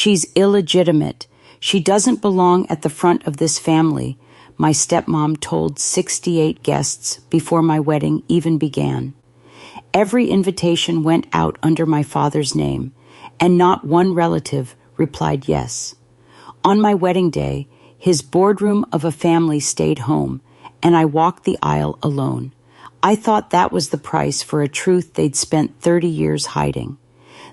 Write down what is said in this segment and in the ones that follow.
She's illegitimate. She doesn't belong at the front of this family, my stepmom told 68 guests before my wedding even began. Every invitation went out under my father's name, and not one relative replied yes. On my wedding day, his boardroom of a family stayed home, and I walked the aisle alone. I thought that was the price for a truth they'd spent 30 years hiding.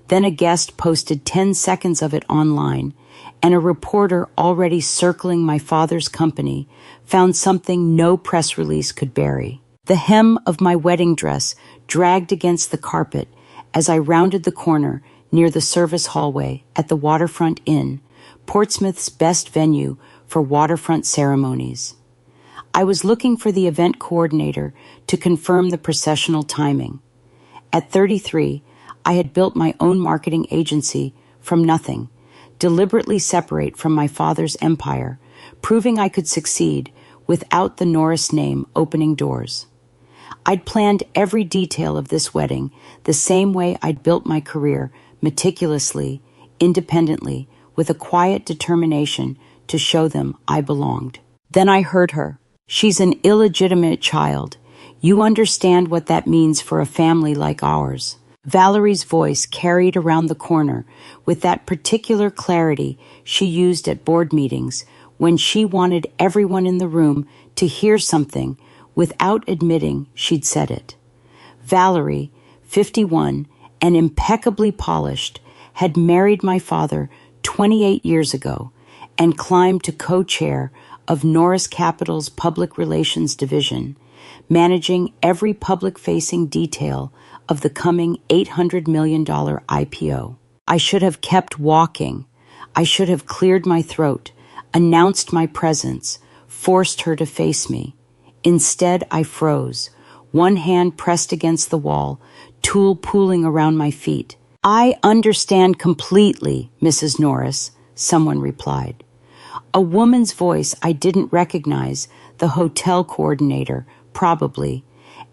Then a guest posted 10 seconds of it online, and a reporter already circling my father's company found something no press release could bury. The hem of my wedding dress dragged against the carpet as I rounded the corner near the service hallway at the Waterfront Inn, Portsmouth's best venue for waterfront ceremonies. I was looking for the event coordinator to confirm the processional timing. At 33, I had built my own marketing agency from nothing, deliberately separate from my father's empire, proving I could succeed without the Norris name opening doors. I'd planned every detail of this wedding the same way I'd built my career, meticulously, independently, with a quiet determination to show them I belonged. Then I heard her. She's an illegitimate child. You understand what that means for a family like ours. Valerie's voice carried around the corner with that particular clarity she used at board meetings when she wanted everyone in the room to hear something without admitting she'd said it. Valerie, 51 and impeccably polished, had married my father 28 years ago and climbed to co-chair of Norris Capital's Public Relations Division, managing every public-facing detail of the coming $800 million IPO. I should have kept walking. I should have cleared my throat, announced my presence, forced her to face me. Instead, I froze, one hand pressed against the wall, tulle pooling around my feet. I understand completely, Mrs. Norris, someone replied. A woman's voice I didn't recognize, the hotel coordinator, probably.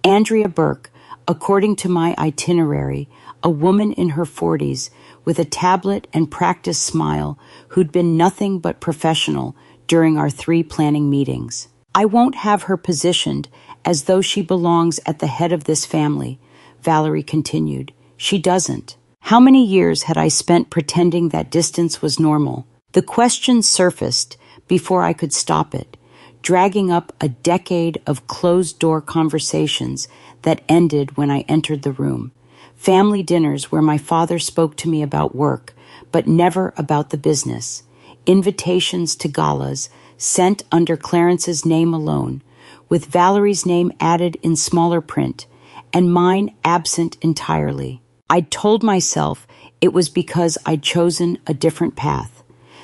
Andrea Burke, according to my itinerary, a woman in her 40s with a tablet and practiced smile who'd been nothing but professional during our 3 planning meetings. I won't have her positioned as though she belongs at the head of this family, Valerie continued. She doesn't. How many years had I spent pretending that distance was normal? The question surfaced before I could stop it, dragging up a decade of closed-door conversations that ended when I entered the room. Family dinners where my father spoke to me about work, but never about the business. Invitations to galas sent under Clarence's name alone, with Valerie's name added in smaller print, and mine absent entirely. I'd told myself it was because I'd chosen a different path,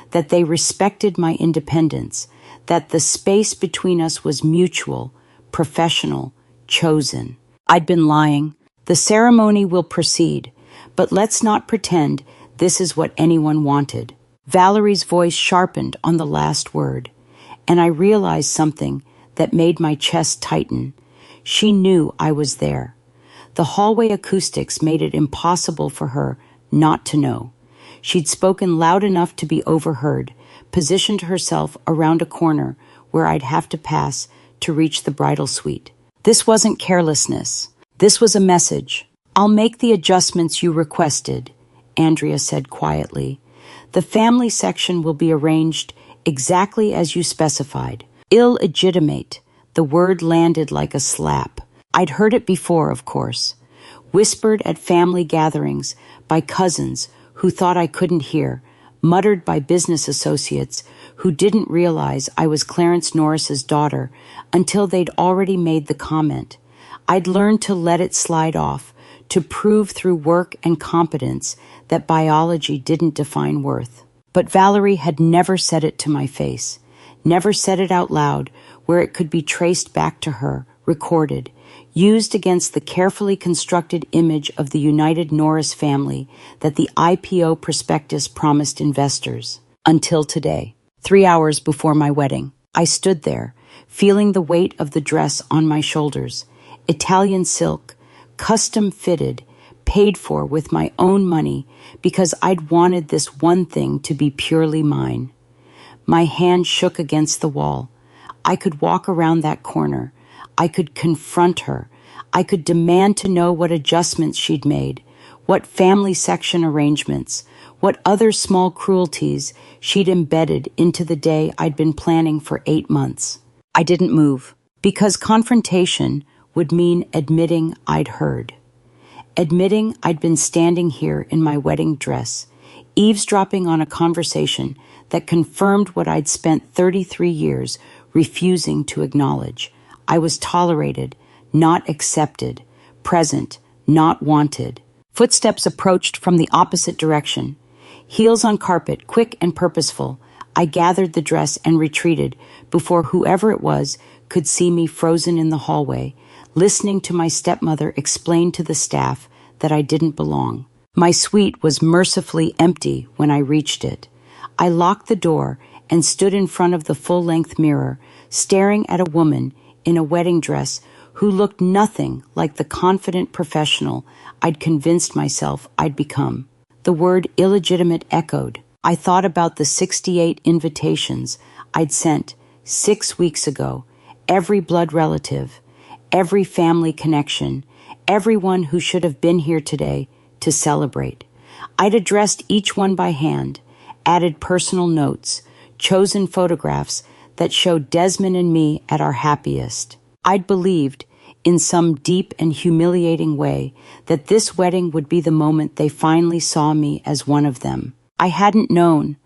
that they respected my independence, that the space between us was mutual, professional, chosen. I'd been lying. The ceremony will proceed, but let's not pretend this is what anyone wanted. Valerie's voice sharpened on the last word, and I realized something that made my chest tighten. She knew I was there. The hallway acoustics made it impossible for her not to know. She'd spoken loud enough to be overheard, positioned herself around a corner where I'd have to pass to reach the bridal suite. This wasn't carelessness. This was a message. I'll make the adjustments you requested, Andrea said quietly. The family section will be arranged exactly as you specified. Illegitimate. The word landed like a slap. I'd heard it before, of course. Whispered at family gatherings by cousins who thought I couldn't hear, muttered by business associates who didn't realize I was Clarence Norris's daughter until they'd already made the comment. I'd learned to let it slide off, to prove through work and competence that biology didn't define worth. But Valerie had never said it to my face, never said it out loud where it could be traced back to her, recorded, used against the carefully constructed image of the United Norris family that the IPO prospectus promised investors. Until today, 3 hours before my wedding, I stood there, feeling the weight of the dress on my shoulders. Italian silk, custom fitted, paid for with my own money because I'd wanted this one thing to be purely mine. My hand shook against the wall. I could walk around that corner. I could confront her. I could demand to know what adjustments she'd made, what family section arrangements, what other small cruelties she'd embedded into the day I'd been planning for 8 months. I didn't move, because confrontation would mean admitting I'd heard. Admitting I'd been standing here in my wedding dress, eavesdropping on a conversation that confirmed what I'd spent 33 years refusing to acknowledge. I was tolerated, not accepted, present, not wanted. Footsteps approached from the opposite direction. Heels on carpet, quick and purposeful. I gathered the dress and retreated before whoever it was could see me frozen in the hallway, listening to my stepmother explain to the staff that I didn't belong. My suite was mercifully empty when I reached it. I locked the door and stood in front of the full-length mirror, staring at a woman in a wedding dress who looked nothing like the confident professional I'd convinced myself I'd become. The word illegitimate echoed. I thought about the 68 invitations I'd sent 6 weeks ago, every blood relative, every family connection, everyone who should have been here today to celebrate. I'd addressed each one by hand, added personal notes, chosen photographs that showed Desmond and me at our happiest. I'd believed, in some deep and humiliating way, that this wedding would be the moment they finally saw me as one of them. I hadn't known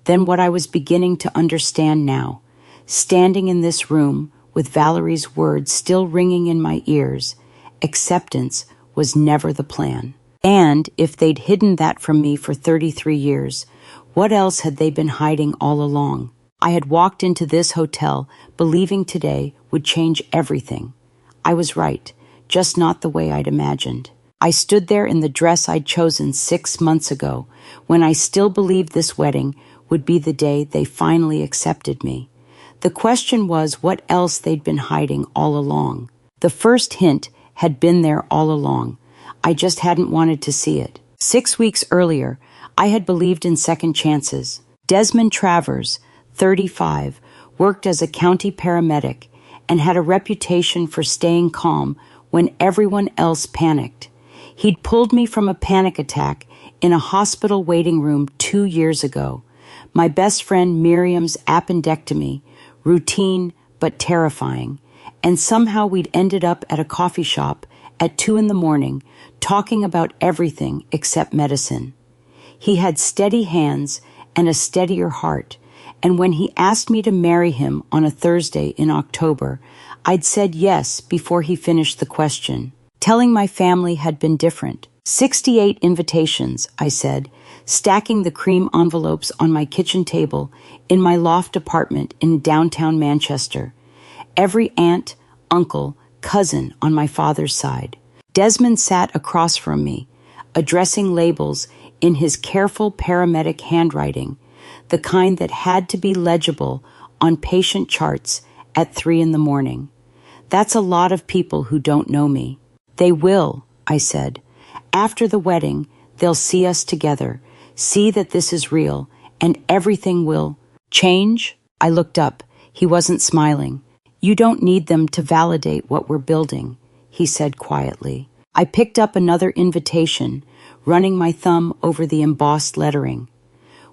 then what I was beginning to understand now, standing in this room with Valerie's words still ringing in my ears. Acceptance was never the plan. And if they'd hidden that from me for 33 years, what else had they been hiding all along? I had walked into this hotel believing today would change everything. I was right, just not the way I'd imagined. I stood there in the dress I'd chosen 6 months ago, when I still believed this wedding would be the day they finally accepted me. The question was what else they'd been hiding all along. The first hint had been there all along. I just hadn't wanted to see it. 6 weeks earlier, I had believed in second chances. Desmond Travers, 35, worked as a county paramedic and had a reputation for staying calm when everyone else panicked. He'd pulled me from a panic attack in a hospital waiting room 2 years ago. My best friend Miriam's appendectomy, routine but terrifying, and somehow we'd ended up at a coffee shop at 2 a.m, talking about everything except medicine. He had steady hands and a steadier heart, and when he asked me to marry him on a Thursday in October, I'd said yes before he finished the question. Telling my family had been different. 68 invitations, I said, stacking the cream envelopes on my kitchen table in my loft apartment in downtown Manchester. Every aunt, uncle, cousin on my father's side. Desmond sat across from me, addressing labels in his careful paramedic handwriting, the kind that had to be legible on patient charts at 3 a.m. That's a lot of people who don't know me. They will, I said. After the wedding, they'll see us together, see that this is real, and everything will change. I looked up. He wasn't smiling. You don't need them to validate what we're building, he said quietly. I picked up another invitation, running my thumb over the embossed lettering.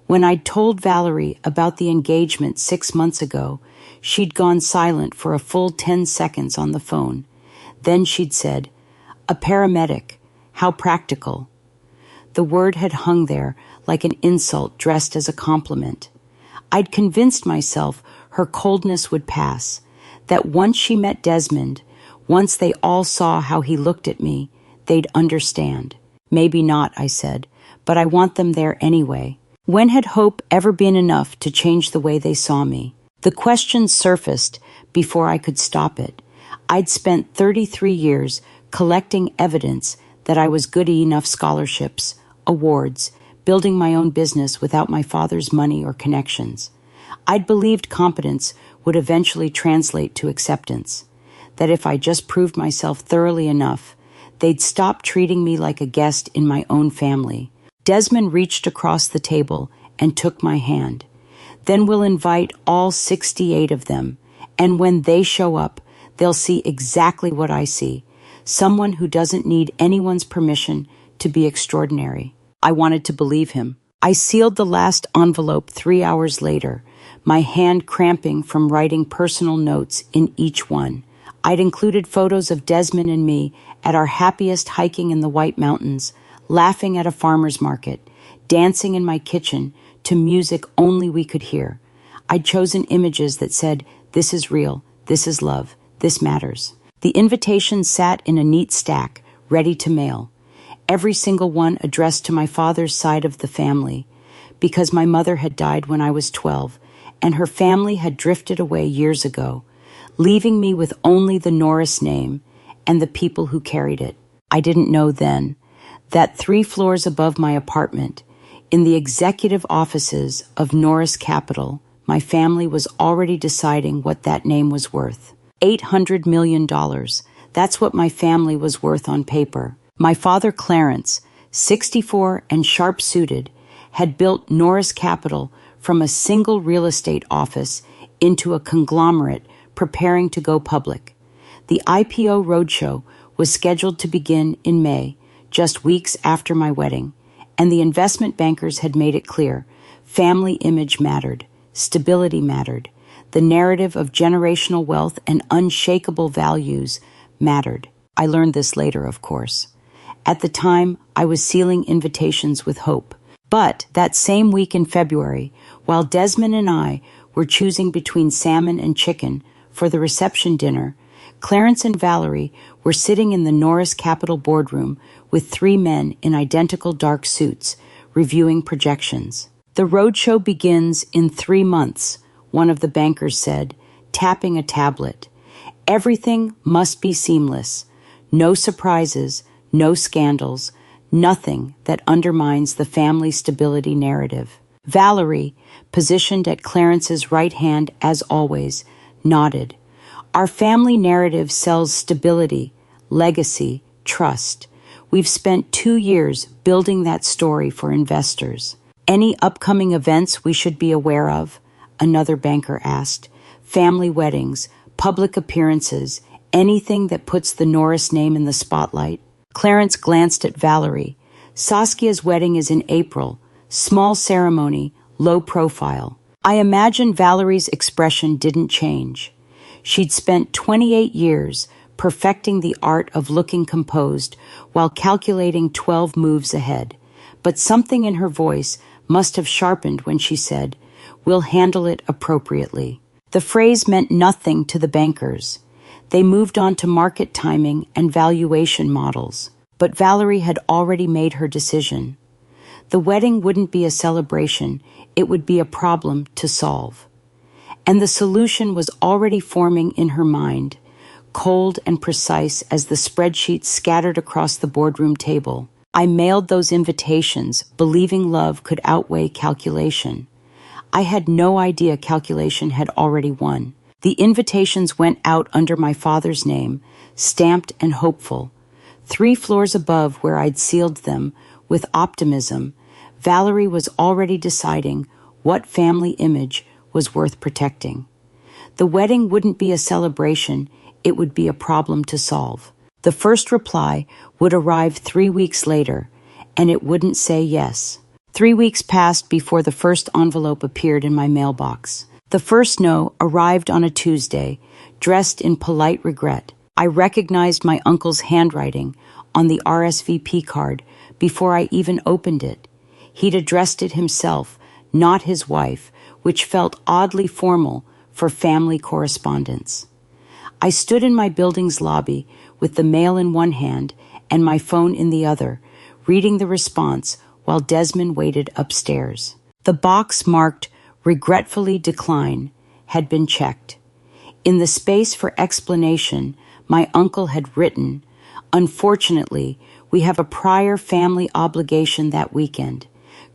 When I'd told Valerie about the engagement 6 months ago, she'd gone silent for a full 10 seconds on the phone. Then she'd said, "A paramedic. How practical." The word had hung there like an insult dressed as a compliment. I'd convinced myself her coldness would pass, that once she met Desmond, once they all saw how he looked at me, they'd understand. Maybe not, I said, but I want them there anyway. When had hope ever been enough to change the way they saw me? The question surfaced before I could stop it. I'd spent 33 years collecting evidence that I was good enough scholarships, awards, building my own business without my father's money or connections. I'd believed competence would eventually translate to acceptance, that if I just proved myself thoroughly enough, they'd stop treating me like a guest in my own family. Desmond reached across the table and took my hand. Then we'll invite all 68 of them, and when they show up, they'll see exactly what I see. Someone who doesn't need anyone's permission to be extraordinary. I wanted to believe him. I sealed the last envelope 3 hours later, my hand cramping from writing personal notes in each one. I'd included photos of Desmond and me at our happiest hiking in the White Mountains, laughing at a farmer's market, dancing in my kitchen to music only we could hear. I'd chosen images that said, "This is real, this is love, this matters." The invitations sat in a neat stack, ready to mail. Every single one addressed to my father's side of the family, because my mother had died when I was 12, and her family had drifted away years ago, leaving me with only the Norris name and the people who carried it. I didn't know then that 3 floors above my apartment, in the executive offices of Norris Capital, my family was already deciding what that name was worth. $800 million. That's what my family was worth on paper. My father, Clarence, 64 and sharp-suited, had built Norris Capital from a single real estate office into a conglomerate preparing to go public. The IPO roadshow was scheduled to begin in May, just weeks after my wedding, and the investment bankers had made it clear family image mattered, stability mattered, the narrative of generational wealth and unshakable values mattered. I learned this later, of course. At the time, I was sealing invitations with hope. But that same week in February, while Desmond and I were choosing between salmon and chicken for the reception dinner, Clarence and Valerie were sitting in the Norris Capital boardroom with 3 men in identical dark suits, reviewing projections. "The roadshow begins in 3 months, one of the bankers said, tapping a tablet. "Everything must be seamless. No surprises, no scandals, nothing that undermines the family stability narrative." Valerie, positioned at Clarence's right hand as always, nodded. "Our family narrative sells stability, legacy, trust. We've spent 2 years building that story for investors." "Any upcoming events we should be aware of?" another banker asked. "Family weddings, public appearances, anything that puts the Norris name in the spotlight?" Clarence glanced at Valerie. "Saskia's wedding is in April. Small ceremony, low profile." I imagine Valerie's expression didn't change. She'd spent 28 years perfecting the art of looking composed while calculating 12 moves ahead. But something in her voice must have sharpened when she said, "We'll handle it appropriately." The phrase meant nothing to the bankers. They moved on to market timing and valuation models. But Valerie had already made her decision. The wedding wouldn't be a celebration, it would be a problem to solve. And the solution was already forming in her mind, cold and precise as the spreadsheets scattered across the boardroom table. I mailed those invitations, believing love could outweigh calculation. I had no idea calculation had already won. The invitations went out under my father's name, stamped and hopeful. 3 floors above where I'd sealed them, with optimism, Valerie was already deciding what family image was worth protecting. The wedding wouldn't be a celebration, it would be a problem to solve. The first reply would arrive 3 weeks later, and it wouldn't say yes. 3 weeks passed before the first envelope appeared in my mailbox. The first no arrived on a Tuesday, dressed in polite regret. I recognized my uncle's handwriting on the RSVP card before I even opened it. He'd addressed it himself, not his wife, which felt oddly formal for family correspondence. I stood in my building's lobby with the mail in one hand and my phone in the other, reading the response while Desmond waited upstairs. The box marked "Regretfully Decline" had been checked. In the space for explanation, my uncle had written, "Unfortunately, we have a prior family obligation that weekend.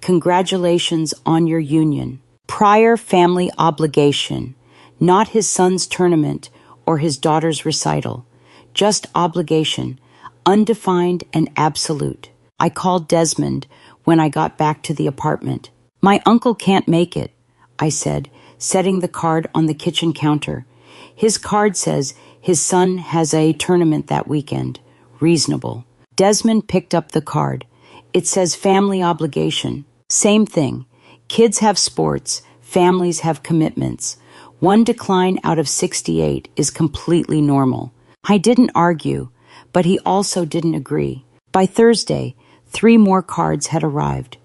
Congratulations on your union." Prior family obligation, not his son's tournament or his daughter's recital. Just obligation, undefined and absolute. I called Desmond when I got back to the apartment. My uncle can't make it, I said, setting the card on the kitchen counter. His card says his son has a tournament that weekend. Reasonable. Desmond picked up the card. It says family obligation. Same thing. Kids have sports, families have commitments. One decline out of 68 is completely normal. I didn't argue, but he also didn't agree. By Thursday, 3 more cards had arrived.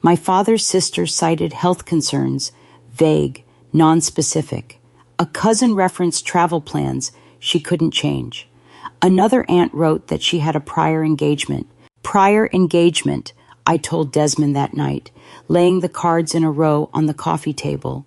My father's sister cited health concerns, vague, nonspecific. A cousin referenced travel plans she couldn't change. Another aunt wrote that she had a prior engagement. Prior engagement, I told Desmond that night, laying the cards in a row on the coffee table.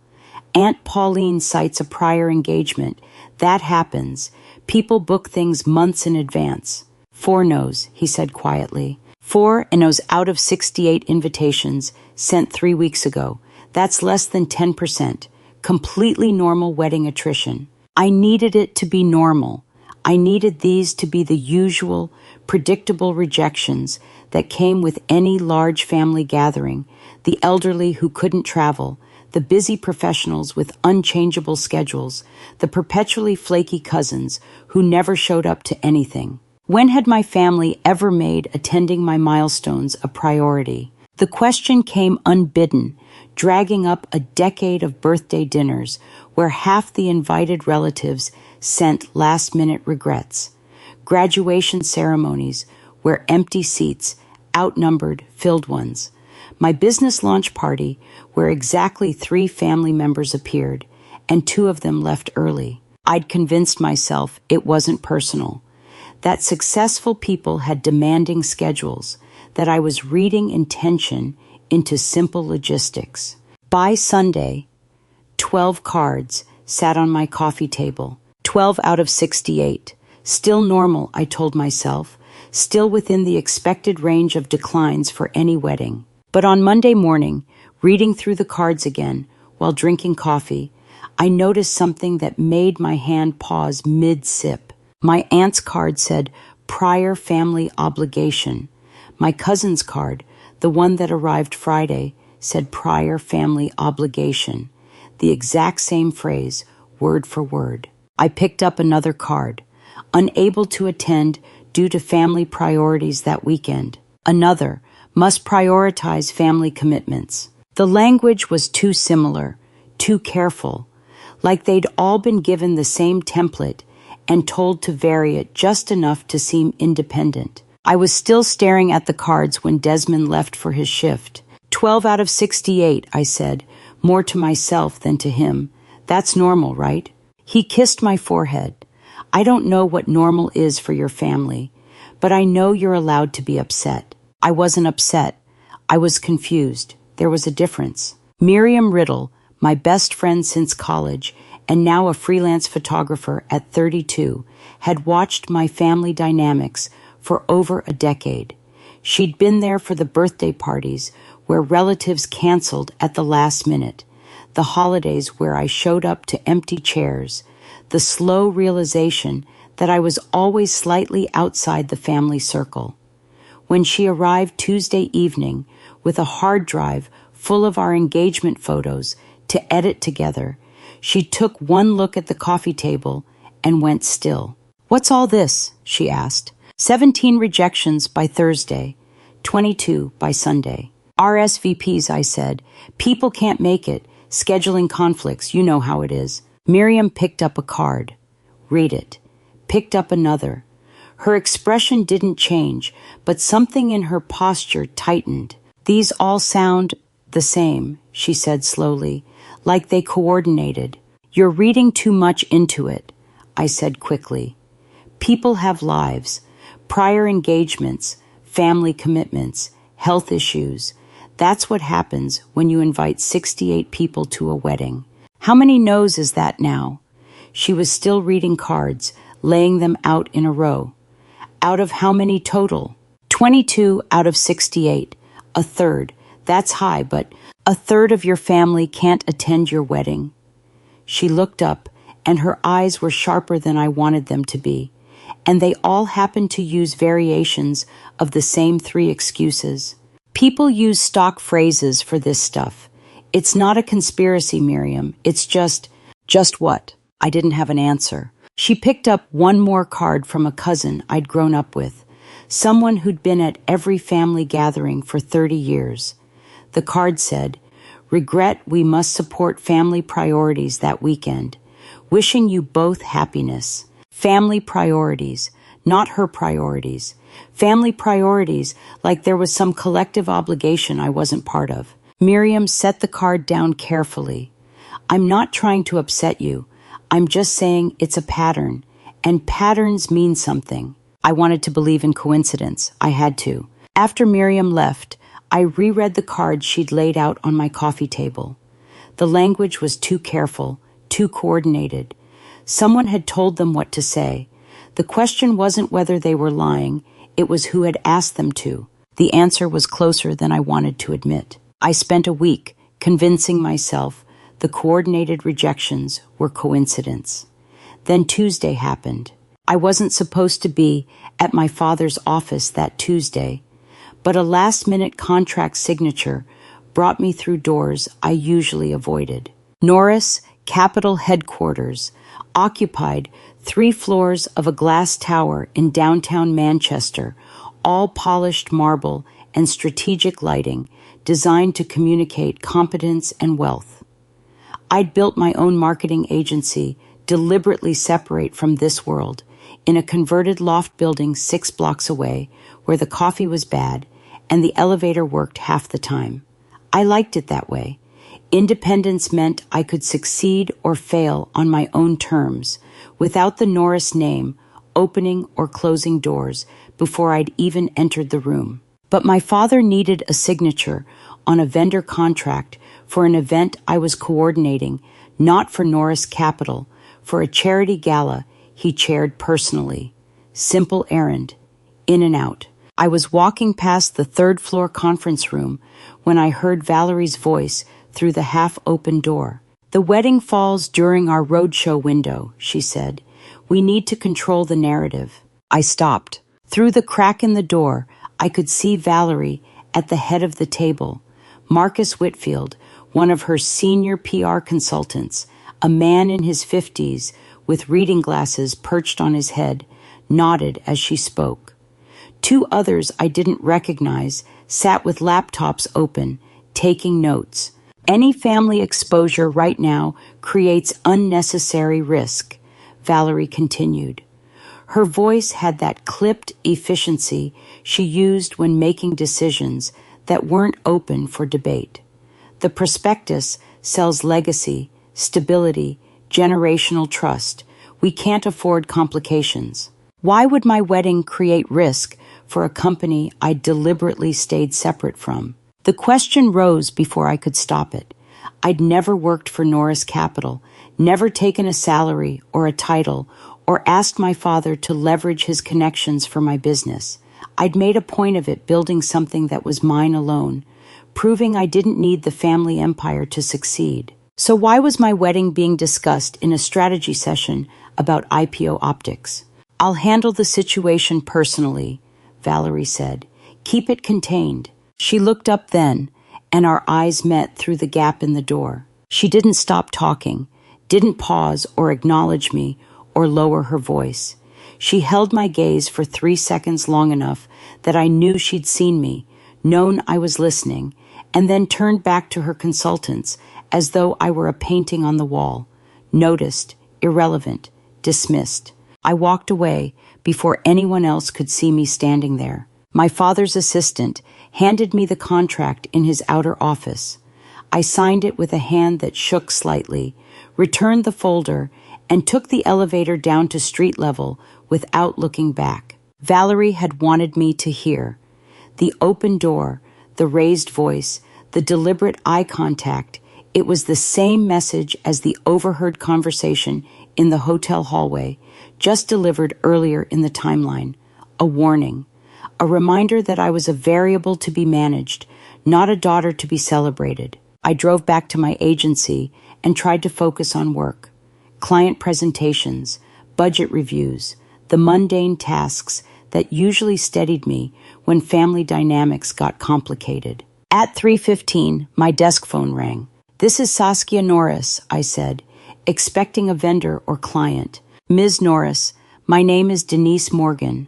Aunt Pauline cites a prior engagement. That happens. People book things months in advance. 4 no's, he said quietly. 4 no's out of 68 invitations sent 3 weeks ago. That's less than 10%. Completely normal wedding attrition. I needed it to be normal. I needed these to be the usual, predictable rejections that came with any large family gathering, the elderly who couldn't travel, the busy professionals with unchangeable schedules, the perpetually flaky cousins who never showed up to anything. When had my family ever made attending my milestones a priority? The question came unbidden, dragging up a decade of birthday dinners where half the invited relatives sent last-minute regrets, graduation ceremonies where empty seats outnumbered filled ones, my business launch party where exactly 3 family members appeared, and 2 of them left early. I'd convinced myself it wasn't personal, that successful people had demanding schedules, that I was reading intention into simple logistics. By Sunday, 12 cards sat on my coffee table, 12 out of 68. Still normal, I told myself, still within the expected range of declines for any wedding. But on Monday morning, reading through the cards again while drinking coffee, I noticed something that made my hand pause mid-sip. My aunt's card said, prior family obligation. My cousin's card, the one that arrived Friday, said prior family obligation. The exact same phrase, word for word. I picked up another card. Unable to attend due to family priorities that weekend. Another, must prioritize family commitments. The language was too similar, too careful, like they'd all been given the same template and told to vary it just enough to seem independent. I was still staring at the cards when Desmond left for his shift. 12 out of 68, I said, more to myself than to him. That's normal, right? He kissed my forehead. I don't know what normal is for your family, but I know you're allowed to be upset. I wasn't upset. I was confused. There was a difference. Miriam Riddle, my best friend since college, and now a freelance photographer at 32, had watched my family dynamics for over a decade. She'd been there for the birthday parties where relatives canceled at the last minute, the holidays where I showed up to empty chairs, the slow realization that I was always slightly outside the family circle. When she arrived Tuesday evening with a hard drive full of our engagement photos to edit together, she took one look at the coffee table and went still. "What's all this?" she asked. 17 rejections by Thursday, 22 by Sunday. RSVPs, I said. People can't make it. Scheduling conflicts, you know how it is. Miriam picked up a card. Read it. Picked up another. Her expression didn't change, but something in her posture tightened. "These all sound the same," she said slowly, like they coordinated. "You're reading too much into it," I said quickly. People have lives, prior engagements, family commitments, health issues. That's what happens when you invite 68 people to a wedding. How many no's is that now? She was still reading cards, laying them out in a row. Out of how many total? 22 out of 68. A third. That's high, but a third of your family can't attend your wedding. She looked up, and her eyes were sharper than I wanted them to be. and they all happened to use variations of the same 3 excuses. People use stock phrases for this stuff. It's not a conspiracy, Miriam. It's just what? I didn't have an answer. She picked up one more card from a cousin I'd grown up with, someone who'd been at every family gathering for 30 years. The card said, "Regret we must support family priorities that weekend. Wishing you both happiness." Family priorities, not her priorities. Family priorities, like there was some collective obligation I wasn't part of. Miriam set the card down carefully. "I'm not trying to upset you. I'm just saying it's a pattern, and patterns mean something." I wanted to believe in coincidence. I had to. After Miriam left, I reread the card she'd laid out on my coffee table. The language was too careful, too coordinated. Someone had told them what to say. The question wasn't whether they were lying, it was who had asked them to. The answer was closer than I wanted to admit. I spent a week convincing myself the coordinated rejections were coincidence. Then Tuesday happened. I wasn't supposed to be at my father's office that Tuesday, but a last-minute contract signature brought me through doors I usually avoided. Norris Capital Headquarters occupied 3 floors of a glass tower in downtown Manchester, all polished marble and strategic lighting designed to communicate competence and wealth. I'd built my own marketing agency deliberately separate from this world in a converted loft building 6 blocks away where the coffee was bad and the elevator worked half the time. I liked it that way. Independence meant I could succeed or fail on my own terms, without the Norris name opening or closing doors before I'd even entered the room. But my father needed a signature on a vendor contract for an event I was coordinating, not for Norris Capital, for a charity gala he chaired personally. Simple errand, in and out. I was walking past the 3rd-floor conference room when I heard Valerie's voice through the half-open door. "The wedding falls during our roadshow window," she said. "We need to control the narrative." I stopped. Through the crack in the door, I could see Valerie at the head of the table. Marcus Whitfield, one of her senior PR consultants, a man in his 50s with reading glasses perched on his head, nodded as she spoke. 2 others I didn't recognize sat with laptops open, taking notes. "Any family exposure right now creates unnecessary risk," Valerie continued. Her voice had that clipped efficiency she used when making decisions that weren't open for debate. The prospectus sells legacy, stability, generational trust. We can't afford complications. Why would my wedding create risk for a company I deliberately stayed separate from? The question rose before I could stop it. I'd never worked for Norris Capital, never taken a salary or a title, or asked my father to leverage his connections for my business. I'd made a point of it building something that was mine alone, proving I didn't need the family empire to succeed. So why was my wedding being discussed in a strategy session about IPO optics? "I'll handle the situation personally," Valerie said. "Keep it contained." She looked up then, and our eyes met through the gap in the door. She didn't stop talking, didn't pause or acknowledge me or lower her voice. She held my gaze for 3 seconds long enough that I knew she'd seen me, known I was listening, and then turned back to her consultants as though I were a painting on the wall, noticed, irrelevant, dismissed. I walked away before anyone else could see me standing there. My father's assistant handed me the contract in his outer office. I signed it with a hand that shook slightly, returned the folder, and took the elevator down to street level without looking back. Valerie had wanted me to hear. The open door, the raised voice, the deliberate eye contact, it was the same message as the overheard conversation in the hotel hallway, just delivered earlier in the timeline. A warning. A reminder that I was a variable to be managed, not a daughter to be celebrated. I drove back to my agency and tried to focus on work. Client presentations, budget reviews, the mundane tasks that usually steadied me when family dynamics got complicated. At 3:15, my desk phone rang. "This is Saskia Norris," I said, expecting a vendor or client. "Ms. Norris, my name is Denise Morgan.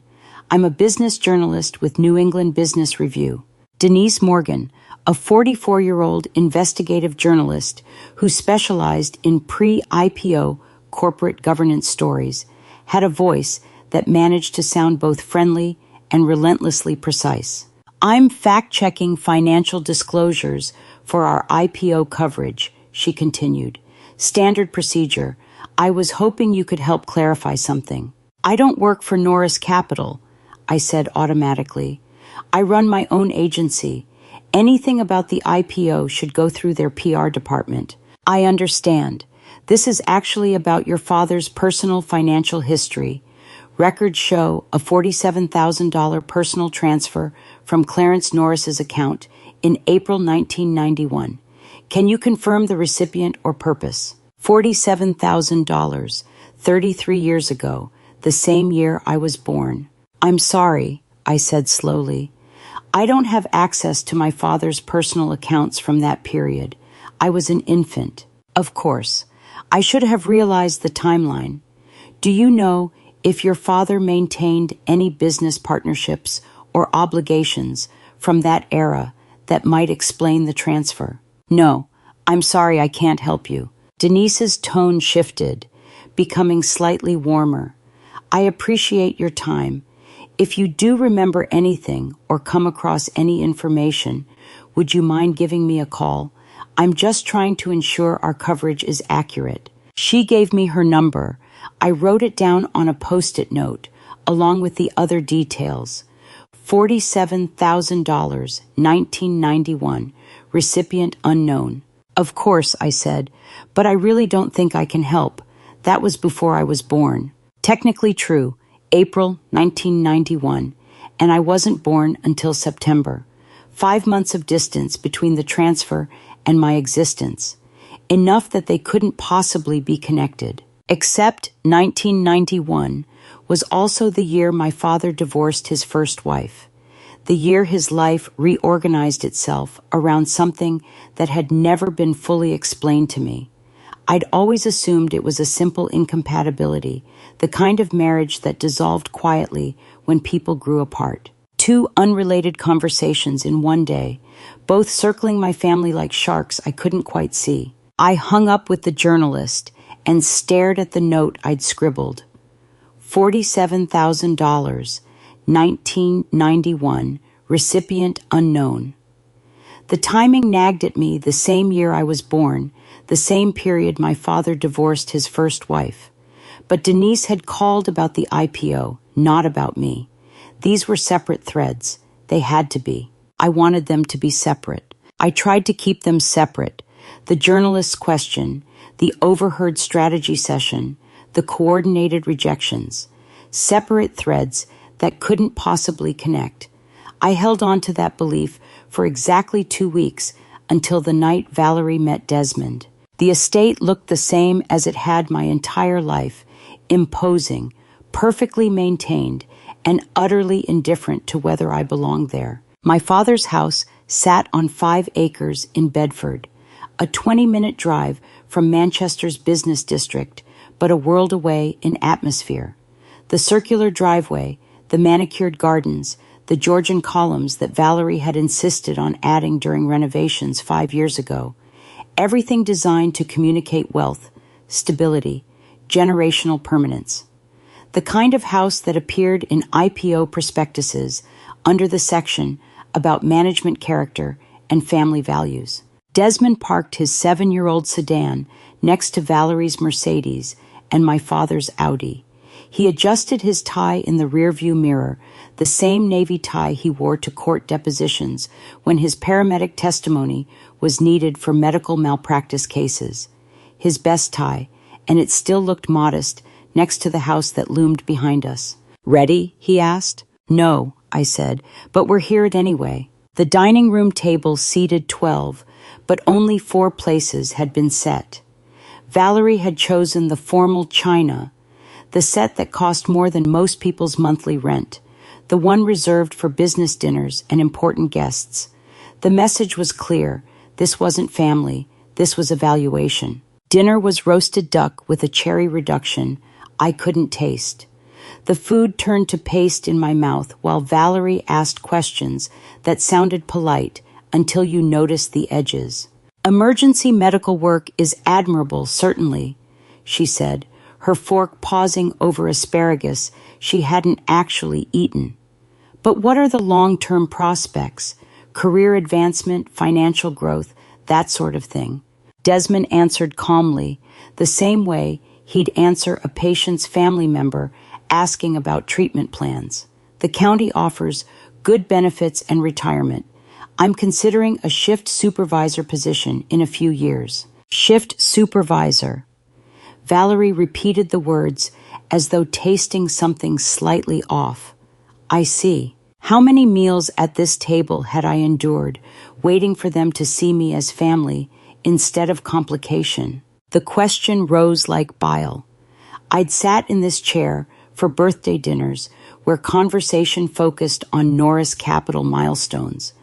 I'm a business journalist with New England Business Review." Denise Morgan, a 44-year-old investigative journalist who specialized in pre-IPO corporate governance stories, had a voice that managed to sound both friendly and relentlessly precise. "I'm fact-checking financial disclosures for our IPO coverage," she continued. "Standard procedure. I was hoping you could help clarify something." "I don't work for Norris Capital," I said automatically. "I run my own agency. Anything about the IPO should go through their PR department." "I understand. This is actually about your father's personal financial history. Records show a $47,000 personal transfer from Clarence Norris's account in April 1991. Can you confirm the recipient or purpose?" $47,000, 33 years ago, the same year I was born. "I'm sorry," I said slowly. "I don't have access to my father's personal accounts from that period. I was an infant." "Of course. I should have realized the timeline. Do you know if your father maintained any business partnerships or obligations from that era that might explain the transfer?" "No, I'm sorry, I can't help you." Denise's tone shifted, becoming slightly warmer. "I appreciate your time. If you do remember anything or come across any information, would you mind giving me a call? I'm just trying to ensure our coverage is accurate." She gave me her number. I wrote it down on a Post-it note, along with the other details. $47,000, 1991, recipient unknown. "Of course," I said, "but I really don't think I can help. That was before I was born." Technically true, April 1991, and I wasn't born until September. 5 months of distance between the transfer and my existence, enough that they couldn't possibly be connected. Except 1991 was also the year my father divorced his first wife, the year his life reorganized itself around something that had never been fully explained to me. I'd always assumed it was a simple incompatibility, the kind of marriage that dissolved quietly when people grew apart. 2 unrelated conversations in one day, both circling my family like sharks I couldn't quite see. I hung up with the journalist and stared at the note I'd scribbled. $47,000, 1991, recipient unknown. The timing nagged at me the same year I was born, the same period my father divorced his first wife. But Denise had called about the IPO, not about me. These were separate threads. They had to be. I wanted them to be separate. I tried to keep them separate. The journalist's question, the overheard strategy session, the coordinated rejections. Separate threads that couldn't possibly connect. I held on to that belief for exactly 2 weeks until the night Valerie met Desmond. The estate looked the same as it had my entire life, imposing, perfectly maintained, and utterly indifferent to whether I belonged there. My father's house sat on 5 acres in Bedford, a 20-minute drive from Manchester's business district, but a world away in atmosphere. The circular driveway, the manicured gardens, the Georgian columns that Valerie had insisted on adding during renovations 5 years ago. Everything designed to communicate wealth, stability, generational permanence. The kind of house that appeared in IPO prospectuses under the section about management character and family values. Desmond parked his 7-year-old sedan next to Valerie's Mercedes and my father's Audi. He adjusted his tie in the rearview mirror, the same navy tie he wore to court depositions when his paramedic testimony was needed for medical malpractice cases. His best tie, and it still looked modest next to the house that loomed behind us. "Ready?" he asked. "No," I said, "but we're here anyway." The dining room table seated 12, but only 4 places had been set. Valerie had chosen the formal china, the set that cost more than most people's monthly rent, the one reserved for business dinners and important guests. The message was clear. This wasn't family. This was evaluation. Dinner was roasted duck with a cherry reduction I couldn't taste. The food turned to paste in my mouth while Valerie asked questions that sounded polite until you noticed the edges. "Emergency medical work is admirable, certainly," she said, her fork pausing over asparagus she hadn't actually eaten. "But what are the long-term prospects? Career advancement, financial growth, that sort of thing?" Desmond answered calmly, the same way he'd answer a patient's family member asking about treatment plans. "The county offers good benefits and retirement. I'm considering a shift supervisor position in a few years." Shift supervisor. Valerie repeated the words as though tasting something slightly off. "I see." How many meals at this table had I endured, waiting for them to see me as family instead of complication? The question rose like bile. I'd sat in this chair for birthday dinners where conversation focused on Norris Capital milestones,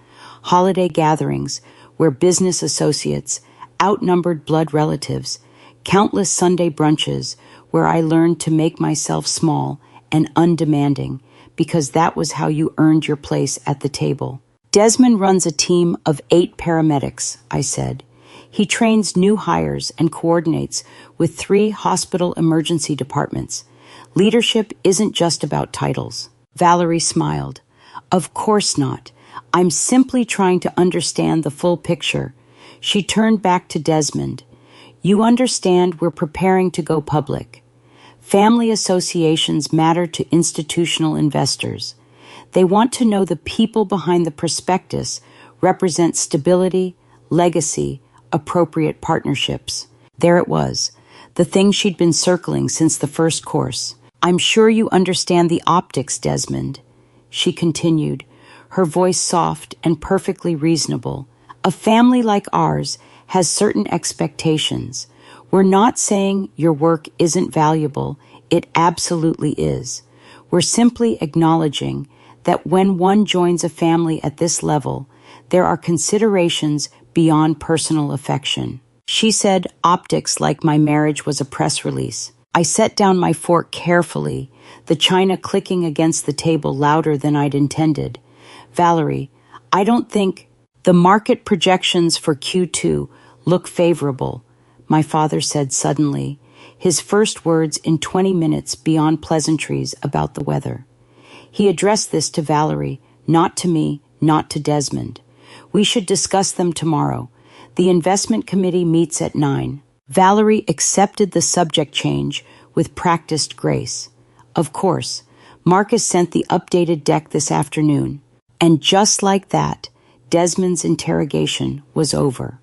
holiday gatherings where business associates outnumbered blood relatives, countless Sunday brunches where I learned to make myself small and undemanding because that was how you earned your place at the table. "Desmond runs a team of 8 paramedics," I said. "He trains new hires and coordinates with 3 hospital emergency departments. Leadership isn't just about titles." Valerie smiled. "Of course not. I'm simply trying to understand the full picture." She turned back to Desmond. "You understand we're preparing to go public. Family associations matter to institutional investors. They want to know the people behind the prospectus represent stability, legacy, appropriate partnerships." There it was, the thing she'd been circling since the first course. "I'm sure you understand the optics, Desmond," she continued, her voice soft and perfectly reasonable. "A family like ours has certain expectations. We're not saying your work isn't valuable. It absolutely is. We're simply acknowledging that when one joins a family at this level, there are considerations beyond personal affection." She said optics like my marriage was a press release. I set down my fork carefully, the china clicking against the table louder than I'd intended. "Valerie, I don't think the market projections for Q2 look favorable," my father said suddenly, his first words in 20 minutes beyond pleasantries about the weather. He addressed this to Valerie, not to me, not to Desmond. "We should discuss them tomorrow. The investment committee meets at 9. Valerie accepted the subject change with practiced grace. "Of course, Marcus sent the updated deck this afternoon." And just like that, Desmond's interrogation was over.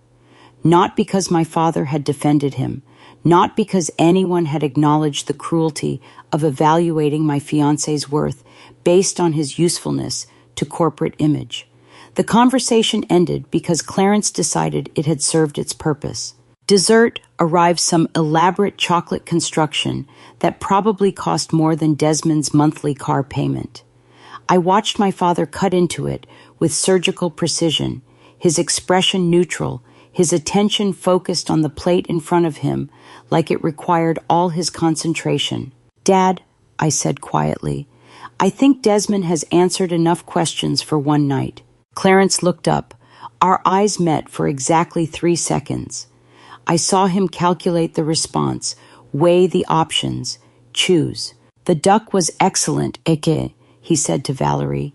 Not because my father had defended him, not because anyone had acknowledged the cruelty of evaluating my fiancé's worth based on his usefulness to corporate image. The conversation ended because Clarence decided it had served its purpose. Dessert arrived some elaborate chocolate construction that probably cost more than Desmond's monthly car payment. I watched my father cut into it with surgical precision, his expression neutral, his attention focused on the plate in front of him like it required all his concentration. "Dad," I said quietly, "I think Desmond has answered enough questions for one night." Clarence looked up. Our eyes met for exactly 3 seconds. I saw him calculate the response, weigh the options, choose. "The duck was excellent, Eke," he said to Valerie.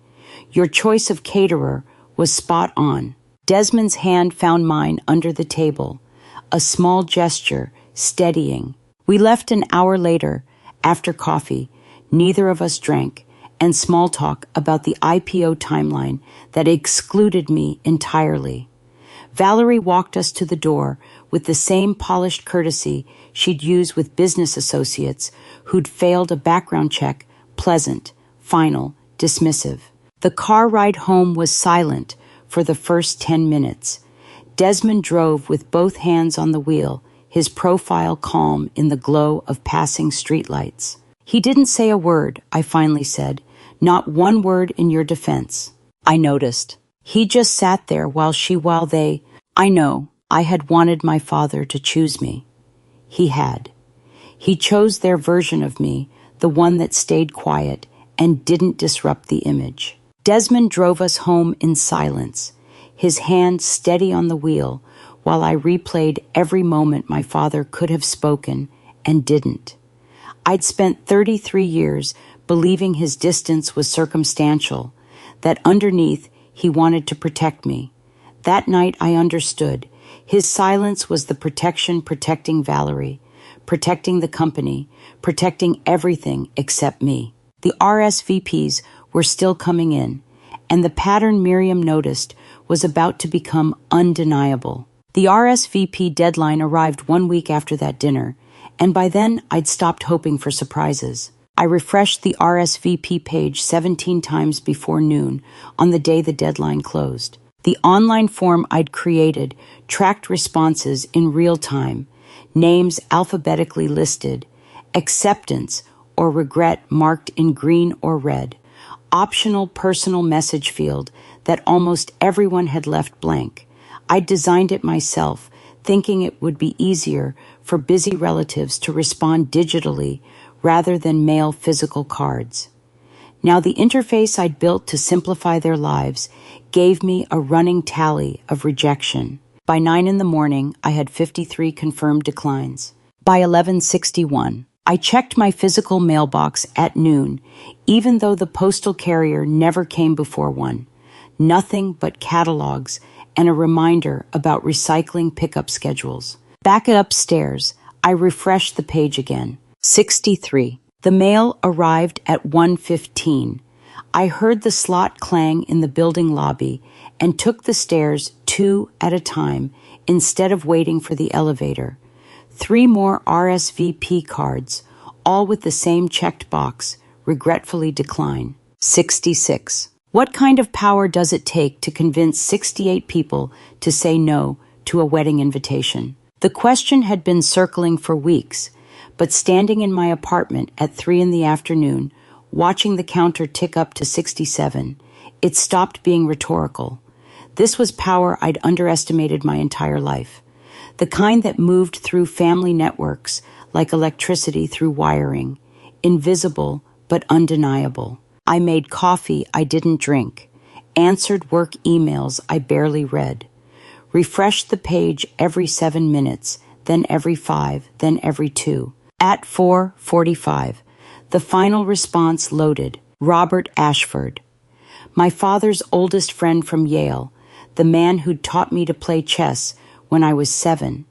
"Your choice of caterer was spot on." Desmond's hand found mine under the table, a small gesture, steadying. We left an hour later, after coffee. Neither of us drank, and small talk about the IPO timeline that excluded me entirely. Valerie walked us to the door with the same polished courtesy she'd used with business associates who'd failed a background check, pleasant, final, dismissive. The car ride home was silent for the first 10 minutes. Desmond drove with both hands on the wheel, his profile calm in the glow of passing streetlights. He didn't say a word, I finally said. Not one word in your defense. I noticed. He just sat there while they... I know, I had wanted my father to choose me. He had. He chose their version of me, the one that stayed quiet and didn't disrupt the image. Desmond drove us home in silence, his hand steady on the wheel, while I replayed every moment my father could have spoken and didn't. I'd spent 33 years believing his distance was circumstantial, that underneath he wanted to protect me. That night I understood. His silence was the protection protecting Valerie, protecting the company, protecting everything except me. The RSVPs were still coming in, and the pattern Miriam noticed was about to become undeniable. The RSVP deadline arrived 1 week after that dinner, and by then I'd stopped hoping for surprises. I refreshed the RSVP page 17 times before noon on the day the deadline closed. The online form I'd created tracked responses in real time, names alphabetically listed, acceptance or regret marked in green or red, optional personal message field that almost everyone had left blank. I'd designed it myself, thinking it would be easier for busy relatives to respond digitally rather than mail physical cards. Now the interface I'd built to simplify their lives gave me a running tally of rejection. By 9 a.m, I had 53 confirmed declines. By 11:61, I checked my physical mailbox at noon, even though the postal carrier never came before 1. Nothing but catalogs and a reminder about recycling pickup schedules. Back upstairs, I refreshed the page again. 63. The mail arrived at 1:15. I heard the slot clang in the building lobby and took the stairs 2 at a time instead of waiting for the elevator. 3 more RSVP cards, all with the same checked box, regretfully decline. 66. What kind of power does it take to convince 68 people to say no to a wedding invitation? The question had been circling for weeks, but standing in my apartment at 3 p.m, watching the counter tick up to 67, it stopped being rhetorical. This was power I'd underestimated my entire life. The kind that moved through family networks like electricity through wiring, invisible but undeniable. I made coffee I didn't drink, answered work emails I barely read, refreshed the page every 7 minutes, then every 5, then every 2. At 4:45, the final response loaded. Robert Ashford. My father's oldest friend from Yale, the man who'd taught me to play chess when I was 7,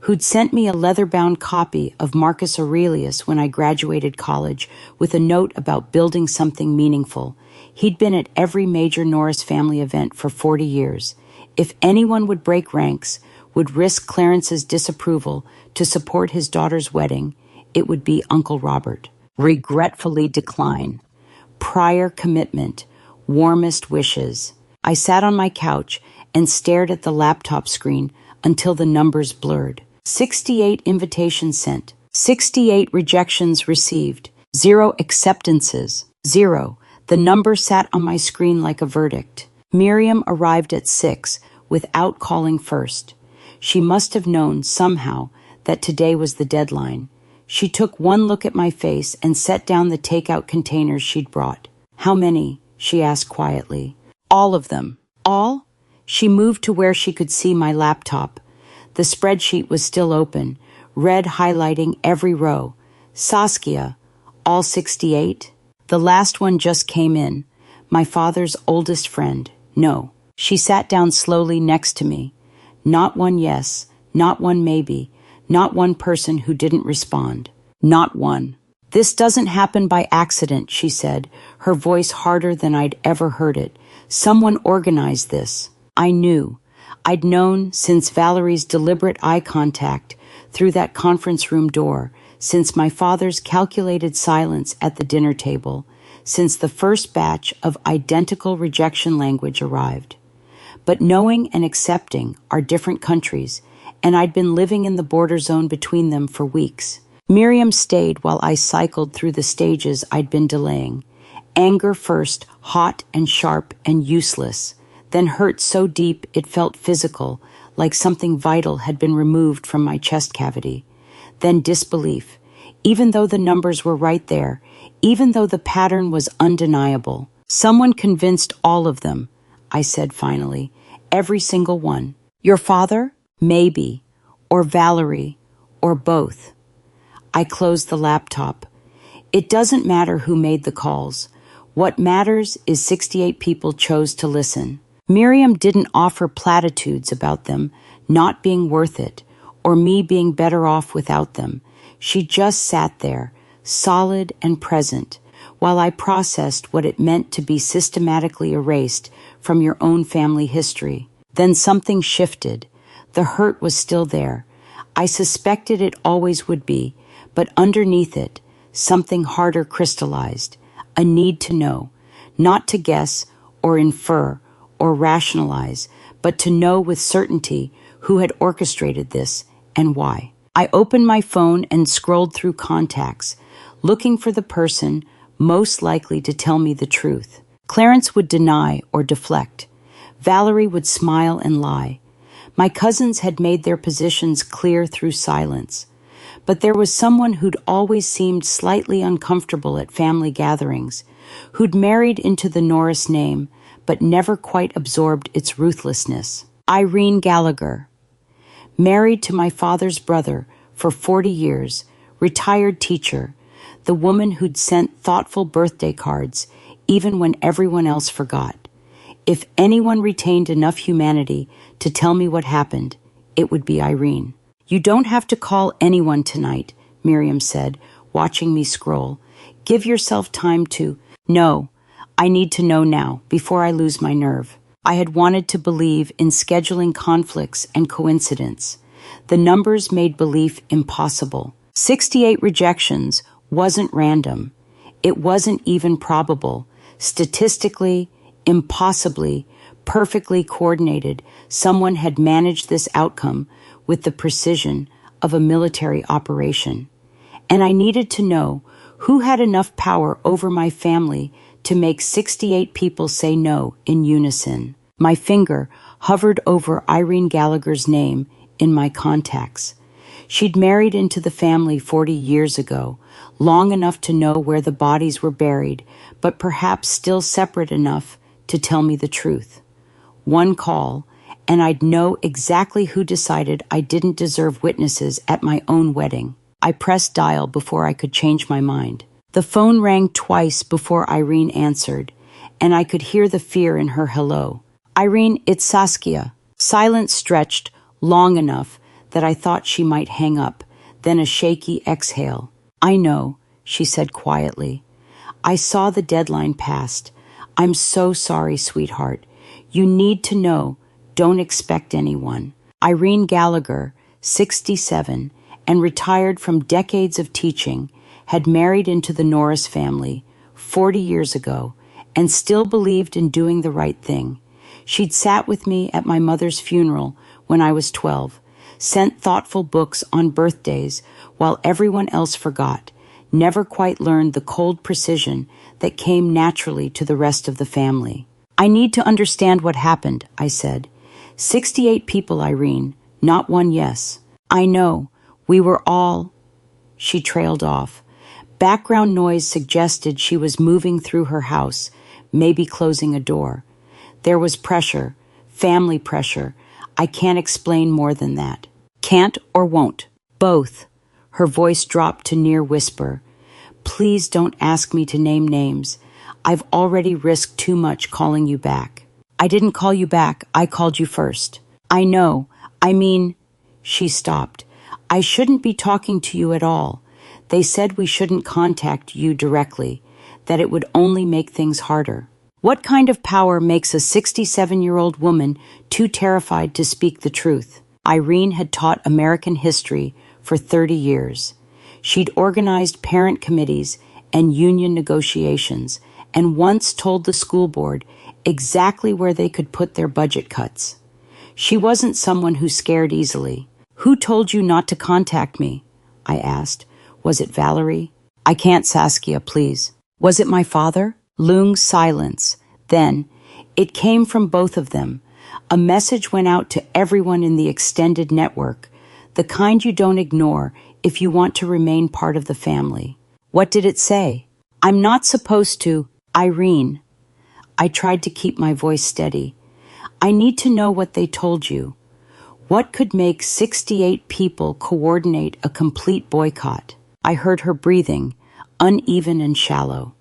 who'd sent me a leather-bound copy of Marcus Aurelius when I graduated college with a note about building something meaningful. He'd been at every major Norris family event for 40 years. If anyone would break ranks, would risk Clarence's disapproval to support his daughter's wedding, it would be Uncle Robert. Regretfully decline. Prior commitment. Warmest wishes. I sat on my couch and stared at the laptop screen until the numbers blurred. 68 invitations sent. 68 rejections received. 0 acceptances. 0. The number sat on my screen like a verdict. Miriam arrived at 6 without calling first. She must have known somehow that today was the deadline. She took one look at my face and set down the takeout containers she'd brought. How many? She asked quietly. All of them. All? She moved to where she could see my laptop. The spreadsheet was still open, red highlighting every row. Saskia, all 68? The last one just came in. My father's oldest friend. No. She sat down slowly next to me. Not one yes, not one maybe, not one person who didn't respond. Not one. This doesn't happen by accident, she said, her voice harder than I'd ever heard it. Someone organized this. I knew. I'd known since Valerie's deliberate eye contact through that conference room door, since my father's calculated silence at the dinner table, since the first batch of identical rejection language arrived. But knowing and accepting are different countries, and I'd been living in the border zone between them for weeks. Miriam stayed while I cycled through the stages I'd been delaying. Anger first, hot and sharp and useless, then hurt so deep it felt physical, like something vital had been removed from my chest cavity. Then disbelief, even though the numbers were right there, even though the pattern was undeniable. Someone convinced all of them, I said finally, every single one. Your father? Maybe. Or Valerie. Or both. I closed the laptop. It doesn't matter who made the calls. What matters is 68 people chose to listen. Miriam didn't offer platitudes about them not being worth it, or me being better off without them. She just sat there, solid and present, while I processed what it meant to be systematically erased from your own family history. Then something shifted. The hurt was still there. I suspected it always would be, but underneath it, something harder crystallized, a need to know, not to guess or infer or rationalize, but to know with certainty who had orchestrated this and why. I opened my phone and scrolled through contacts, looking for the person most likely to tell me the truth. Clarence would deny or deflect. Valerie would smile and lie. My cousins had made their positions clear through silence. But there was someone who'd always seemed slightly uncomfortable at family gatherings, who'd married into the Norris name, but never quite absorbed its ruthlessness. Irene Gallagher. Married to my father's brother for 40 years, retired teacher, the woman who'd sent thoughtful birthday cards even when everyone else forgot. If anyone retained enough humanity to tell me what happened, it would be Irene. You don't have to call anyone tonight, Miriam said, watching me scroll. Give yourself time to... No, I need to know now, before I lose my nerve. I had wanted to believe in scheduling conflicts and coincidence. The numbers made belief impossible. 68 rejections wasn't random. It wasn't even probable. Statistically, impossibly, perfectly coordinated, someone had managed this outcome with the precision of a military operation. And I needed to know who had enough power over my family to make 68 people say no in unison. My finger hovered over Irene Gallagher's name in my contacts. She'd married into the family 40 years ago, long enough to know where the bodies were buried, but perhaps still separate enough to tell me the truth. One call, and I'd know exactly who decided I didn't deserve witnesses at my own wedding. I pressed dial before I could change my mind. The phone rang twice before Irene answered, and I could hear the fear in her hello. Irene, it's Saskia. Silence stretched long enough that I thought she might hang up, then a shaky exhale. I know, she said quietly. I saw the deadline passed. I'm so sorry, sweetheart. You need to know. Don't expect anyone. Irene Gallagher, 67, and retired from decades of teaching, had married into the Norris family 40 years ago and still believed in doing the right thing. She'd sat with me at my mother's funeral when I was 12, sent thoughtful books on birthdays while everyone else forgot, never quite learned the cold precision that came naturally to the rest of the family. I need to understand what happened, I said. 68 people, Irene, not one yes. I know. We were all... She trailed off. Background noise suggested she was moving through her house, maybe closing a door. There was pressure, family pressure. I can't explain more than that. Can't or won't? Both. Her voice dropped to near whisper. Please don't ask me to name names. I've already risked too much calling you back. I didn't call you back. I called you first. I know. I mean... She stopped. I shouldn't be talking to you at all. They said we shouldn't contact you directly, that it would only make things harder. What kind of power makes a 67-year-old woman too terrified to speak the truth? Irene had taught American history for 30 years. She'd organized parent committees and union negotiations, and once told the school board exactly where they could put their budget cuts. She wasn't someone who scared easily. Who told you not to contact me? I asked. Was it Valerie? I can't, Saskia, please. Was it my father? Long silence. Then, it came from both of them. A message went out to everyone in the extended network, the kind you don't ignore if you want to remain part of the family. What did it say? I'm not supposed to, Irene. I tried to keep my voice steady. I need to know what they told you. What could make 68 people coordinate a complete boycott? I heard her breathing, uneven and shallow.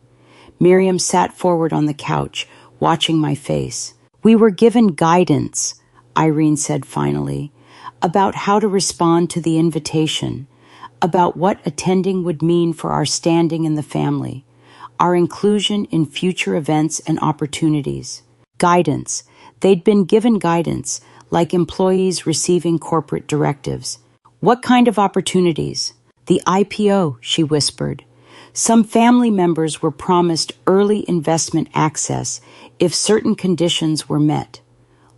Miriam sat forward on the couch, watching my face. We were given guidance, Irene said finally, about how to respond to the invitation, about what attending would mean for our standing in the family, our inclusion in future events and opportunities. Guidance. They'd been given guidance, like employees receiving corporate directives. What kind of opportunities? The IPO, she whispered. Some family members were promised early investment access if certain conditions were met.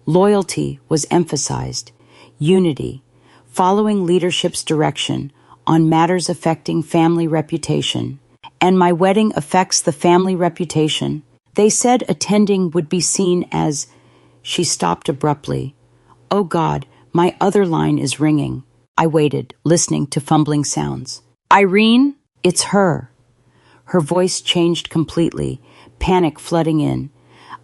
Loyalty was emphasized. Unity. Following leadership's direction on matters affecting family reputation. And my wedding affects the family reputation. They said attending would be seen as... She stopped abruptly. Oh God, my other line is ringing. I waited, listening to fumbling sounds. Irene, it's her. Her voice changed completely, panic flooding in.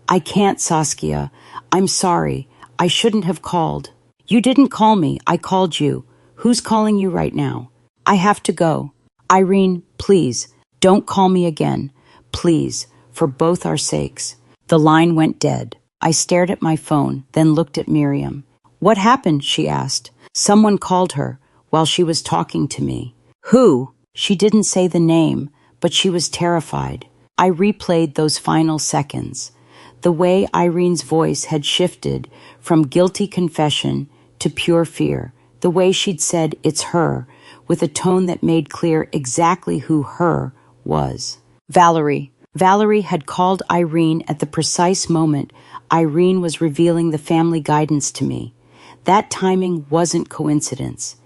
I can't, Saskia. I'm sorry. I shouldn't have called. You didn't call me. I called you. Who's calling you right now? I have to go. Irene, please, don't call me again. Please, for both our sakes. The line went dead. I stared at my phone, then looked at Miriam. What happened? She asked. Someone called her while she was talking to me. Who? She didn't say the name, but she was terrified. I replayed those final seconds. The way Irene's voice had shifted from guilty confession to pure fear. The way she'd said, it's her, with a tone that made clear exactly who her was. Valerie. Valerie had called Irene at the precise moment Irene was revealing the family guidance to me. That timing wasn't coincidence.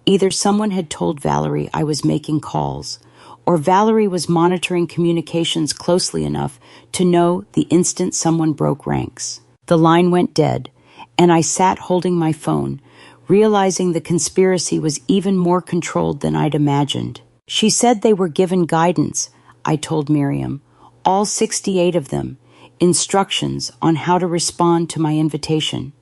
Either someone had told Valerie I was making calls, or Valerie was monitoring communications closely enough to know the instant someone broke ranks. The line went dead, and I sat holding my phone, realizing the conspiracy was even more controlled than I'd imagined. She said they were given guidance, I told Miriam, all 68 of them, instructions on how to respond to my invitation,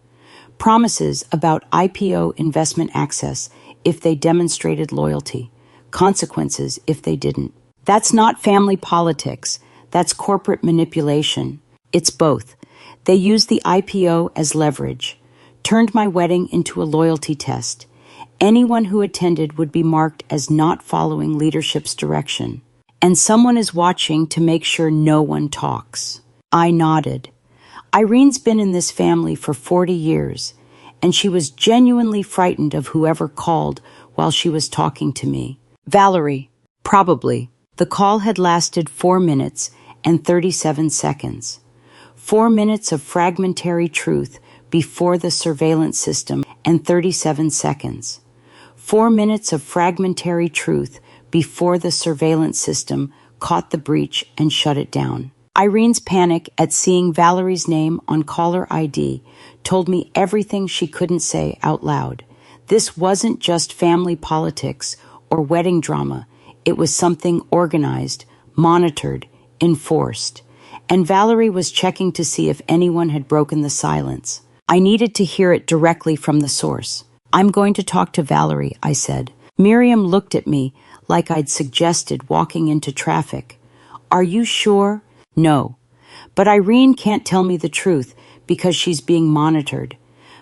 promises about IPO investment access if they demonstrated loyalty, consequences if they didn't. That's not family politics. That's corporate manipulation. It's both. They used the IPO as leverage, turned my wedding into a loyalty test. Anyone who attended would be marked as not following leadership's direction. And someone is watching to make sure no one talks. I nodded. Irene's been in this family for 40 years, and she was genuinely frightened of whoever called while she was talking to me. Valerie, probably. The call had lasted 4 minutes and 37 seconds. 4 minutes of fragmentary truth before the surveillance system and 37 seconds. 4 minutes of fragmentary truth before the surveillance system caught the breach and shut it down. Irene's panic at seeing Valerie's name on caller ID told me everything she couldn't say out loud. This wasn't just family politics or wedding drama. It was something organized, monitored, enforced. And Valerie was checking to see if anyone had broken the silence. I needed to hear it directly from the source. I'm going to talk to Valerie, I said. Miriam looked at me like I'd suggested walking into traffic. Are you sure? No. But Irene can't tell me the truth because she's being monitored.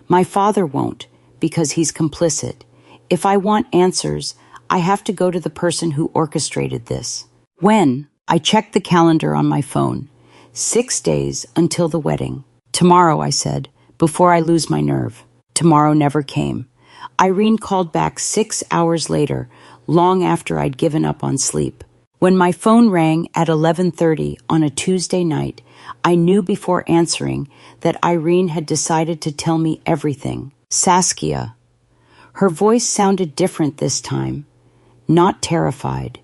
My father won't because he's complicit. If I want answers, I have to go to the person who orchestrated this. When? I checked the calendar on my phone. 6 days until the wedding. Tomorrow, I said, before I lose my nerve. Tomorrow never came. Irene called back 6 hours later, long after I'd given up on sleep. When my phone rang at 11:30 on a Tuesday night, I knew before answering that Irene had decided to tell me everything. Saskia. Her voice sounded different this time. not terrified,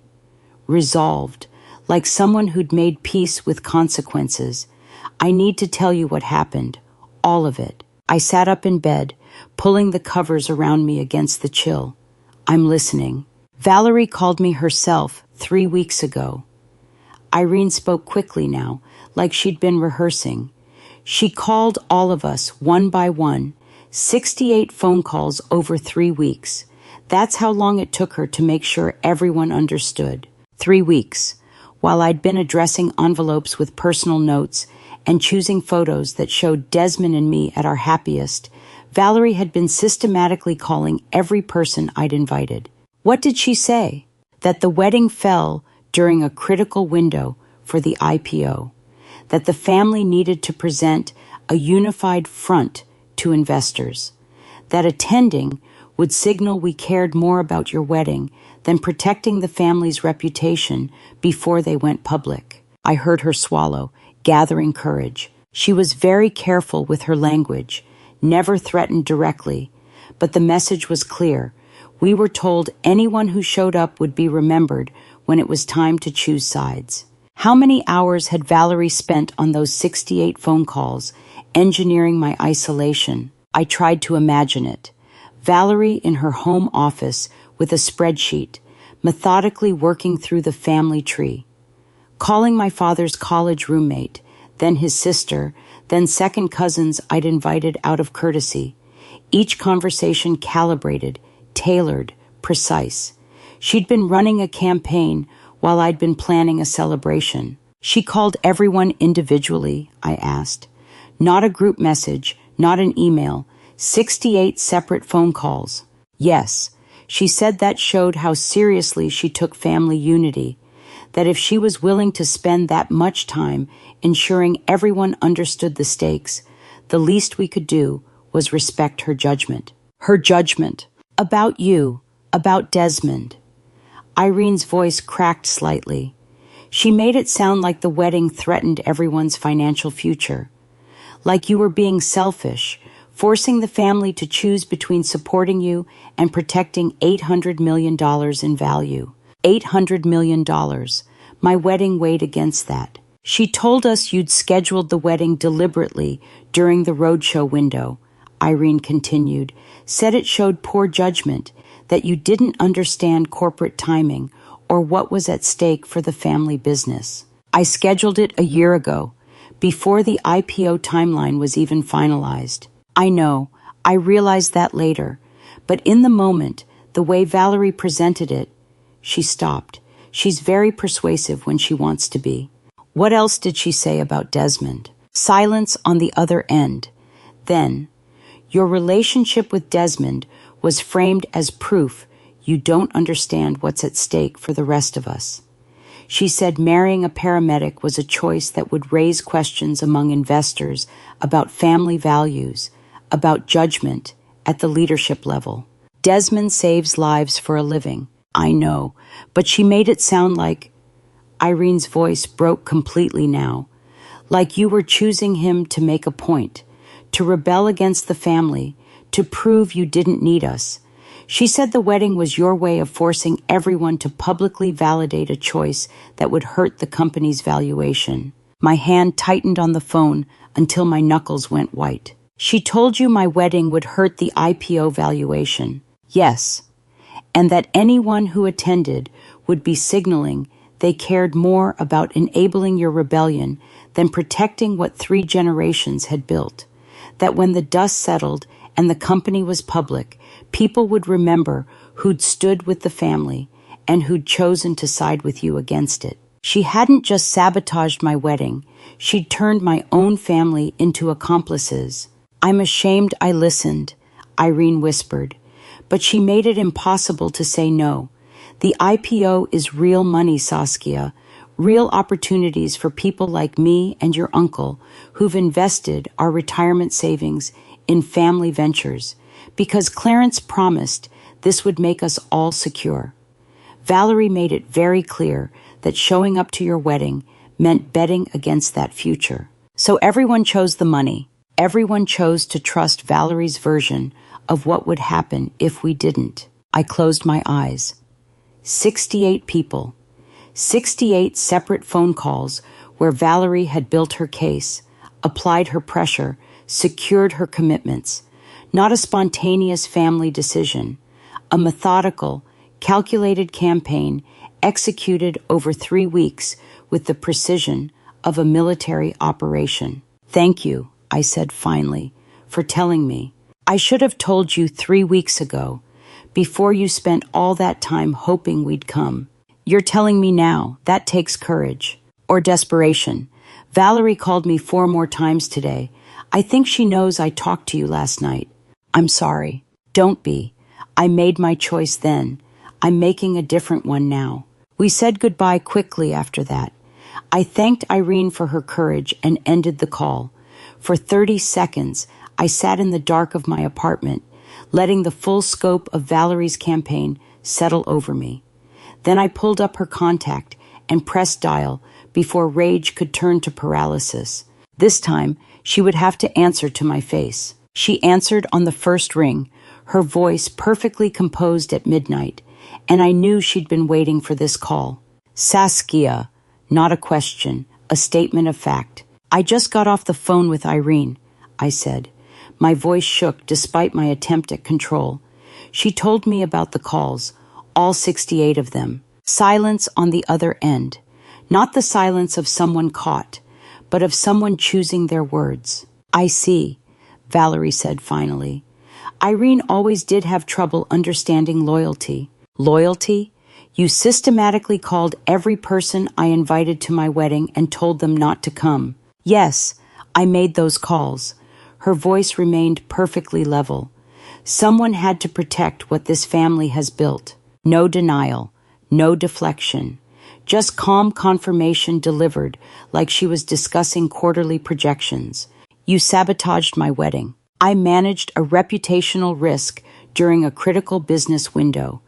resolved, like someone who'd made peace with consequences. I need to tell you what happened, all of it. I sat up in bed, pulling the covers around me against the chill. I'm listening. Valerie called me herself 3 weeks ago. Irene spoke quickly now, like she'd been rehearsing. She called all of us one by one, 68 phone calls over 3 weeks. That's how long it took her to make sure everyone understood. 3 weeks, while I'd been addressing envelopes with personal notes and choosing photos that showed Desmond and me at our happiest, Valerie had been systematically calling every person I'd invited. What did she say? That the wedding fell during a critical window for the IPO, that the family needed to present a unified front to investors, that attending would signal we cared more about your wedding than protecting the family's reputation before they went public. I heard her swallow, gathering courage. She was very careful with her language, never threatened directly, but the message was clear. We were told anyone who showed up would be remembered when it was time to choose sides. How many hours had Valerie spent on those 68 phone calls, engineering my isolation? I tried to imagine it. Valerie in her home office with a spreadsheet, methodically working through the family tree. Calling my father's college roommate, then his sister, then second cousins I'd invited out of courtesy. Each conversation calibrated, tailored, precise. She'd been running a campaign while I'd been planning a celebration. She called everyone individually, I asked. Not a group message, not an email, 68 separate phone calls. Yes, she said that showed how seriously she took family unity, that if she was willing to spend that much time ensuring everyone understood the stakes, the least we could do was respect her judgment. Her judgment. About you, about Desmond. Irene's voice cracked slightly. She made it sound like the wedding threatened everyone's financial future, like you were being selfish, forcing the family to choose between supporting you and protecting $800 million in value. $800 million. My wedding weighed against that. She told us you'd scheduled the wedding deliberately during the roadshow window, Irene continued, said it showed poor judgment, that you didn't understand corporate timing or what was at stake for the family business. I scheduled it a year ago, before the IPO timeline was even finalized. I know, I realized that later, but in the moment, the way Valerie presented it, she stopped. She's very persuasive when she wants to be. What else did she say about Desmond? Silence on the other end. Then, your relationship with Desmond was framed as proof you don't understand what's at stake for the rest of us. She said marrying a paramedic was a choice that would raise questions among investors about family values, about judgment at the leadership level. Desmond saves lives for a living. I know, but she made it sound like... Irene's voice broke completely now, like you were choosing him to make a point, to rebel against the family, to prove you didn't need us. She said the wedding was your way of forcing everyone to publicly validate a choice that would hurt the company's valuation. My hand tightened on the phone until my knuckles went white. She told you my wedding would hurt the IPO valuation. Yes, and that anyone who attended would be signaling they cared more about enabling your rebellion than protecting what 3 generations had built. That when the dust settled and the company was public, people would remember who'd stood with the family and who'd chosen to side with you against it. She hadn't just sabotaged my wedding, she'd turned my own family into accomplices. I'm ashamed I listened, Irene whispered, but she made it impossible to say no. The IPO is real money, Saskia, real opportunities for people like me and your uncle who've invested our retirement savings in family ventures, because Clarence promised this would make us all secure. Valerie made it very clear that showing up to your wedding meant betting against that future. So everyone chose the money. Everyone chose to trust Valerie's version of what would happen if we didn't. I closed my eyes. 68 people. 68 separate phone calls where Valerie had built her case, applied her pressure, secured her commitments. Not a spontaneous family decision, a methodical, calculated campaign executed over 3 weeks with the precision of a military operation. "Thank you," I said finally, "for telling me. I should have told you 3 weeks ago, before you spent all that time hoping we'd come. You're telling me now. That takes courage. Or desperation. Valerie called me 4 more times today. I think she knows I talked to you last night. I'm sorry." "Don't be. I made my choice then. I'm making a different one now." We said goodbye quickly after that. I thanked Irene for her courage and ended the call. For 30 seconds, I sat in the dark of my apartment, letting the full scope of Valerie's campaign settle over me. Then I pulled up her contact and pressed dial before rage could turn to paralysis. This time, she would have to answer to my face. She answered on the first ring, her voice perfectly composed at midnight, and I knew she'd been waiting for this call. "Saskia," not a question, a statement of fact. "I just got off the phone with Irene," I said. My voice shook despite my attempt at control. She told me about the calls, all 68 of them. Silence on the other end. Not the silence of someone caught, but of someone choosing their words. "I see," Valerie said finally. "Irene always did have trouble understanding loyalty." "Loyalty? You systematically called every person I invited to my wedding and told them not to come." "Yes, I made those calls." Her voice remained perfectly level. "Someone had to protect what this family has built." No denial, no deflection. Just calm confirmation delivered like she was discussing quarterly projections. "You sabotaged my wedding. I managed a reputational risk during a critical business window.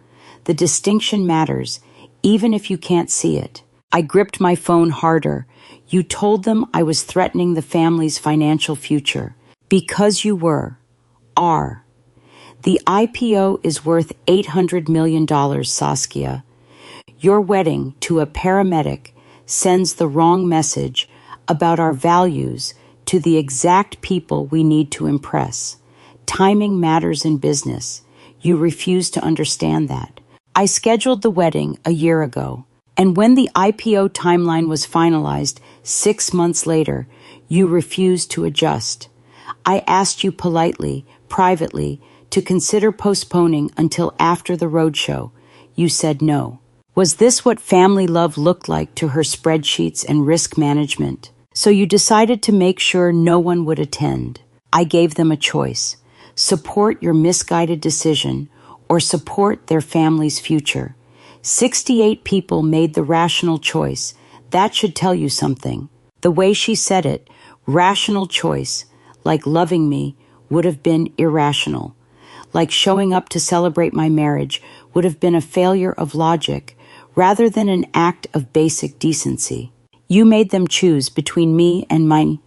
The distinction matters, even if you can't see it." I gripped my phone harder. "You told them I was threatening the family's financial future. Because you were. Are. The IPO is worth $800 million, Saskia. Your wedding to a paramedic sends the wrong message about our values to the exact people we need to impress. Timing matters in business. You refuse to understand that. I scheduled the wedding a year ago, and when the IPO timeline was finalized 6 months later, you refused to adjust. I asked you politely, privately, to consider postponing until after the roadshow. You said no. Was this what family love looked like to her spreadsheets and risk management? So you decided to make sure no one would attend. I gave them a choice. Support your misguided decision or support their family's future. 68 people made the rational choice. That should tell you something. The way she said it, rational choice, like loving me, would have been irrational. Like showing up to celebrate my marriage would have been a failure of logic rather than an act of basic decency. You made them choose between me and money.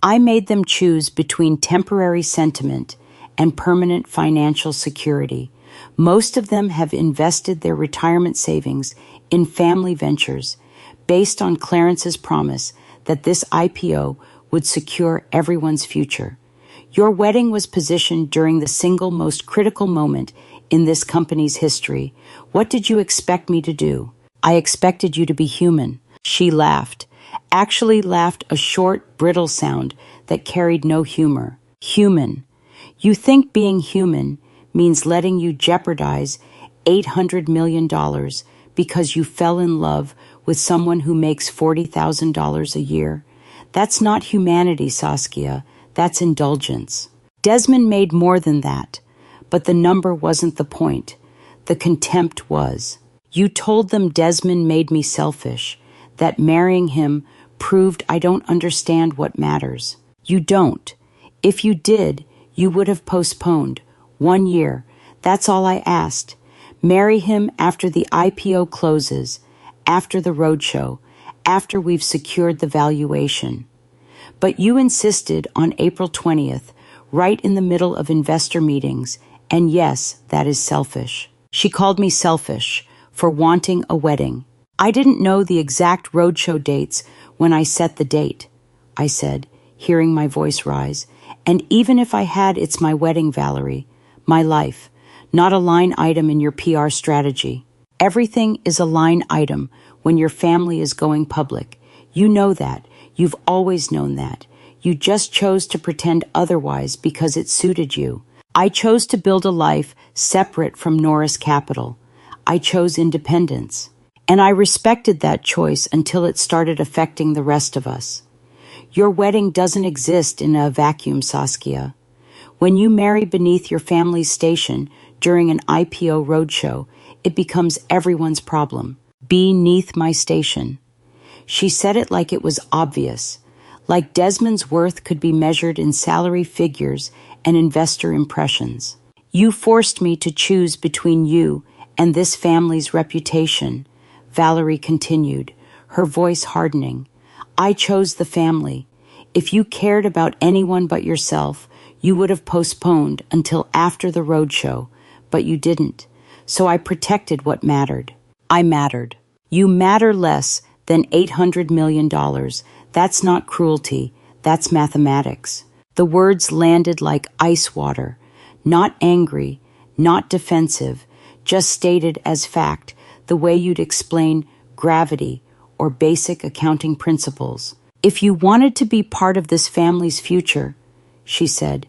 I made them choose between temporary sentiment and permanent financial security. Most of them have invested their retirement savings in family ventures based on Clarence's promise that this IPO would secure everyone's future. Your wedding was positioned during the single most critical moment in this company's history. What did you expect me to do? I expected you to be human. She laughed. Actually laughed a short, brittle sound that carried no humor. Human. You think being human means letting you jeopardize $800 million because you fell in love with someone who makes $40,000 a year. That's not humanity, Saskia. That's indulgence. Desmond made more than that, but the number wasn't the point. The contempt was. You told them Desmond made me selfish, that marrying him proved I don't understand what matters. You don't. If you did, you would have postponed. 1 year. That's all I asked. Marry him after the IPO closes, after the roadshow, after we've secured the valuation. But you insisted on April 20th, right in the middle of investor meetings, And yes, that is selfish. She called me selfish for wanting a wedding. I didn't know the exact roadshow dates when I set the date, I said, hearing my voice rise. And even if I had, it's my wedding, Valerie. My life, not a line item in your PR strategy. Everything is a line item when your family is going public. You know that. You've always known that. You just chose to pretend otherwise because it suited you. I chose to build a life separate from Norris Capital. I chose independence. And I respected that choice until it started affecting the rest of us. Your wedding doesn't exist in a vacuum, Saskia. When you marry beneath your family's station during an IPO roadshow, it becomes everyone's problem. Beneath my station. She said it like it was obvious, like Desmond's worth could be measured in salary figures and investor impressions. You forced me to choose between you and this family's reputation, Valerie continued, her voice hardening. I chose the family. If you cared about anyone but yourself, you would have postponed until after the roadshow, but you didn't. So I protected what mattered. I mattered. You matter less than $800 million. That's not cruelty. That's mathematics. The words landed like ice water, not angry, not defensive, just stated as fact, the way you'd explain gravity or basic accounting principles. If you wanted to be part of this family's future, she said,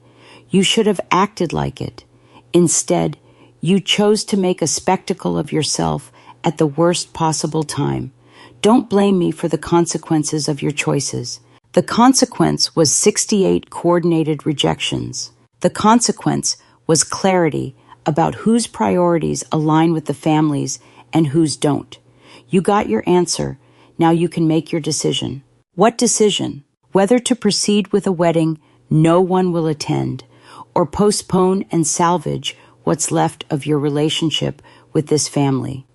you should have acted like it. Instead, you chose to make a spectacle of yourself at the worst possible time. Don't blame me for the consequences of your choices. The consequence was 68 coordinated rejections. The consequence was clarity about whose priorities align with the family's and whose don't. You got your answer. Now you can make your decision. What decision? Whether to proceed with a wedding no one will attend, or postpone and salvage what's left of your relationship with this family.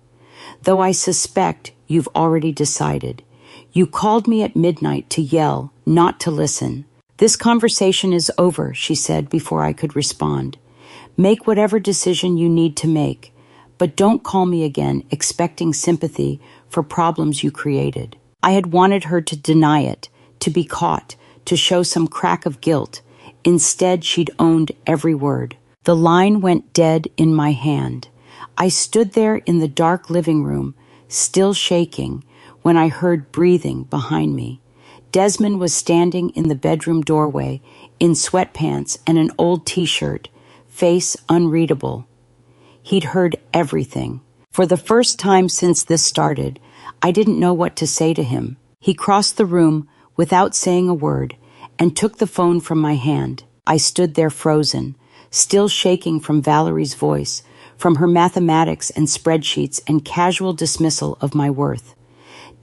Though I suspect you've already decided. You called me at midnight to yell, not to listen. This conversation is over, she said before I could respond. Make whatever decision you need to make, but don't call me again expecting sympathy for problems you created. I had wanted her to deny it, to be caught, to show some crack of guilt. Instead, she'd owned every word. The line went dead in my hand. I stood there in the dark living room, still shaking, when I heard breathing behind me. Desmond was standing in the bedroom doorway, in sweatpants and an old t-shirt, face unreadable. He'd heard everything. For the first time since this started, I didn't know what to say to him. He crossed the room without saying a word and took the phone from my hand. I stood there frozen, still shaking from Valerie's voice, from her mathematics and spreadsheets and casual dismissal of my worth.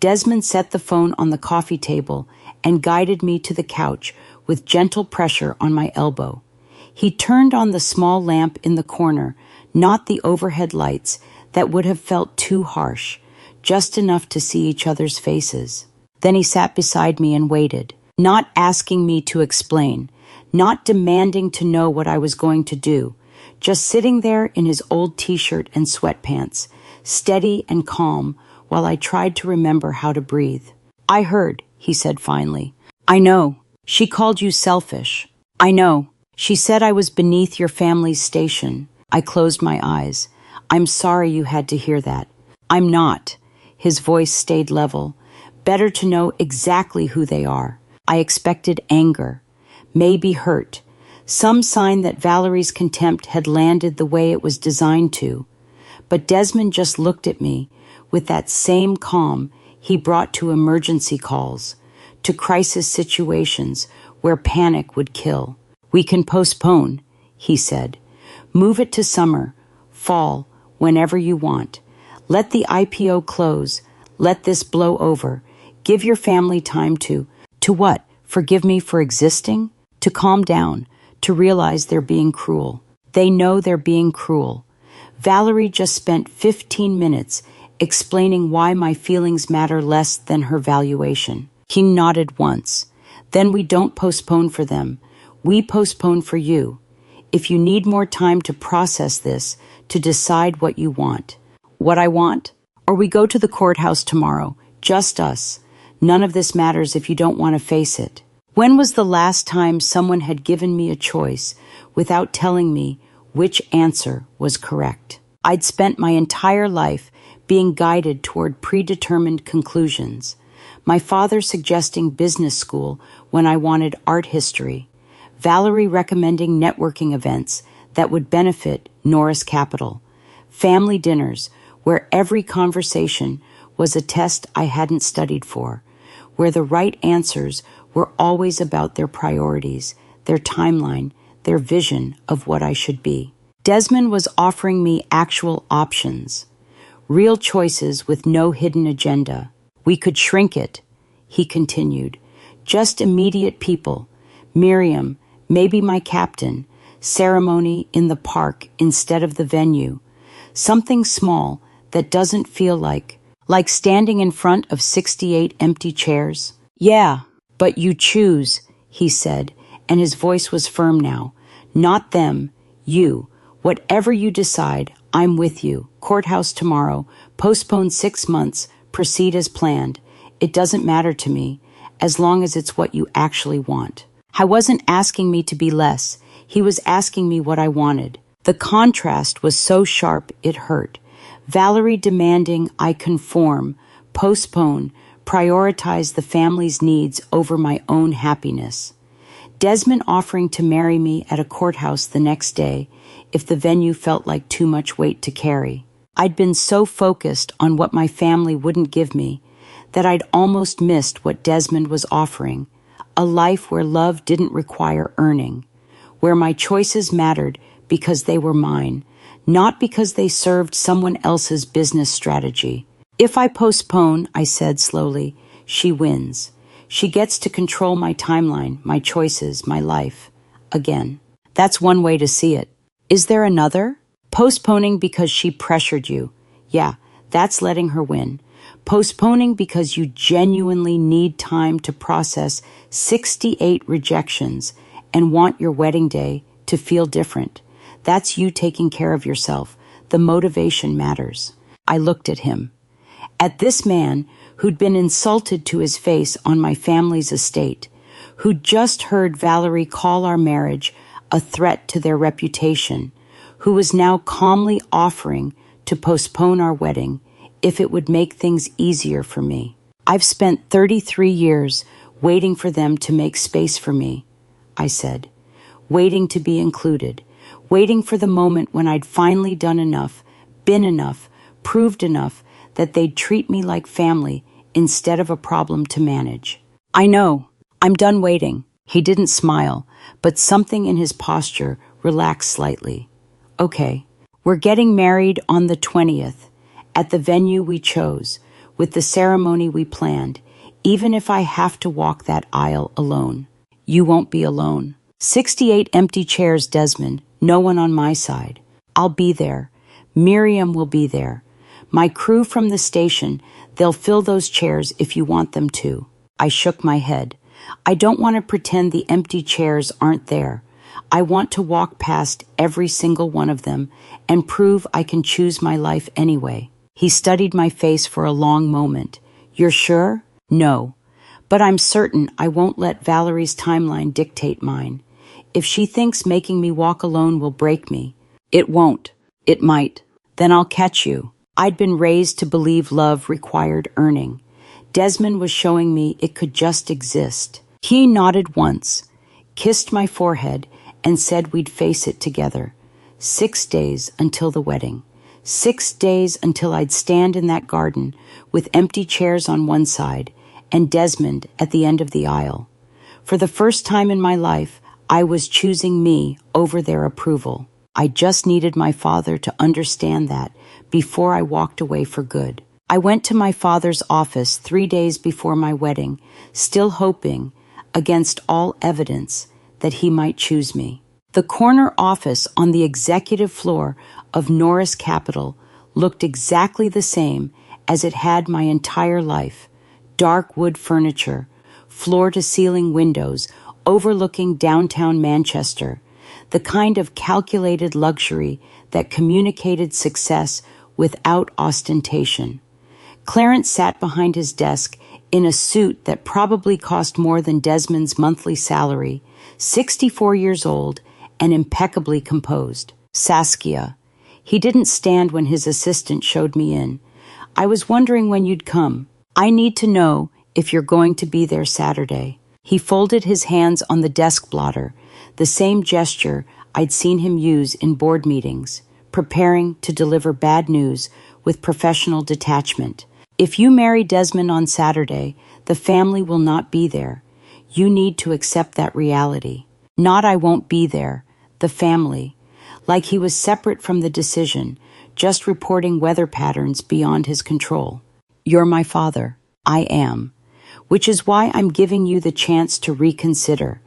Desmond set the phone on the coffee table and guided me to the couch with gentle pressure on my elbow. He turned on the small lamp in the corner, not the overhead lights that would have felt too harsh, just enough to see each other's faces. Then he sat beside me and waited, not asking me to explain, not demanding to know what I was going to do, just sitting there in his old t-shirt and sweatpants, steady and calm, while I tried to remember how to breathe. I heard, he said finally. I know. She called you selfish. I know. She said I was beneath your family's station. I closed my eyes. I'm sorry you had to hear that. I'm not. His voice stayed level. Better to know exactly who they are. I expected anger, maybe hurt, some sign that Valerie's contempt had landed the way it was designed to. But Desmond just looked at me with that same calm he brought to emergency calls, to crisis situations where panic would kill. We can postpone, he said. Move it to summer, fall, whenever you want. Let the IPO close. Let this blow over. Give your family time to what? Forgive me for existing? To calm down, to realize they're being cruel. They know they're being cruel. Valerie just spent 15 minutes explaining why my feelings matter less than her valuation. He nodded once. Then we don't postpone for them. We postpone for you. if you need more time to process this, to decide what you want. What I want? Or we go to the courthouse tomorrow, just us. None of this matters if you don't want to face it. When was the last time someone had given me a choice without telling me which answer was correct? I'd spent my entire life being guided toward predetermined conclusions. My father suggesting business school when I wanted art history. Valerie recommending networking events that would benefit Norris Capital. Family dinners where every conversation was a test I hadn't studied for, where the right answers were always about their priorities, their timeline, their vision of what I should be. Desmond was offering me actual options, real choices with no hidden agenda. We could shrink it, he continued. Just immediate people. Miriam, maybe my captain. Ceremony in the park instead of the venue. Something small that doesn't feel like standing in front of 68 empty chairs. Yeah, but you choose, he said, and his voice was firm now. Not them, you. Whatever you decide, I'm with you. Courthouse tomorrow. Postpone 6 months. Proceed as planned. It doesn't matter to me, as long as it's what you actually want. I wasn't asking me to be less. He was asking me what I wanted. The contrast was so sharp it hurt. Valerie demanding I conform, postpone, prioritize the family's needs over my own happiness. Desmond offering to marry me at a courthouse the next day if the venue felt like too much weight to carry. I'd been so focused on what my family wouldn't give me that I'd almost missed what Desmond was offering, a life where love didn't require earning, where my choices mattered because they were mine, not because they served someone else's business strategy. If I postpone, I said slowly, she wins. She gets to control my timeline, my choices, my life. Again. That's one way to see it. Is there another? Postponing because she pressured you. Yeah, that's letting her win. Postponing because you genuinely need time to process 68 rejections and want your wedding day to feel different. That's you taking care of yourself. The motivation matters. I looked at him. At this man who'd been insulted to his face on my family's estate, who'd just heard Valerie call our marriage a threat to their reputation, who was now calmly offering to postpone our wedding if it would make things easier for me. I've spent 33 years waiting for them to make space for me, I said, waiting to be included, waiting for the moment when I'd finally done enough, been enough, proved enough that they'd treat me like family instead of a problem to manage. I know. I'm done waiting. He didn't smile, but something in his posture relaxed slightly. Okay, we're getting married on the 20th, at the venue we chose, with the ceremony we planned, even if I have to walk that aisle alone. You won't be alone. 68 empty chairs, Desmond, no one on my side. I'll be there. Miriam will be there. My crew from the station, they'll fill those chairs if you want them to. I shook my head. I don't want to pretend the empty chairs aren't there. I want to walk past every single one of them and prove I can choose my life anyway. He studied my face for a long moment. You're sure? No. But I'm certain I won't let Valerie's timeline dictate mine. If she thinks making me walk alone will break me, it won't. It might. Then I'll catch you. I'd been raised to believe love required earning. Desmond was showing me it could just exist. He nodded once, kissed my forehead, and said we'd face it together. 6 days until the wedding. 6 days until I'd stand in that garden with empty chairs on one side and Desmond at the end of the aisle. For the first time in my life, I was choosing me over their approval. I just needed my father to understand that before I walked away for good. I went to my father's office 3 days before my wedding, still hoping, against all evidence, that he might choose me. The corner office on the executive floor of Norris Capital looked exactly the same as it had my entire life. Dark wood furniture, floor-to-ceiling windows overlooking downtown Manchester, the kind of calculated luxury that communicated success without ostentation. Clarence sat behind his desk in a suit that probably cost more than Desmond's monthly salary, 64 years old and impeccably composed. Saskia. He didn't stand when his assistant showed me in. I was wondering when you'd come. I need to know if you're going to be there Saturday. He folded his hands on the desk blotter, the same gesture I'd seen him use in board meetings, preparing to deliver bad news with professional detachment. If you marry Desmond on Saturday, the family will not be there. You need to accept that reality. Not I won't be there, the family. Like he was separate from the decision, just reporting weather patterns beyond his control. You're my father. I am. Which is why I'm giving you the chance to reconsider,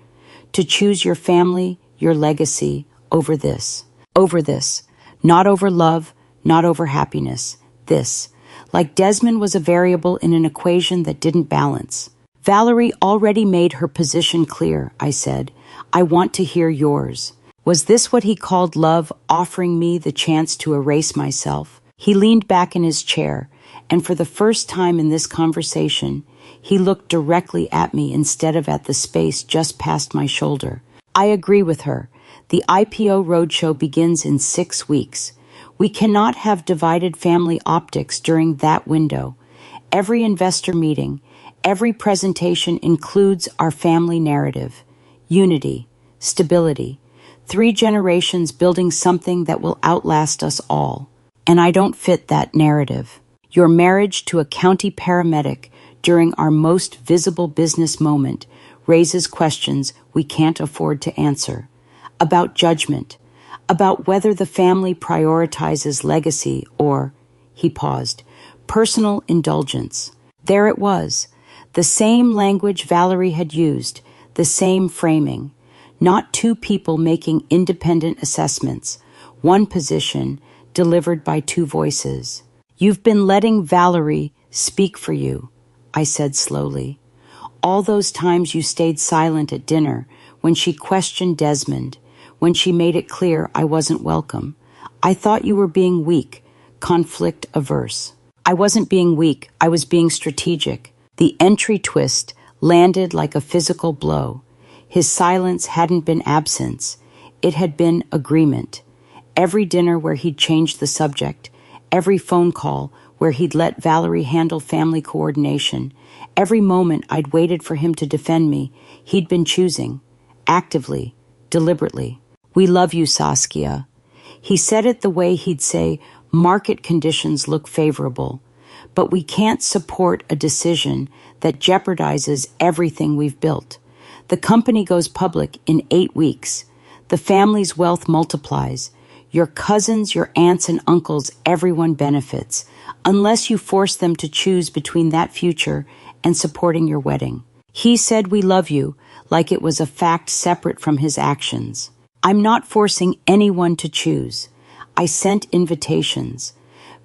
to choose your family, your legacy, over this. Over this. Not over love, not over happiness. This. Like Desmond was a variable in an equation that didn't balance. Valerie already made her position clear, I said. I want to hear yours. Was this what he called love, offering me the chance to erase myself? He leaned back in his chair, and for the first time in this conversation, he looked directly at me instead of at the space just past my shoulder. I agree with her. The IPO roadshow begins in 6 weeks. We cannot have divided family optics during that window. Every investor meeting, every presentation includes our family narrative. Unity, stability, 3 generations building something that will outlast us all. And I don't fit that narrative. Your marriage to a county paramedic during our most visible business moment raises questions we can't afford to answer. About judgment, about whether the family prioritizes legacy or, he paused, personal indulgence. There it was, the same language Valerie had used, the same framing. Not 2 people making independent assessments, one position delivered by 2 voices. You've been letting Valerie speak for you, I said slowly. All those times you stayed silent at dinner, when she questioned Desmond, when she made it clear I wasn't welcome. I thought you were being weak, conflict averse. I wasn't being weak, I was being strategic. The entry twist landed like a physical blow. His silence hadn't been absence, it had been agreement. Every dinner where he'd changed the subject, every phone call where he'd let Valerie handle family coordination, every moment I'd waited for him to defend me, he'd been choosing, actively, deliberately. We love you, Saskia. He said it the way he'd say, market conditions look favorable, but we can't support a decision that jeopardizes everything we've built. The company goes public in 8 weeks. The family's wealth multiplies. Your cousins, your aunts and uncles, everyone benefits, unless you force them to choose between that future and supporting your wedding. He said we love you, like it was a fact separate from his actions. I'm not forcing anyone to choose. I sent invitations.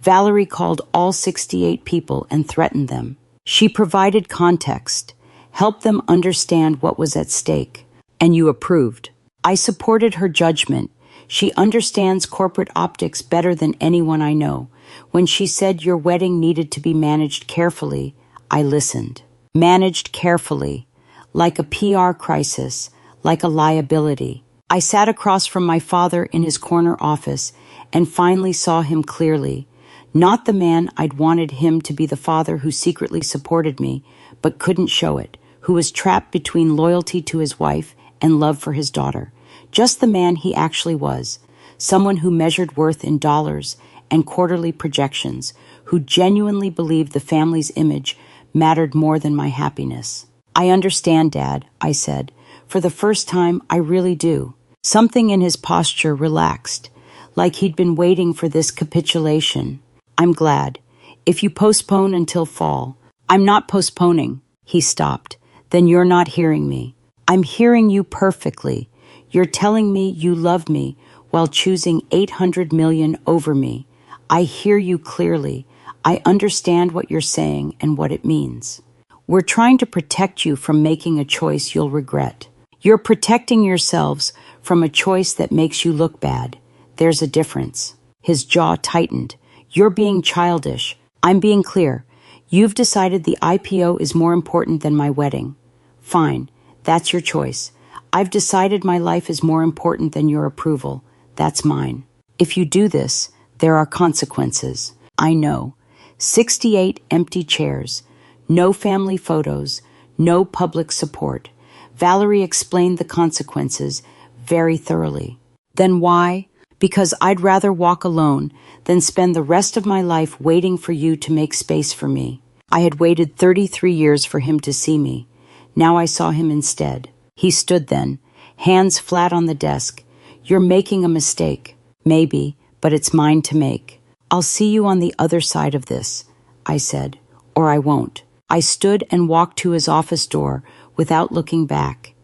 Valerie called all 68 people and threatened them. She provided context, helped them understand what was at stake, and you approved. I supported her judgment. She understands corporate optics better than anyone I know. When she said your wedding needed to be managed carefully, I listened. Managed carefully, like a PR crisis, like a liability. I sat across from my father in his corner office and finally saw him clearly. Not the man I'd wanted him to be, the father who secretly supported me, but couldn't show it, who was trapped between loyalty to his wife and love for his daughter. Just the man he actually was, someone who measured worth in dollars and quarterly projections, who genuinely believed the family's image mattered more than my happiness. I understand, Dad, I said. For the first time, I really do. Something in his posture relaxed, like he'd been waiting for this capitulation. I'm glad. If you postpone until fall. I'm not postponing. He stopped. Then you're not hearing me. I'm hearing you perfectly. You're telling me you love me while choosing 800 million over me. I hear you clearly. I understand what you're saying and what it means. We're trying to protect you from making a choice you'll regret. You're protecting yourselves from a choice that makes you look bad. There's a difference. His jaw tightened. You're being childish. I'm being clear. You've decided the IPO is more important than my wedding. Fine, that's your choice. I've decided my life is more important than your approval. That's mine. If you do this, there are consequences. I know. 68 empty chairs. No family photos. No public support. Valerie explained the consequences very thoroughly. Then why? Because I'd rather walk alone than spend the rest of my life waiting for you to make space for me. I had waited 33 years for him to see me. Now I saw him instead. He stood then, hands flat on the desk. You're making a mistake. Maybe, but it's mine to make. I'll see you on the other side of this, I said, or I won't. I stood and walked to his office door without looking back.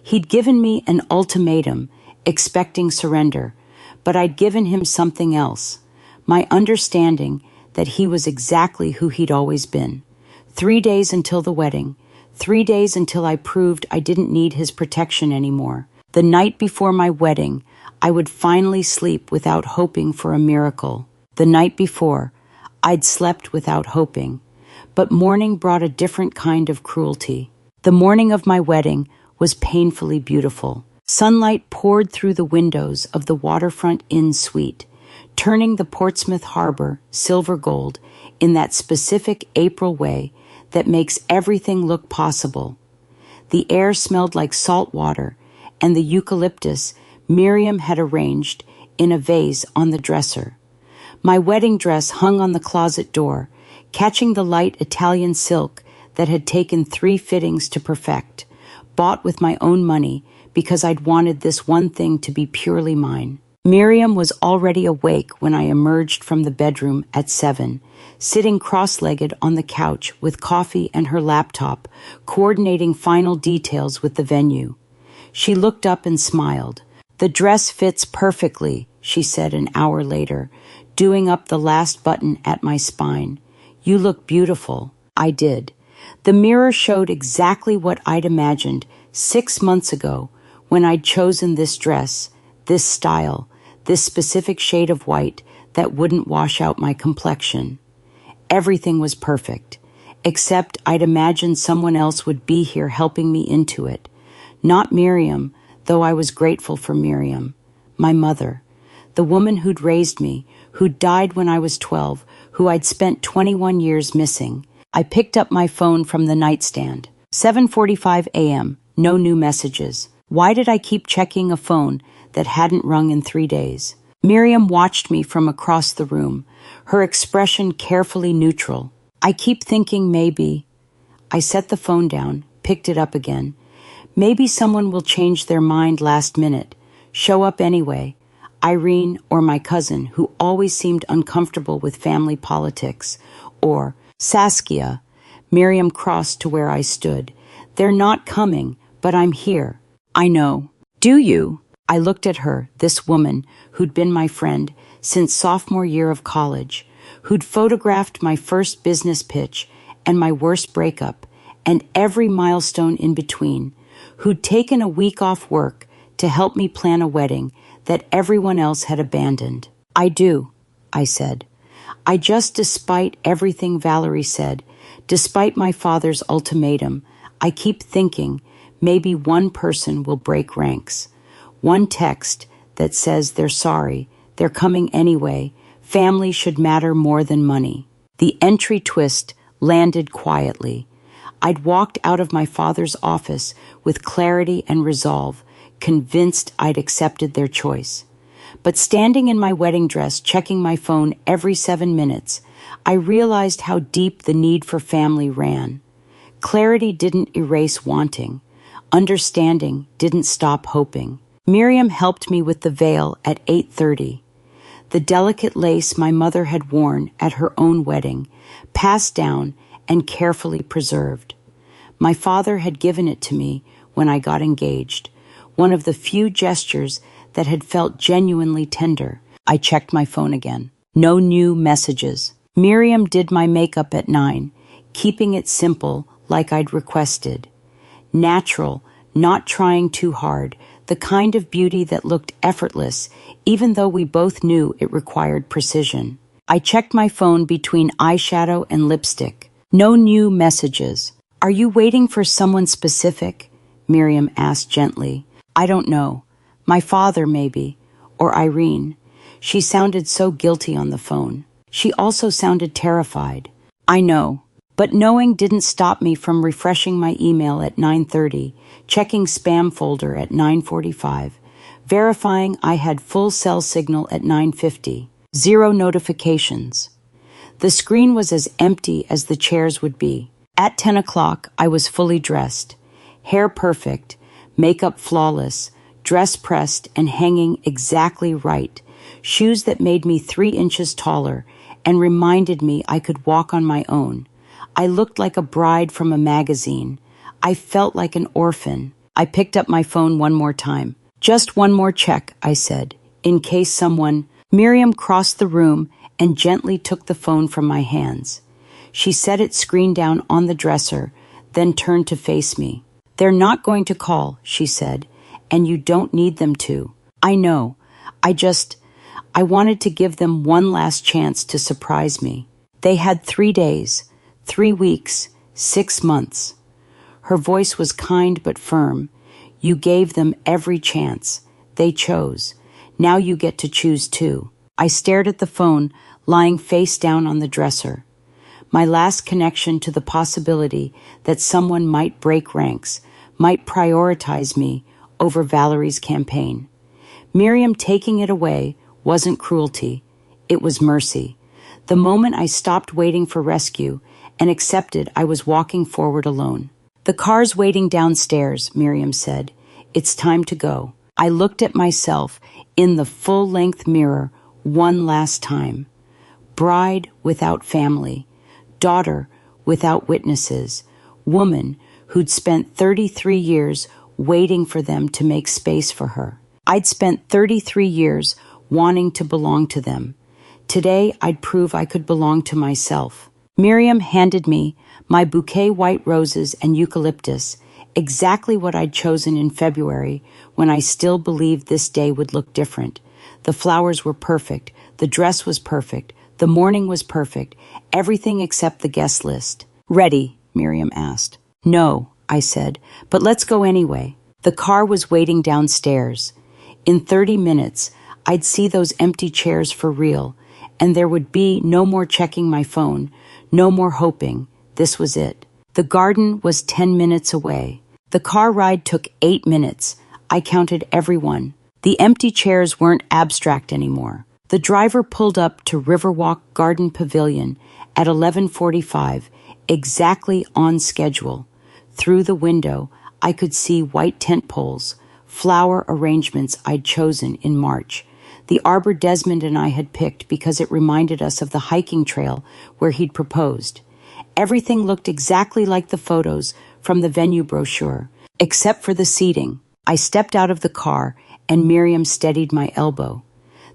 He'd given me an ultimatum, expecting surrender, but I'd given him something else, my understanding that he was exactly who he'd always been. 3 days until the wedding, 3 days until I proved I didn't need his protection anymore. The night before my wedding, I would finally sleep without hoping for a miracle. The night before, I'd slept without hoping. But morning brought a different kind of cruelty. The morning of my wedding was painfully beautiful. Sunlight poured through the windows of the waterfront inn suite, turning the Portsmouth harbor silver gold in that specific April way that makes everything look possible. The air smelled like salt water, and the eucalyptus Miriam had arranged in a vase on the dresser. My wedding dress hung on the closet door, catching the light Italian silk that had taken 3 fittings to perfect, bought with my own money because I'd wanted this one thing to be purely mine. Miriam was already awake when I emerged from the bedroom at 7, sitting cross-legged on the couch with coffee and her laptop, coordinating final details with the venue. She looked up and smiled. "The dress fits perfectly," she said an hour later, doing up the last button at my spine. "You look beautiful." I did. The mirror showed exactly what I'd imagined 6 months ago when I'd chosen this dress, this style, this specific shade of white that wouldn't wash out my complexion. Everything was perfect, except I'd imagined someone else would be here helping me into it. Not Miriam, though I was grateful for Miriam. My mother, the woman who'd raised me, who'd died when I was 12, who I'd spent 21 years missing. I picked up my phone from the nightstand. 7:45 a.m., no new messages. Why did I keep checking a phone that hadn't rung in 3 days? Miriam watched me from across the room, her expression carefully neutral. I keep thinking maybe. I set the phone down, picked it up again. Maybe someone will change their mind last minute, show up anyway. Irene or my cousin, who always seemed uncomfortable with family politics. Or Saskia. Miriam crossed to where I stood. They're not coming, but I'm here. I know. Do you? I looked at her, this woman, who'd been my friend since sophomore year of college, who'd photographed my first business pitch and my worst breakup, and every milestone in between, who'd taken a week off work to help me plan a wedding that everyone else had abandoned. I do, I said. Despite everything Valerie said, despite my father's ultimatum, I keep thinking maybe one person will break ranks. One text that says they're sorry, they're coming anyway, family should matter more than money. The entry twist landed quietly. I'd walked out of my father's office with clarity and resolve, convinced I'd accepted their choice. But standing in my wedding dress, checking my phone every 7 minutes, I realized how deep the need for family ran. Clarity didn't erase wanting. Understanding didn't stop hoping. Miriam helped me with the veil at 8:30. The delicate lace my mother had worn at her own wedding, passed down and carefully preserved. My father had given it to me when I got engaged, one of the few gestures that had felt genuinely tender. I checked my phone again. No new messages. Miriam did my makeup at 9, keeping it simple like I'd requested. Natural, not trying too hard, the kind of beauty that looked effortless, even though we both knew it required precision. I checked my phone between eyeshadow and lipstick. No new messages. "Are you waiting for someone specific?" Miriam asked gently. "I don't know. My father, maybe. Or Irene." She sounded so guilty on the phone. She also sounded terrified. "I know." But knowing didn't stop me from refreshing my email at 9:30, checking spam folder at 9:45, verifying I had full cell signal at 9:50. 0 notifications. The screen was as empty as the chairs would be. At 10 o'clock, I was fully dressed. Hair perfect, makeup flawless, dress pressed and hanging exactly right, shoes that made me 3 inches taller and reminded me I could walk on my own. I looked like a bride from a magazine. I felt like an orphan. I picked up my phone one more time. "Just one more check," I said, in case someone... Miriam crossed the room and gently took the phone from my hands. She set its screen down on the dresser, then turned to face me. "They're not going to call," she said, "and you don't need them to. I know. I wanted to give them one last chance to surprise me. They had 3 days, 3 weeks, 6 months." Her voice was kind but firm. "You gave them every chance. They chose. Now you get to choose too." I stared at the phone, lying face down on the dresser. My last connection to the possibility that someone might break ranks, might prioritize me over Valerie's campaign. Miriam taking it away wasn't cruelty. It was mercy. The moment I stopped waiting for rescue and accepted I was walking forward alone. "The car's waiting downstairs," Miriam said. "It's time to go." I looked at myself in the full-length mirror one last time. Bride without family, daughter without witnesses, woman who'd spent 33 years waiting for them to make space for her. I'd spent 33 years wanting to belong to them. Today, I'd prove I could belong to myself. Miriam handed me my bouquet white roses and eucalyptus, exactly what I'd chosen in February when I still believed this day would look different. The flowers were perfect, the dress was perfect, the morning was perfect, everything except the guest list. "Ready?" Miriam asked. "No," I said, "but let's go anyway." The car was waiting downstairs. In 30 minutes, I'd see those empty chairs for real, and there would be no more checking my phone, no more hoping. This was it. The garden was 10 minutes away. The car ride took 8 minutes. I counted everyone. The empty chairs weren't abstract anymore. The driver pulled up to Riverwalk Garden Pavilion at 11:45, exactly on schedule. Through the window, I could see white tent poles, flower arrangements I'd chosen in March. The arbor Desmond and I had picked because it reminded us of the hiking trail where he'd proposed. Everything looked exactly like the photos from the venue brochure, except for the seating. I stepped out of the car and Miriam steadied my elbow.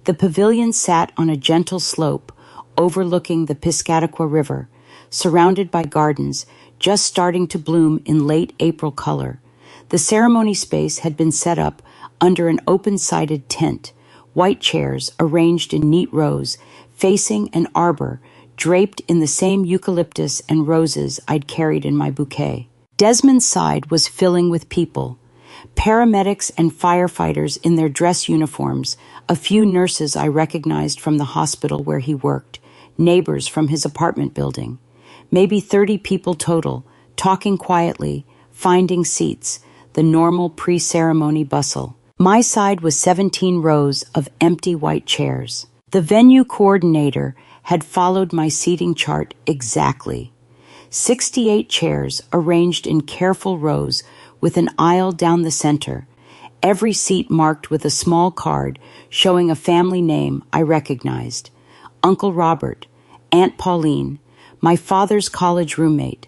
The pavilion sat on a gentle slope overlooking the Piscataqua River, surrounded by gardens just starting to bloom in late April color. The ceremony space had been set up under an open-sided tent, white chairs arranged in neat rows, facing an arbor draped in the same eucalyptus and roses I'd carried in my bouquet. Desmond's side was filling with people. Paramedics and firefighters in their dress uniforms, a few nurses I recognized from the hospital where he worked, neighbors from his apartment building. Maybe 30 people total, talking quietly, finding seats, the normal pre-ceremony bustle. My side was 17 rows of empty white chairs. The venue coordinator had followed my seating chart exactly. 68 chairs arranged in careful rows with an aisle down the center, every seat marked with a small card showing a family name I recognized. Uncle Robert, Aunt Pauline, my father's college roommate,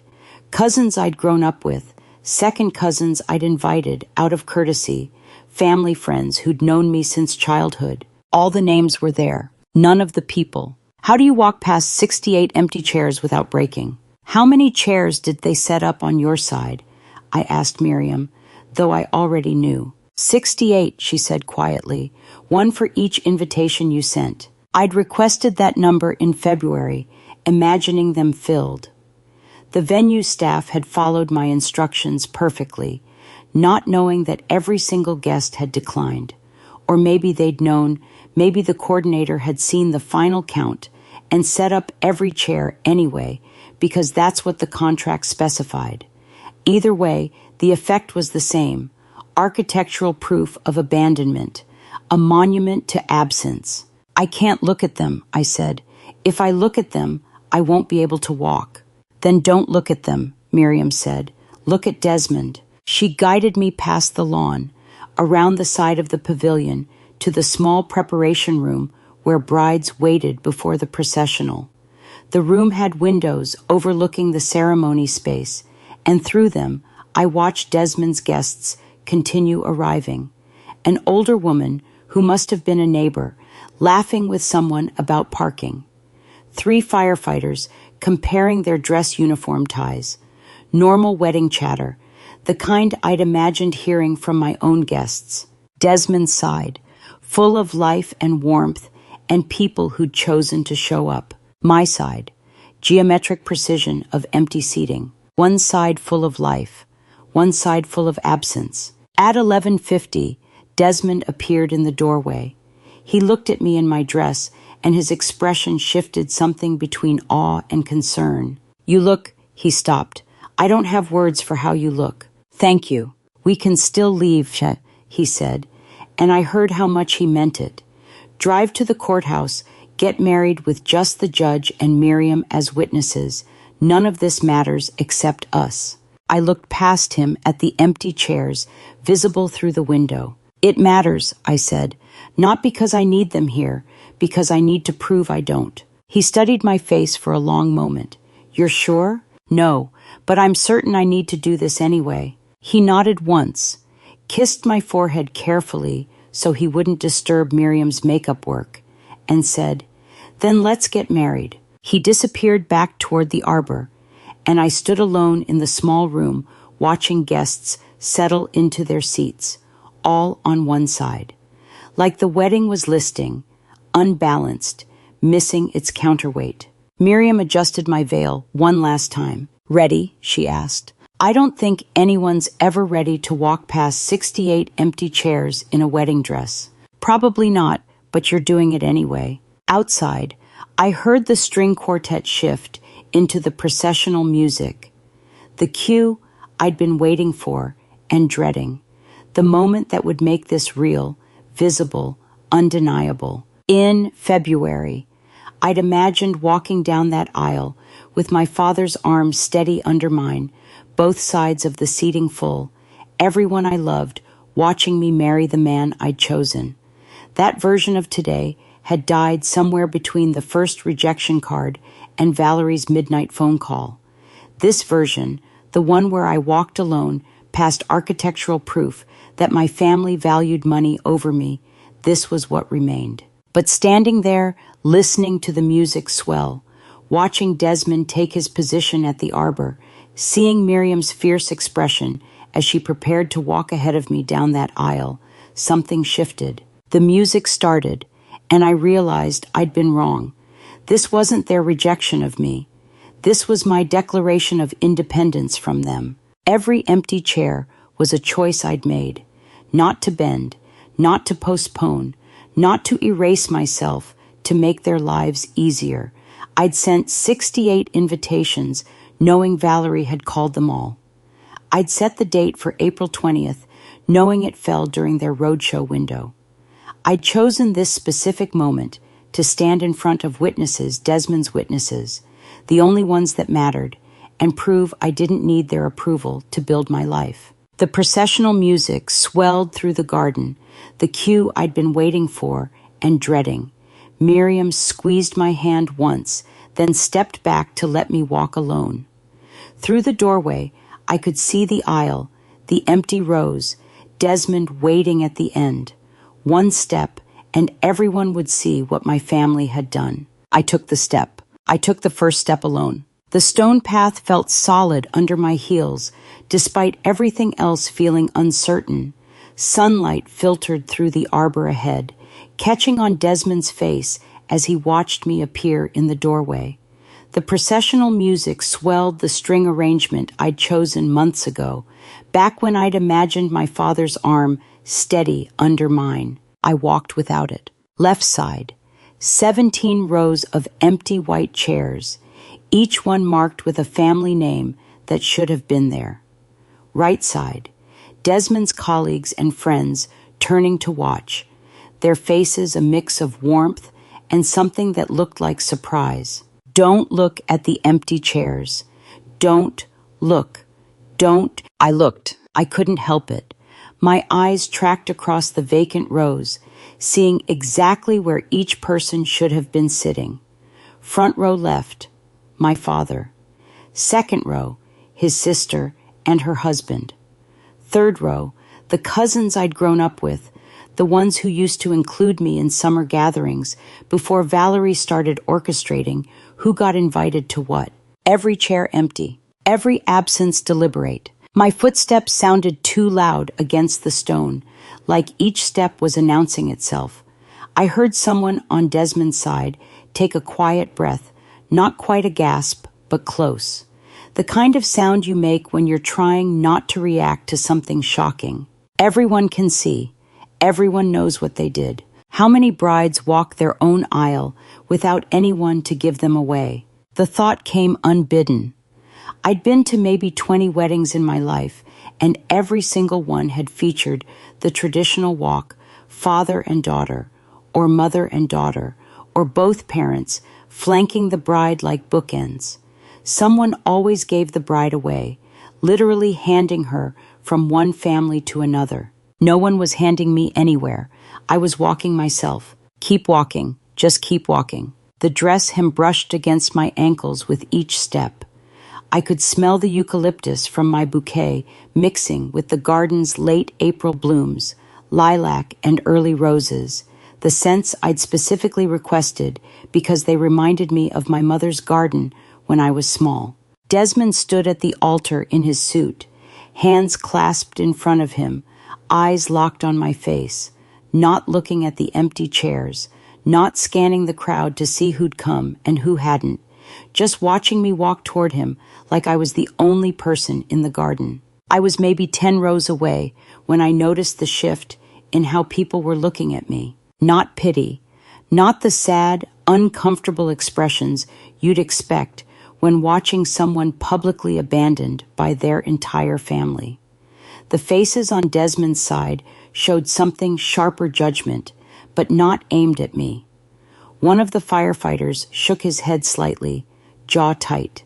cousins I'd grown up with, second cousins I'd invited out of courtesy, family friends who'd known me since childhood. All the names were there, none of the people. How do you walk past 68 empty chairs without breaking? How many chairs did they set up on your side? I asked Miriam, though I already knew. 68, she said quietly, one for each invitation you sent. I'd requested that number in February, imagining them filled. The venue staff had followed my instructions perfectly, not knowing that every single guest had declined. Or maybe they'd known, maybe the coordinator had seen the final count and set up every chair anyway, because that's what the contract specified. Either way, the effect was the same: architectural proof of abandonment, a monument to absence. I can't look at them, I said. If I look at them, I won't be able to walk. Then don't look at them, Miriam said. Look at Desmond. She guided me past the lawn, around the side of the pavilion, to the small preparation room where brides waited before the processional. The room had windows overlooking the ceremony space, and through them I watched Desmond's guests continue arriving. An older woman, who must have been a neighbor, laughing with someone about parking. 3 firefighters comparing their dress uniform ties. Normal wedding chatter, the kind I'd imagined hearing from my own guests. Desmond's side, full of life and warmth and people who'd chosen to show up. My side, geometric precision of empty seating. One side full of life, one side full of absence. At 11:50, Desmond appeared in the doorway. He looked at me in my dress, and his expression shifted something between awe and concern. You look, he stopped. I don't have words for how you look. Thank you. We can still leave, he said, and I heard how much he meant it. Drive to the courthouse, get married with just the judge and Miriam as witnesses. None of this matters except us. I looked past him at the empty chairs, visible through the window. It matters, I said, not because I need them here, because I need to prove I don't. He studied my face for a long moment. You're sure? No, but I'm certain I need to do this anyway. He nodded once, kissed my forehead carefully so he wouldn't disturb Miriam's makeup work, and said, Then let's get married. He disappeared back toward the arbor, and I stood alone in the small room watching guests settle into their seats, all on one side. Like the wedding was listing, unbalanced, missing its counterweight. Miriam adjusted my veil one last time. Ready? She asked. I don't think anyone's ever ready to walk past 68 empty chairs in a wedding dress. Probably not, but you're doing it anyway. Outside, I heard the string quartet shift into the processional music. The cue I'd been waiting for and dreading. The moment that would make this real, visible, undeniable. In February, I'd imagined walking down that aisle with my father's arm steady under mine, both sides of the seating full, everyone I loved watching me marry the man I'd chosen. That version of today had died somewhere between the first rejection card and Valerie's midnight phone call. This version, the one where I walked alone past architectural proof that my family valued money over me, this was what remained. But standing there, listening to the music swell, watching Desmond take his position at the arbor, seeing Miriam's fierce expression as she prepared to walk ahead of me down that aisle, something shifted. The music started, and I realized I'd been wrong. This wasn't their rejection of me. This was my declaration of independence from them. Every empty chair was a choice I'd made, not to bend, not to postpone, not to erase myself to make their lives easier. I'd sent 68 invitations, knowing Valerie had called them all. I'd set the date for April 20th, knowing it fell during their roadshow window. I'd chosen this specific moment to stand in front of witnesses, Desmond's witnesses, the only ones that mattered, and prove I didn't need their approval to build my life. The processional music swelled through the garden, the cue I'd been waiting for and dreading. Miriam squeezed my hand once, then stepped back to let me walk alone. Through the doorway, I could see the aisle, the empty rows, Desmond waiting at the end. One step, and everyone would see what my family had done. I took the step. I took the first step alone. The stone path felt solid under my heels, despite everything else feeling uncertain. Sunlight filtered through the arbor ahead, catching on Desmond's face as he watched me appear in the doorway. The processional music swelled the string arrangement I'd chosen months ago, back when I'd imagined my father's arm steady under mine. I walked without it. Left side, 17 rows of empty white chairs, each one marked with a family name that should have been there. Right side, Desmond's colleagues and friends turning to watch, their faces a mix of warmth and something that looked like surprise. Don't look at the empty chairs. Don't look. Don't. I looked. I couldn't help it. My eyes tracked across the vacant rows, seeing exactly where each person should have been sitting. Front row left, my father. Second row, his sister and her husband. Third row, the cousins I'd grown up with, the ones who used to include me in summer gatherings before Valerie started orchestrating who got invited to what. Every chair empty, every absence deliberate. My footsteps sounded too loud against the stone, like each step was announcing itself. I heard someone on Desmond's side take a quiet breath, not quite a gasp, but close. The kind of sound you make when you're trying not to react to something shocking. Everyone can see. Everyone knows what they did. How many brides walk their own aisle without anyone to give them away? The thought came unbidden. I'd been to maybe 20 weddings in my life, and every single one had featured the traditional walk, father and daughter, or mother and daughter, or both parents, flanking the bride like bookends. Someone always gave the bride away, literally handing her from one family to another. No one was handing me anywhere. I was walking myself. Keep walking. Just keep walking. The dress hem brushed against my ankles with each step. I could smell the eucalyptus from my bouquet mixing with the garden's late April blooms, lilac and early roses, the scents I'd specifically requested because they reminded me of my mother's garden when I was small. Desmond stood at the altar in his suit, hands clasped in front of him, eyes locked on my face, not looking at the empty chairs, not scanning the crowd to see who'd come and who hadn't, just watching me walk toward him like I was the only person in the garden. I was maybe 10 rows away when I noticed the shift in how people were looking at me. Not pity, not the sad, uncomfortable expressions you'd expect when watching someone publicly abandoned by their entire family. The faces on Desmond's side showed something sharper judgment, but not aimed at me. One of the firefighters shook his head slightly, jaw tight.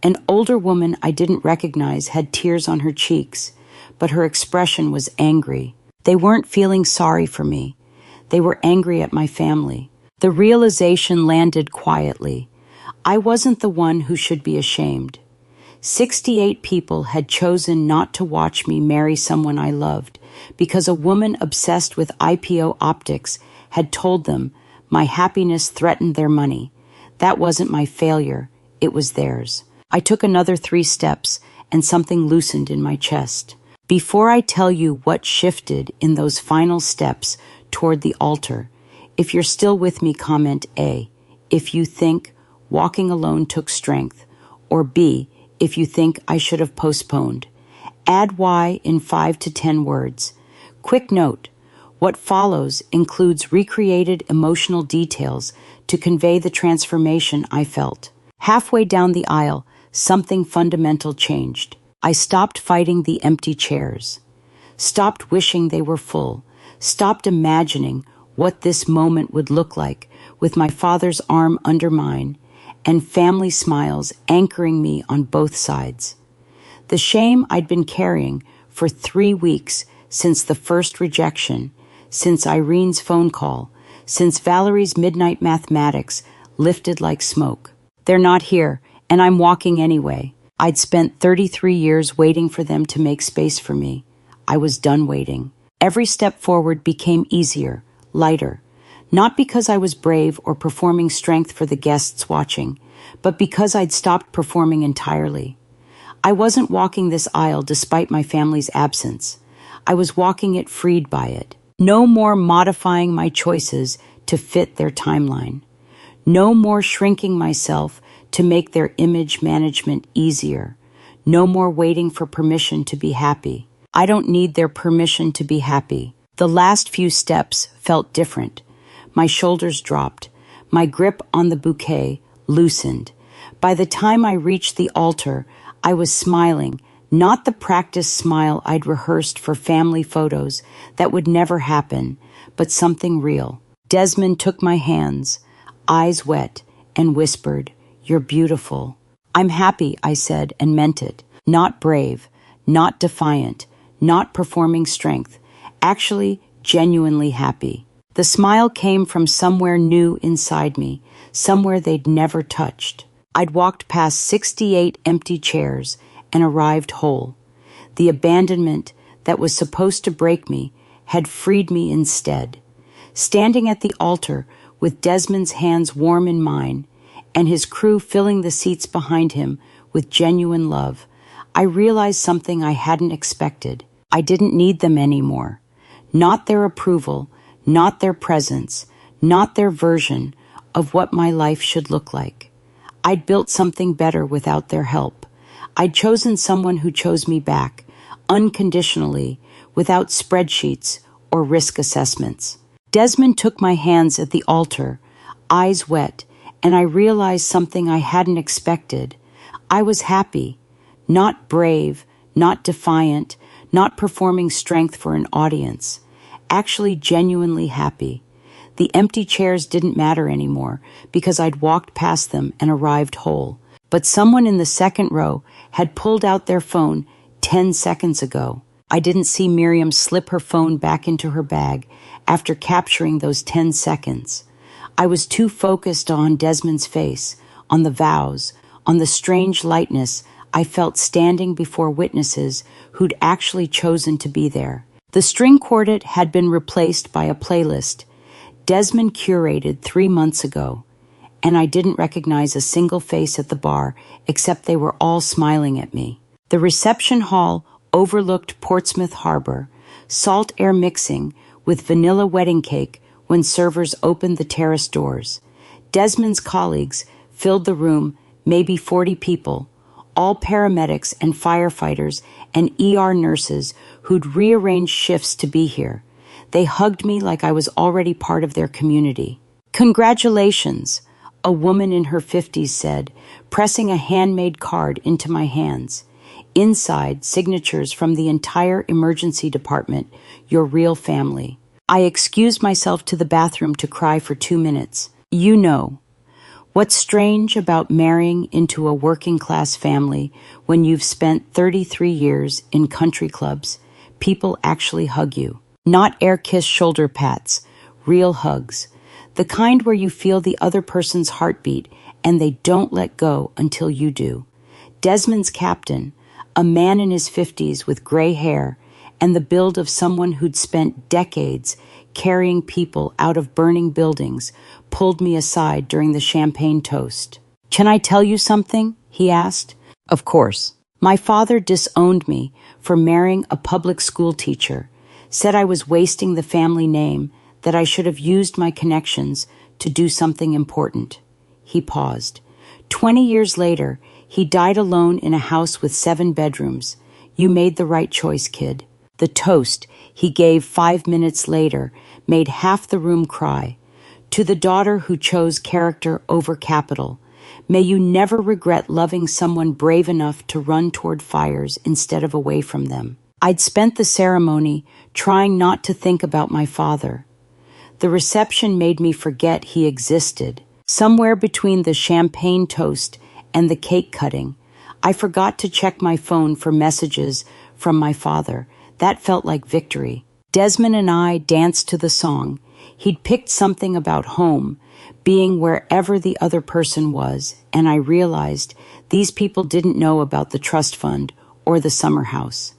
An older woman I didn't recognize had tears on her cheeks, but her expression was angry. They weren't feeling sorry for me. They were angry at my family. The realization landed quietly. I wasn't the one who should be ashamed. 68 people had chosen not to watch me marry someone I loved because a woman obsessed with IPO optics had told them my happiness threatened their money. That wasn't my failure. It was theirs. I took another 3 steps and something loosened in my chest. Before I tell you what shifted in those final steps toward the altar, if you're still with me, comment A, if you think walking alone took strength, or B, if you think I should have postponed. Add Y in 5 to 10 words. Quick note, what follows includes recreated emotional details to convey the transformation I felt. Halfway down the aisle, something fundamental changed. I stopped fighting the empty chairs, stopped wishing they were full, stopped imagining what this moment would look like with my father's arm under mine and family smiles anchoring me on both sides. The shame I'd been carrying for 3 weeks since the first rejection, since Irene's phone call, since Valerie's midnight mathematics lifted like smoke. They're not here, and I'm walking anyway. I'd spent 33 years waiting for them to make space for me. I was done waiting. Every step forward became easier, lighter, not because I was brave or performing strength for the guests watching, but because I'd stopped performing entirely. I wasn't walking this aisle despite my family's absence. I was walking it freed by it. No more modifying my choices to fit their timeline. No more shrinking myself to make their image management easier. No more waiting for permission to be happy. I don't need their permission to be happy. The last few steps felt different. My shoulders dropped. My grip on the bouquet loosened. By the time I reached the altar, I was smiling, not the practiced smile I'd rehearsed for family photos that would never happen, but something real. Desmond took my hands, eyes wet, and whispered, "You're beautiful." "I'm happy," I said, and meant it. Not brave, not defiant, not performing strength. Actually, genuinely happy. The smile came from somewhere new inside me, somewhere they'd never touched. I'd walked past 68 empty chairs and arrived whole. The abandonment that was supposed to break me had freed me instead. Standing at the altar with Desmond's hands warm in mine and his crew filling the seats behind him with genuine love, I realized something I hadn't expected. I didn't need them anymore. Not their approval, not their presence, not their version of what my life should look like. I'd built something better without their help. I'd chosen someone who chose me back, unconditionally, without spreadsheets or risk assessments. Desmond took my hands at the altar, eyes wet, and I realized something I hadn't expected. I was happy, not brave, not defiant, not performing strength for an audience. Actually genuinely happy. The empty chairs didn't matter anymore because I'd walked past them and arrived whole. But someone in the second row had pulled out their phone 10 seconds ago. I didn't see Miriam slip her phone back into her bag after capturing those 10 seconds. I was too focused on Desmond's face, on the vows, on the strange lightness I felt standing before witnesses who'd actually chosen to be there. The string quartet had been replaced by a playlist Desmond curated 3 months ago, and I didn't recognize a single face at the bar except they were all smiling at me. The reception hall overlooked Portsmouth Harbor, salt air mixing with vanilla wedding cake when servers opened the terrace doors. Desmond's colleagues filled the room, maybe 40 people, all paramedics and firefighters and ER nurses who'd rearranged shifts to be here. They hugged me like I was already part of their community. "Congratulations," a woman in her 50s said, pressing a handmade card into my hands. Inside, signatures from the entire emergency department, your real family. I excused myself to the bathroom to cry for 2 minutes. You know, what's strange about marrying into a working-class family when you've spent 33 years in country clubs? People actually hug you. Not air-kiss shoulder pats, real hugs. The kind where you feel the other person's heartbeat and they don't let go until you do. Desmond's captain, a man in his 50s with gray hair and the build of someone who'd spent decades carrying people out of burning buildings, pulled me aside during the champagne toast. "Can I tell you something?" he asked. Of course. My father disowned me for marrying a public school teacher, said I was wasting the family name, that I should have used my connections to do something important. He paused. 20 years later, he died alone in a house with 7 bedrooms. You made the right choice, kid. The toast he gave 5 minutes later made half the room cry. To the daughter who chose character over capital, may you never regret loving someone brave enough to run toward fires instead of away from them. I'd spent the ceremony trying not to think about my father. The reception made me forget he existed. Somewhere between the champagne toast and the cake cutting, I forgot to check my phone for messages from my father. That felt like victory. Desmond and I danced to the song. He'd picked something about home, being wherever the other person was, and I realized these people didn't know about the trust fund or the summer house.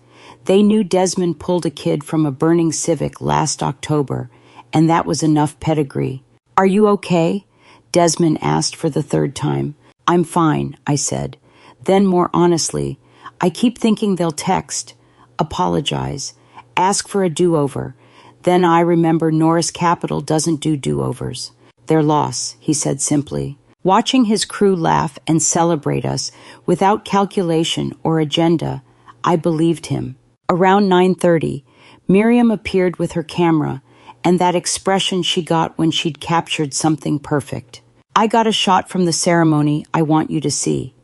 They knew Desmond pulled a kid from a burning Civic last October, and that was enough pedigree. "Are you okay?" Desmond asked for the 3rd time. "I'm fine," I said. Then more honestly, "I keep thinking they'll text, apologize, Ask for a do-over. Then I remember Norris Capital doesn't do do-overs. Their loss, he said simply. Watching his crew laugh and celebrate us without calculation or agenda, I believed him. Around 9:30, Miriam appeared with her camera and that expression she got when she'd captured something perfect. I got a shot from the ceremony I want you to see,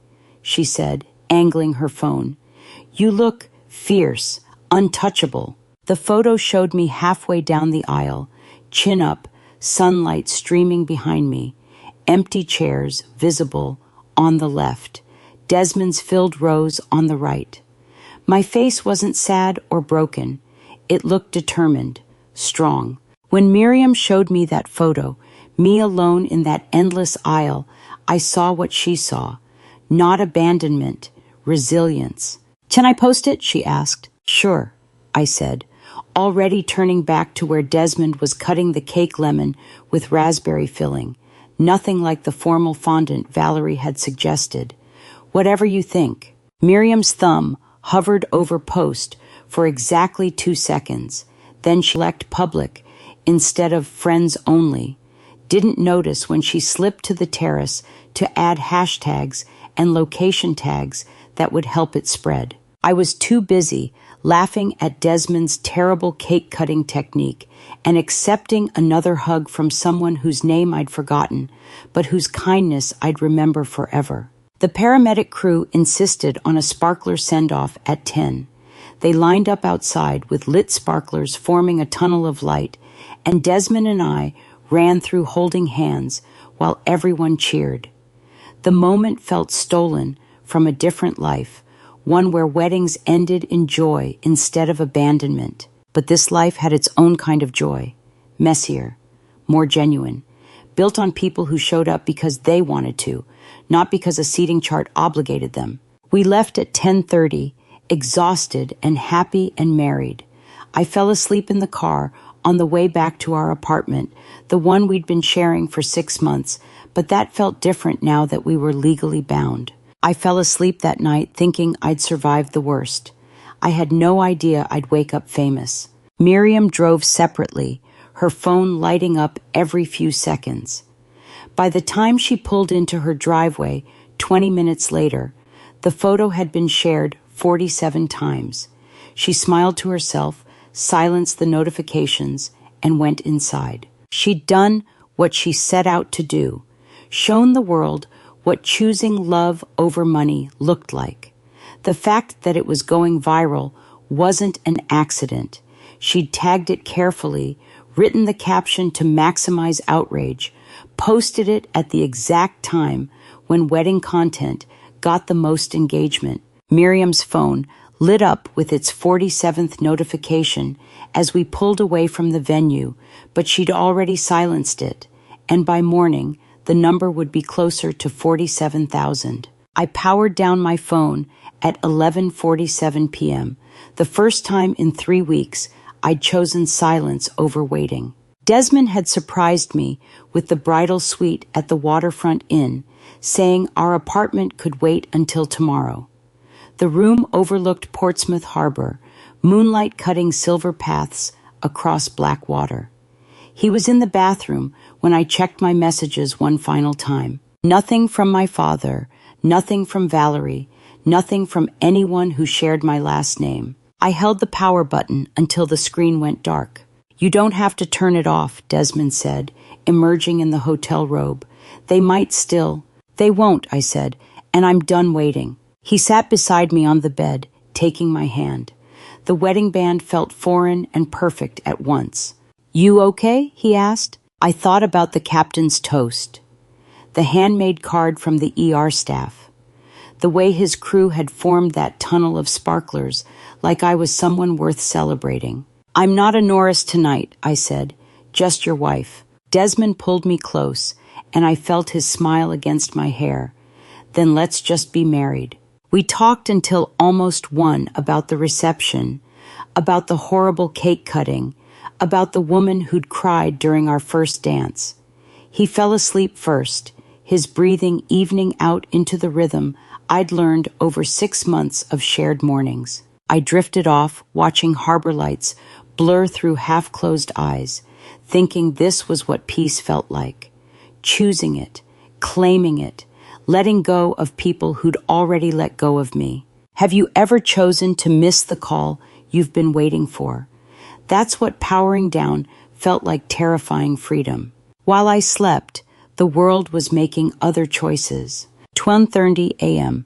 she said, angling her phone. You look fierce, untouchable. The photo showed me halfway down the aisle, chin up, sunlight streaming behind me, empty chairs visible on the left, Desmond's filled rows on the right. My face wasn't sad or broken. It looked determined, strong. When Miriam showed me that photo, me alone in that endless aisle, I saw what she saw. Not abandonment, resilience. Can I post it? She asked. Sure, I said, already turning back to where Desmond was cutting the cake lemon with raspberry filling. Nothing like the formal fondant Valerie had suggested. Whatever you think. Miriam's thumb hovered over post for exactly 2 seconds. Then she select public instead of friends only. Didn't notice when she slipped to the terrace to add hashtags and location tags that would help it spread. I was too busy laughing at Desmond's terrible cake-cutting technique and accepting another hug from someone whose name I'd forgotten, but whose kindness I'd remember forever. The paramedic crew insisted on a sparkler send-off at 10. They lined up outside with lit sparklers forming a tunnel of light, and Desmond and I ran through holding hands while everyone cheered. The moment felt stolen from a different life, one where weddings ended in joy instead of abandonment. But this life had its own kind of joy, messier, more genuine, built on people who showed up because they wanted to, not because a seating chart obligated them. We left at 10:30, exhausted and happy and married. I fell asleep in the car on the way back to our apartment, the one we'd been sharing for 6 months, but that felt different now that we were legally bound. I fell asleep that night thinking I'd survived the worst. I had no idea I'd wake up famous. Miriam drove separately, her phone lighting up every few seconds. By the time she pulled into her driveway 20 minutes later, the photo had been shared 47 times. She smiled to herself, silenced the notifications, and went inside. She'd done what she set out to do, shown the world what choosing love over money looked like. The fact that it was going viral wasn't an accident. She'd tagged it carefully, written the caption to maximize outrage, posted it at the exact time when wedding content got the most engagement. Miriam's phone lit up with its 47th notification as we pulled away from the venue, but she'd already silenced it, and by morning, the number would be closer to 47,000. I powered down my phone at 11:47 p.m., the first time in 3 weeks I'd chosen silence over waiting. Desmond had surprised me with the bridal suite at the Waterfront Inn, saying our apartment could wait until tomorrow. The room overlooked Portsmouth Harbor, moonlight cutting silver paths across black water. He was in the bathroom when I checked my messages one final time. Nothing from my father, nothing from Valerie, nothing from anyone who shared my last name. I held the power button until the screen went dark. You don't have to turn it off, Desmond said, emerging in the hotel robe. They might still. They won't, I said, and I'm done waiting. He sat beside me on the bed, taking my hand. The wedding band felt foreign and perfect at once. You okay? He asked. I thought about the captain's toast, the handmade card from the ER staff, the way his crew had formed that tunnel of sparklers like I was someone worth celebrating. I'm not a Norris tonight, I said, just your wife. Desmond pulled me close, and I felt his smile against my hair. Then let's just be married. We talked until almost 1 about the reception, about the horrible cake cutting, about the woman who'd cried during our first dance. He fell asleep first, his breathing evening out into the rhythm I'd learned over 6 months of shared mornings. I drifted off, watching harbor lights blur through half-closed eyes, thinking this was what peace felt like. Choosing it, claiming it, letting go of people who'd already let go of me. Have you ever chosen to miss the call you've been waiting for? That's what powering down felt like, terrifying freedom. While I slept, the world was making other choices. 12:30 a.m.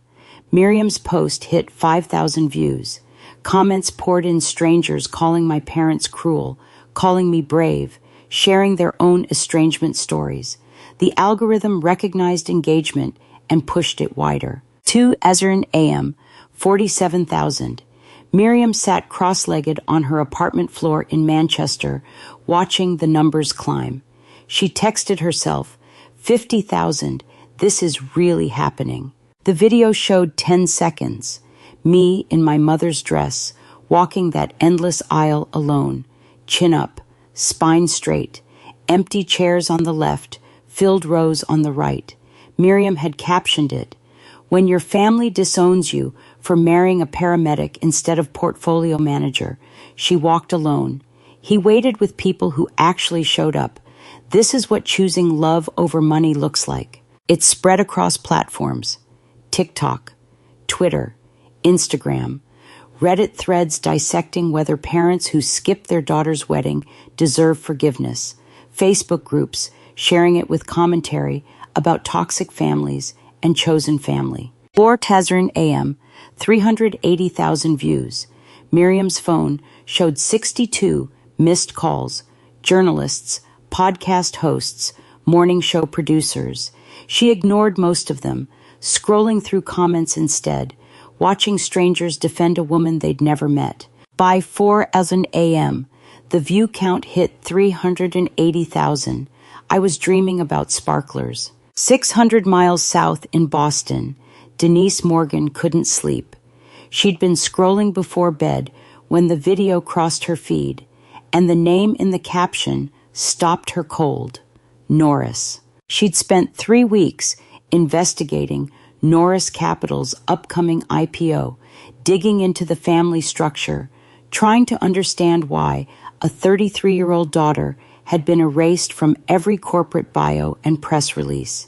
Miriam's post hit 5,000 views. Comments poured in, strangers calling my parents cruel, calling me brave, sharing their own estrangement stories. The algorithm recognized engagement and pushed it wider. 2:00 a.m., 47,000. Miriam sat cross-legged on her apartment floor in Manchester, watching the numbers climb. She texted herself, 50,000, this is really happening. The video showed 10 seconds. Me in my mother's dress, walking that endless aisle alone, chin up, spine straight, empty chairs on the left, filled rows on the right. Miriam had captioned it, "When your family disowns you for marrying a paramedic instead of portfolio manager, she walked alone. He waited with people who actually showed up. This is what choosing love over money looks like." It spread across platforms: TikTok, Twitter, Instagram, Reddit threads dissecting whether parents who skip their daughter's wedding deserve forgiveness, Facebook groups sharing it with commentary about toxic families and chosen family. 4:00 a.m., 380,000 views. Miriam's phone showed 62 missed calls, journalists, podcast hosts, morning show producers. She ignored most of them, scrolling through comments instead, watching strangers defend a woman they'd never met. By 4:00 a.m., the view count hit 380,000. I was dreaming about sparklers. 600 miles south in Boston, Denise Morgan couldn't sleep. She'd been scrolling before bed when the video crossed her feed, and the name in the caption stopped her cold: Norris. She'd spent 3 weeks investigating Norris Capital's upcoming IPO, digging into the family structure, trying to understand why a 33-year-old daughter had been erased from every corporate bio and press release.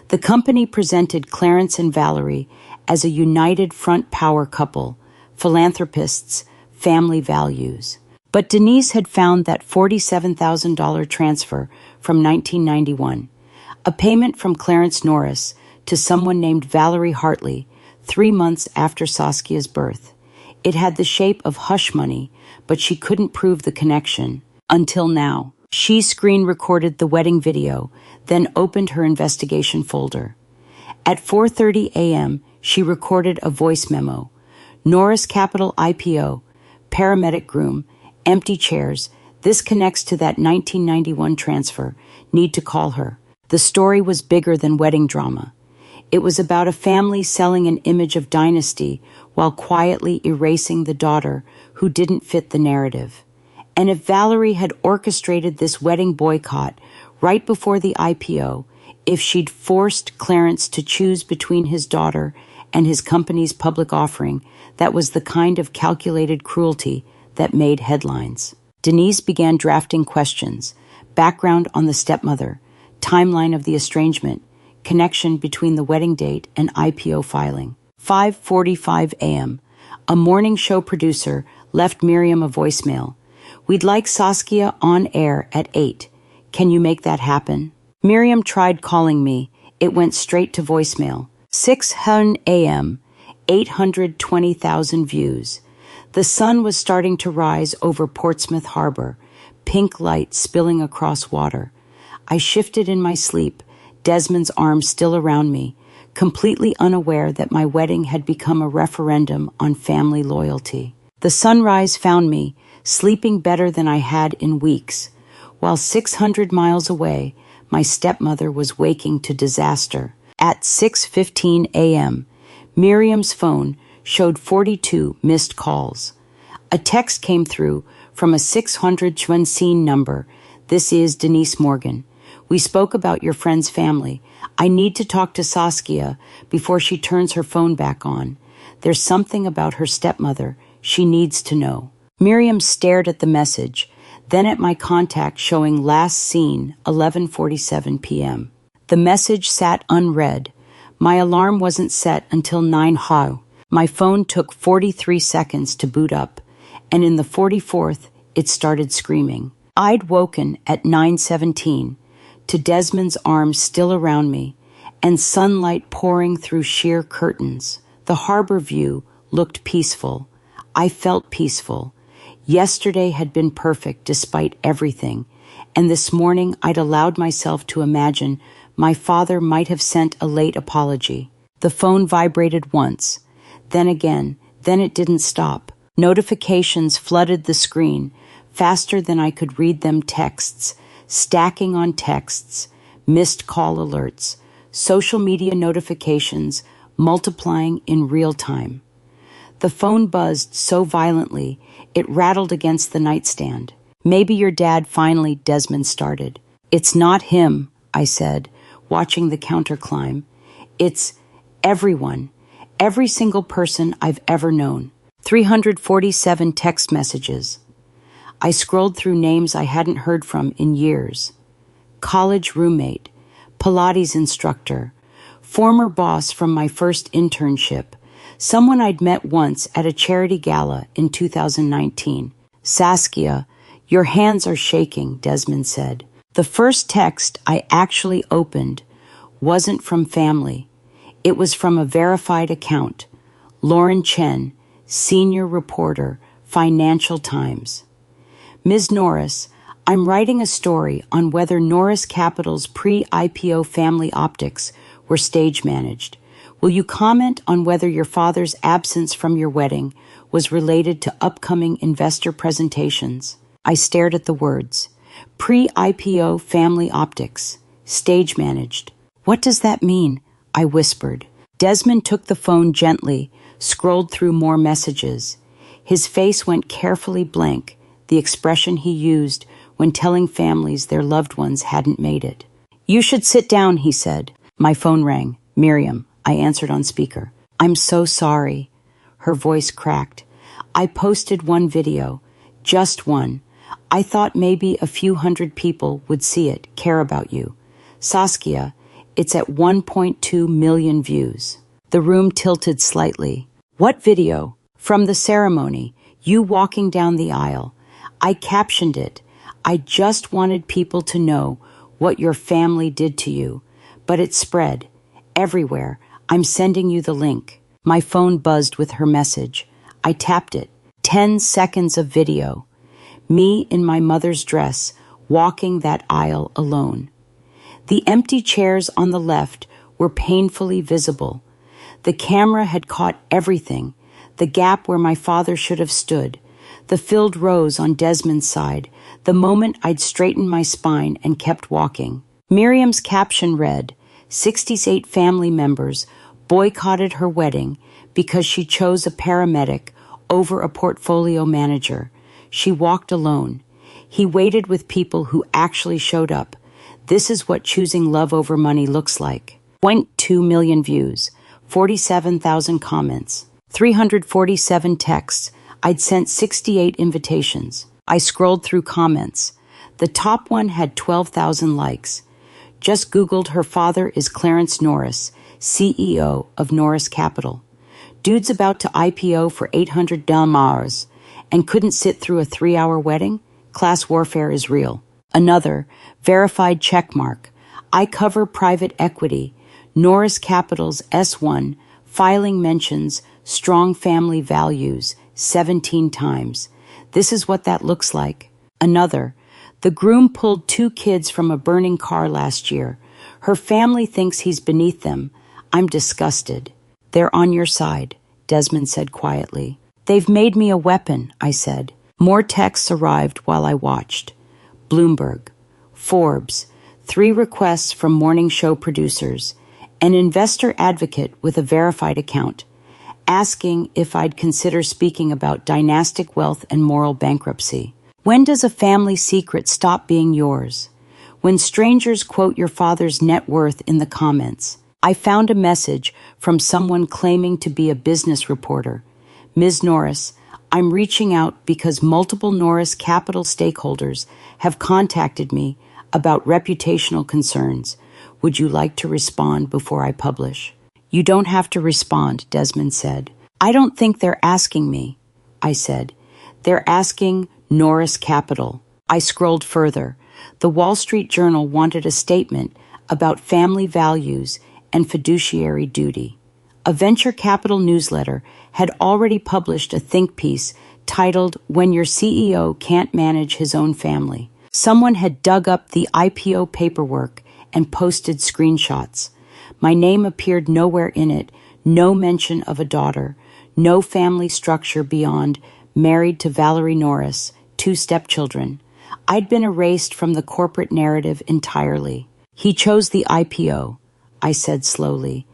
The company presented Clarence and Valerie as a united front power couple, philanthropists, family values. But Denise had found that $47,000 transfer from 1991, a payment from Clarence Norris to someone named Valerie Hartley 3 months after Saskia's birth. It had the shape of hush money, but she couldn't prove the connection. Until now. She screen recorded the wedding video, then opened her investigation folder. At 4:30 a.m., she recorded a voice memo. Norris Capital IPO, paramedic groom, empty chairs. This connects to that 1991 transfer. Need to call her. The story was bigger than wedding drama. It was about a family selling an image of dynasty while quietly erasing the daughter who didn't fit the narrative. And if Valerie had orchestrated this wedding boycott right before the IPO, if she'd forced Clarence to choose between his daughter and his company's public offering, that was the kind of calculated cruelty that made headlines. Denise began drafting questions: background on the stepmother, timeline of the estrangement, connection between the wedding date and IPO filing. 5:45 a.m. A morning show producer left Miriam a voicemail. "We'd like Saskia on air at 8. Can you make that happen?" Miriam tried calling me. It went straight to voicemail. 6:00 a.m., 820,000 views. The sun was starting to rise over Portsmouth Harbor, pink light spilling across water. I shifted in my sleep, Desmond's arm still around me, completely unaware that my wedding had become a referendum on family loyalty. The sunrise found me, sleeping better than I had in weeks, while 600 miles away, my stepmother was waking to disaster. At 6:15 a.m., Miriam's phone showed 42 missed calls. A text came through from a 600 Chwensin number. "This is Denise Morgan. We spoke about your friend's family. I need to talk to Saskia before she turns her phone back on. There's something about her stepmother She needs to know. Miriam stared at the message, then at my contact showing last seen 11:47 p.m. The message sat unread. My alarm wasn't set until 9:00. My phone took 43 seconds to boot up, and in the 44th, it started screaming. I'd woken at 9:17 to Desmond's arms still around me and sunlight pouring through sheer curtains. The harbor view looked peaceful. I felt peaceful. Yesterday had been perfect despite everything, and this morning I'd allowed myself to imagine my father might have sent a late apology. The phone vibrated once, then again, then it didn't stop. Notifications flooded the screen, faster than I could read them. Texts, stacking on texts, missed call alerts, social media notifications multiplying in real time. The phone buzzed so violently, it rattled against the nightstand. Maybe your dad finally, Desmond started. It's not him, I said, watching the counter climb. It's everyone, every single person I've ever known. 347 text messages. I scrolled through names I hadn't heard from in years. College roommate, Pilates instructor, former boss from my first internship, someone I'd met once at a charity gala in 2019. Saskia, your hands are shaking, Desmond said. The first text I actually opened wasn't from family. It was from a verified account. Lauren Chen, senior reporter, Financial Times. Ms. Norris, I'm writing a story on whether Norris Capital's pre-IPO family optics were stage managed. Will you comment on whether your father's absence from your wedding was related to upcoming investor presentations? I stared at the words. Pre-IPO family optics. Stage managed. What does that mean? I whispered. Desmond took the phone gently, scrolled through more messages. His face went carefully blank, the expression he used when telling families their loved ones hadn't made it. You should sit down, he said. My phone rang. Miriam. I answered on speaker. I'm so sorry. Her voice cracked. I posted one video. Just one. I thought maybe a few hundred people would see it, care about you. Saskia, it's at 1.2 million views. The room tilted slightly. What video? From the ceremony. You walking down the aisle. I captioned it. I just wanted people to know what your family did to you. But it spread. Everywhere. I'm sending you the link. My phone buzzed with her message. I tapped it. 10 seconds of video. Me in my mother's dress, walking that aisle alone. The empty chairs on the left were painfully visible. The camera had caught everything. The gap where my father should have stood. The filled rows on Desmond's side. The moment I'd straightened my spine and kept walking. Miriam's caption read, 68 family members boycotted her wedding because she chose a paramedic over a portfolio manager. She walked alone. He waited with people who actually showed up. This is what choosing love over money looks like. 0.2 million views, 47,000 comments, 347 texts. I'd sent 68 invitations. I scrolled through comments. The top one had 12,000 likes. Just Googled her father is Clarence Norris, CEO of Norris Capital. Dude's about to IPO for $800 and couldn't sit through a 3-hour wedding? Class warfare is real. Another, verified checkmark. I cover private equity. Norris Capital's S1, filing mentions strong family values 17 times. This is what that looks like. Another, the groom pulled 2 kids from a burning car last year. Her family thinks he's beneath them. I'm disgusted. They're on your side, Desmond said quietly. They've made me a weapon, I said. More texts arrived while I watched. Bloomberg, Forbes, 3 requests from morning show producers, an investor advocate with a verified account, asking if I'd consider speaking about dynastic wealth and moral bankruptcy. When does a family secret stop being yours? When strangers quote your father's net worth in the comments. I found a message from someone claiming to be a business reporter. Ms. Norris, I'm reaching out because multiple Norris Capital stakeholders have contacted me about reputational concerns. Would you like to respond before I publish? You don't have to respond, Desmond said. I don't think they're asking me, I said. They're asking Norris Capital. I scrolled further. The Wall Street Journal wanted a statement about family values and fiduciary duty. A venture capital newsletter had already published a think piece titled When Your CEO Can't Manage His Own Family. Someone had dug up the IPO paperwork and posted screenshots. My name appeared nowhere in it, no mention of a daughter, no family structure beyond married to Valerie Norris, 2 stepchildren. I'd been erased from the corporate narrative entirely. He chose the IPO, I said slowly.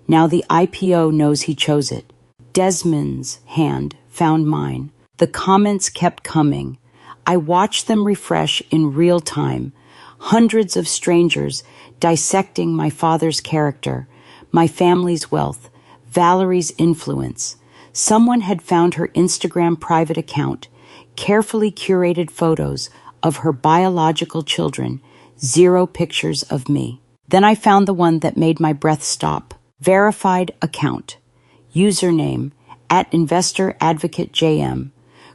Now the IPO knows he chose it. Desmond's hand found mine. The comments kept coming. I watched them refresh in real time. Hundreds of strangers dissecting my father's character, my family's wealth, Valerie's influence. Someone had found her Instagram private account, carefully curated photos of her biological children, 0 pictures of me. Then I found the one that made my breath stop. Verified account. Username @InvestorAdvocateJM.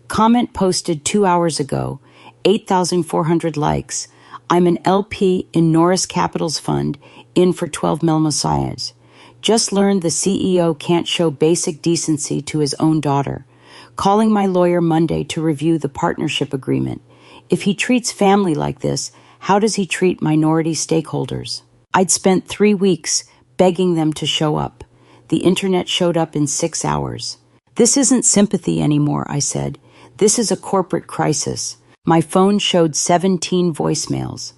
Comment posted 2 hours ago. 8,400 likes. I'm an LP in Norris Capital's fund, in for 12 mil messiahs. Just learned the CEO can't show basic decency to his own daughter. Calling my lawyer Monday to review the partnership agreement. If he treats family like this, how does he treat minority stakeholders? I'd spent 3 weeks begging them to show up. The internet showed up in 6 hours. This isn't sympathy anymore, I said. This is a corporate crisis. My phone showed 17 voicemails.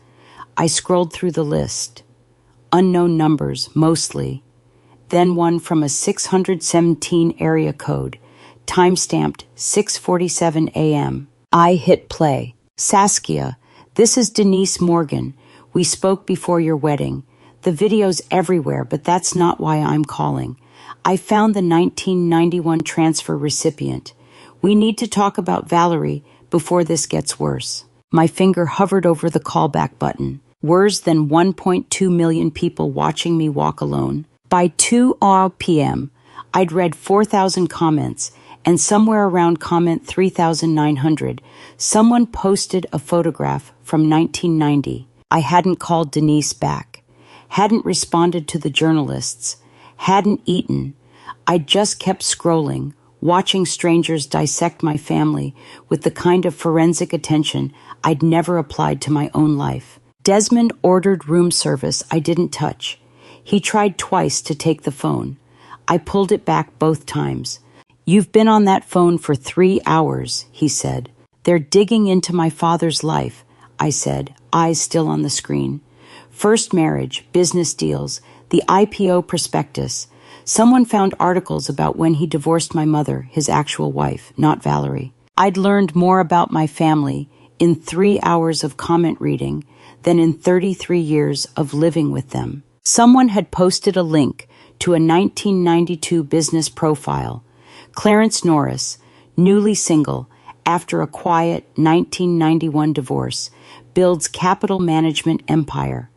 I scrolled through the list. Unknown numbers, mostly. Then one from a 617 area code, timestamped 6:47 a.m. I hit play. Saskia, this is Denise Morgan. We spoke before your wedding. The video's everywhere, but that's not why I'm calling. I found the 1991 transfer recipient. We need to talk about Valerie before this gets worse. My finger hovered over the callback button. Worse than 1.2 million people watching me walk alone. By 2 p.m., I'd read 4,000 comments, and somewhere around comment 3,900, someone posted a photograph from 1990. I hadn't called Denise back, hadn't responded to the journalists, hadn't eaten. I just kept scrolling, watching strangers dissect my family with the kind of forensic attention I'd never applied to my own life. Desmond ordered room service I didn't touch. He tried twice to take the phone. I pulled it back both times. You've been on that phone for 3 hours, he said. They're digging into my father's life, I said, eyes still on the screen. First marriage, business deals, the IPO prospectus. Someone found articles about when he divorced my mother, his actual wife, not Valerie. I'd learned more about my family in 3 hours of comment reading than in 33 years of living with them. Someone had posted a link to a 1992 business profile. Clarence Norris, newly single, after a quiet 1991 divorce, builds capital management empire.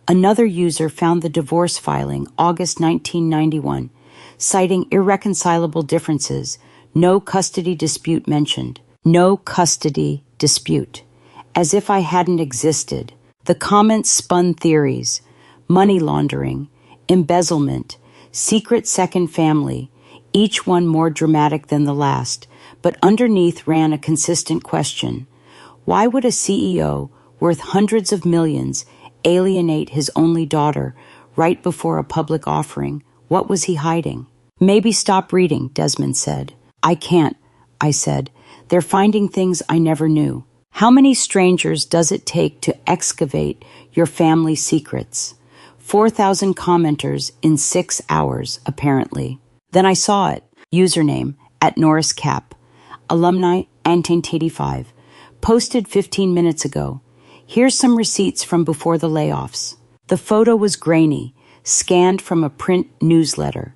Another user found the divorce filing, August 1991, citing irreconcilable differences, no custody dispute mentioned. No custody dispute. As if I hadn't existed. The comments spun theories, money laundering, embezzlement, secret second family, each one more dramatic than the last, but underneath ran a consistent question. Why would a CEO worth hundreds of millions alienate his only daughter right before a public offering? What was he hiding? Maybe stop reading, Desmond said. I can't, I said. They're finding things I never knew. How many strangers does it take to excavate your family secrets? 4,000 commenters in 6 hours, apparently. Then I saw it. Username, @NorrisCap. Alumni, 1985. Posted 15 minutes ago. Here's some receipts from before the layoffs. The photo was grainy, scanned from a print newsletter.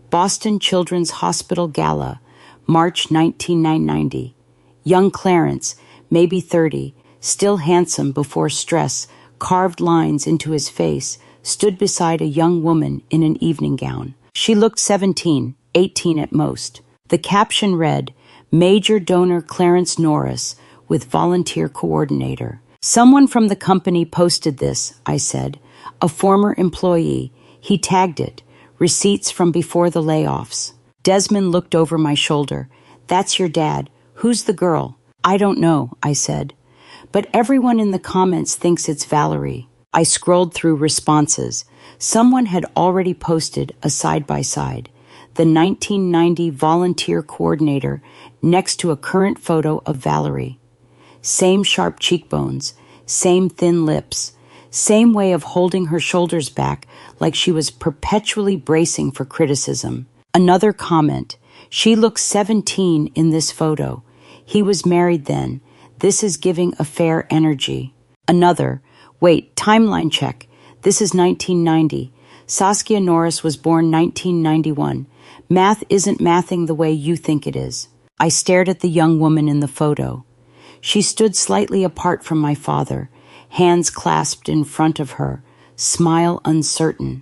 Boston Children's Hospital Gala. March 1990. Young Clarence, maybe 30, still handsome before stress, carved lines into his face, stood beside a young woman in an evening gown. She looked 17, 18 at most. The caption read, Major Donor Clarence Norris with Volunteer Coordinator. Someone from the company posted this, I said. A former employee. He tagged it. Receipts from before the layoffs. Desmond looked over my shoulder. That's your dad. Who's the girl? I don't know, I said. But everyone in the comments thinks it's Valerie. I scrolled through responses. Someone had already posted a side-by-side. The 1990 volunteer coordinator next to a current photo of Valerie. Same sharp cheekbones, same thin lips, same way of holding her shoulders back like she was perpetually bracing for criticism. Another comment. She looks 17 in this photo. He was married then. This is giving affair energy. Another. Wait, timeline check. This is 1990. Saskia Norris was born 1991. Math isn't mathing the way you think it is. I stared at the young woman in the photo. She stood slightly apart from my father, hands clasped in front of her, smile uncertain.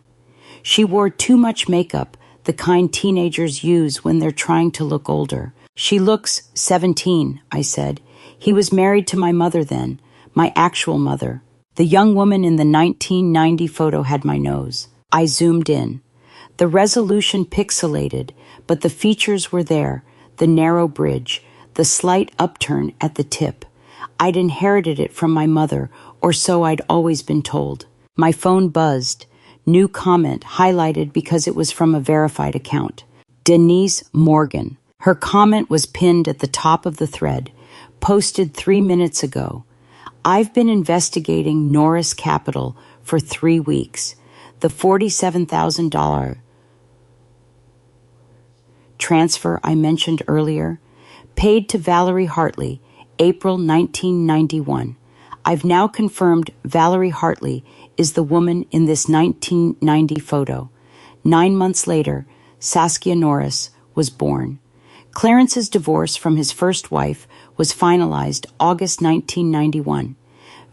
She wore too much makeup, the kind teenagers use when they're trying to look older. She looks 17, I said. He was married to my mother then, my actual mother. The young woman in the 1990 photo had my nose. I zoomed in. The resolution pixelated, but the features were there, the narrow bridge, the slight upturn at the tip. I'd inherited it from my mother, or so I'd always been told. My phone buzzed. New comment highlighted because it was from a verified account. Denise Morgan. Her comment was pinned at the top of the thread, posted 3 minutes ago. I've been investigating Norris Capital for 3 weeks. The $47,000 transfer I mentioned earlier, paid to Valerie Hartley, April 1991. I've now confirmed Valerie Hartley is the woman in this 1990 photo. 9 months later, Saskia Norris was born. Clarence's divorce from his first wife was finalized August 1991.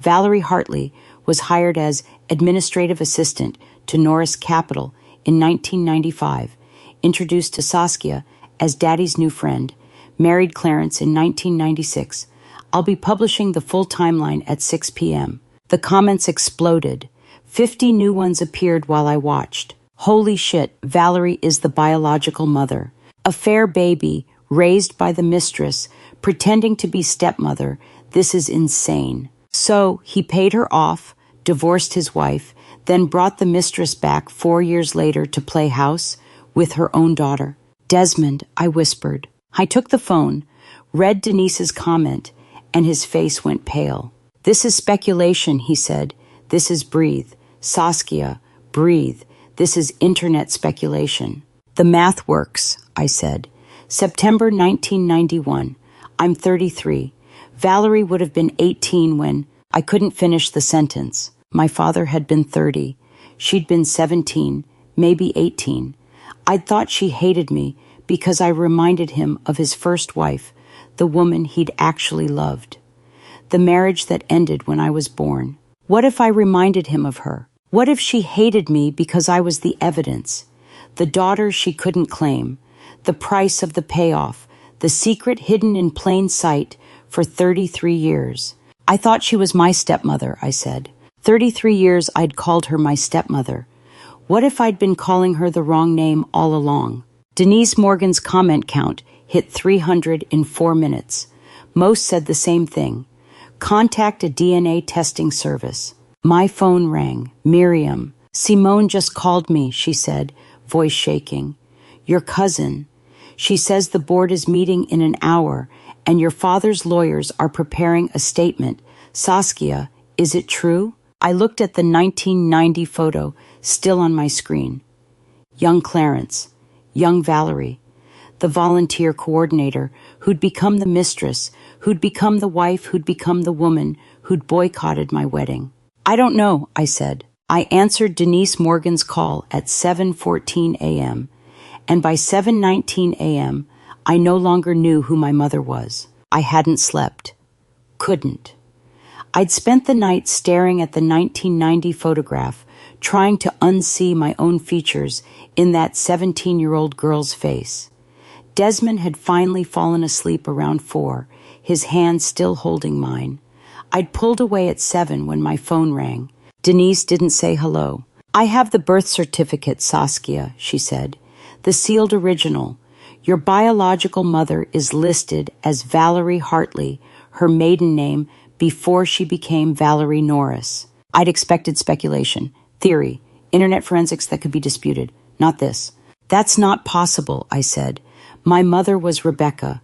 Valerie Hartley was hired as administrative assistant to Norris Capital in 1995, introduced to Saskia as Daddy's new friend, married Clarence in 1996. I'll be publishing the full timeline at 6 p.m. The comments exploded. 50 new ones appeared while I watched. Holy shit, Valerie is the biological mother. A fair baby, raised by the mistress, pretending to be stepmother. This is insane. So, he paid her off, divorced his wife, then brought the mistress back 4 years later to play house with her own daughter. Desmond, I whispered. I took the phone, read Denise's comment, and his face went pale. This is speculation, he said. This is breathe. Saskia, breathe. This is internet speculation. The math works, I said. September 1991. I'm 33. Valerie would have been 18 when I couldn't finish the sentence. My father had been 30. She'd been 17, maybe 18. I'd thought she hated me because I reminded him of his first wife, the woman he'd actually loved. The marriage that ended when I was born. What if I reminded him of her? What if she hated me because I was the evidence? The daughter she couldn't claim, the price of the payoff, the secret hidden in plain sight for 33 years. I thought she was my stepmother, I said. 33 years I'd called her my stepmother. What if I'd been calling her the wrong name all along? Denise Morgan's comment count hit 300 in 4 minutes. Most said the same thing. Contact a DNA testing service. My phone rang. Miriam. Simone just called me, she said, voice shaking. Your cousin. She says the board is meeting in an hour and your father's lawyers are preparing a statement. Saskia, is it true? I looked at the 1990 photo still on my screen. Young Clarence. Young Valerie. The volunteer coordinator who'd become the mistress, who'd become the wife, who'd become the woman who'd boycotted my wedding. I don't know, I said. I answered Denise Morgan's call at 7:14 a.m., and by 7:19 a.m., I no longer knew who my mother was. I hadn't slept. Couldn't. I'd spent the night staring at the 1990 photograph, trying to unsee my own features in that 17-year-old girl's face. Desmond had finally fallen asleep around 4, his hand still holding mine. I'd pulled away at 7 when my phone rang. Denise didn't say hello. "I have the birth certificate, Saskia," she said. "The sealed original. Your biological mother is listed as Valerie Hartley, her maiden name, before she became Valerie Norris." I'd expected speculation, theory, internet forensics that could be disputed. Not this. "That's not possible," I said. "My mother was Rebecca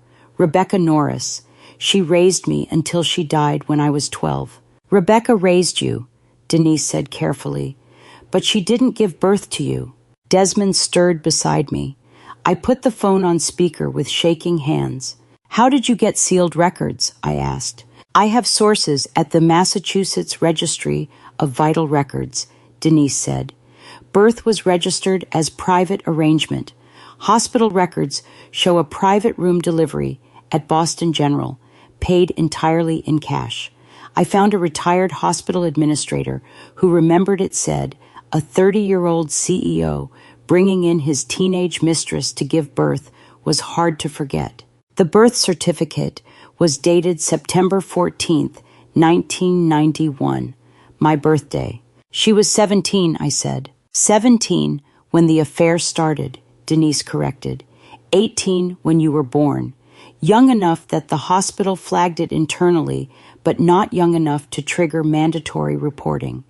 Norris. She raised me until she died when I was 12. "Rebecca raised you," Denise said carefully, "but she didn't give birth to you." Desmond stirred beside me. I put the phone on speaker with shaking hands. "How did you get sealed records?" I asked. "I have sources at the Massachusetts Registry of Vital Records," Denise said. "Birth was registered as private arrangement. Hospital records show a private room delivery at Boston General, paid entirely in cash. I found a retired hospital administrator who remembered it said a 30-year-old CEO bringing in his teenage mistress to give birth was hard to forget. The birth certificate was dated September 14th, 1991, my birthday. She was 17, I said. 17 when the affair started, Denise corrected. 18 when you were born. Young enough that the hospital flagged it internally, but not young enough to trigger mandatory reporting.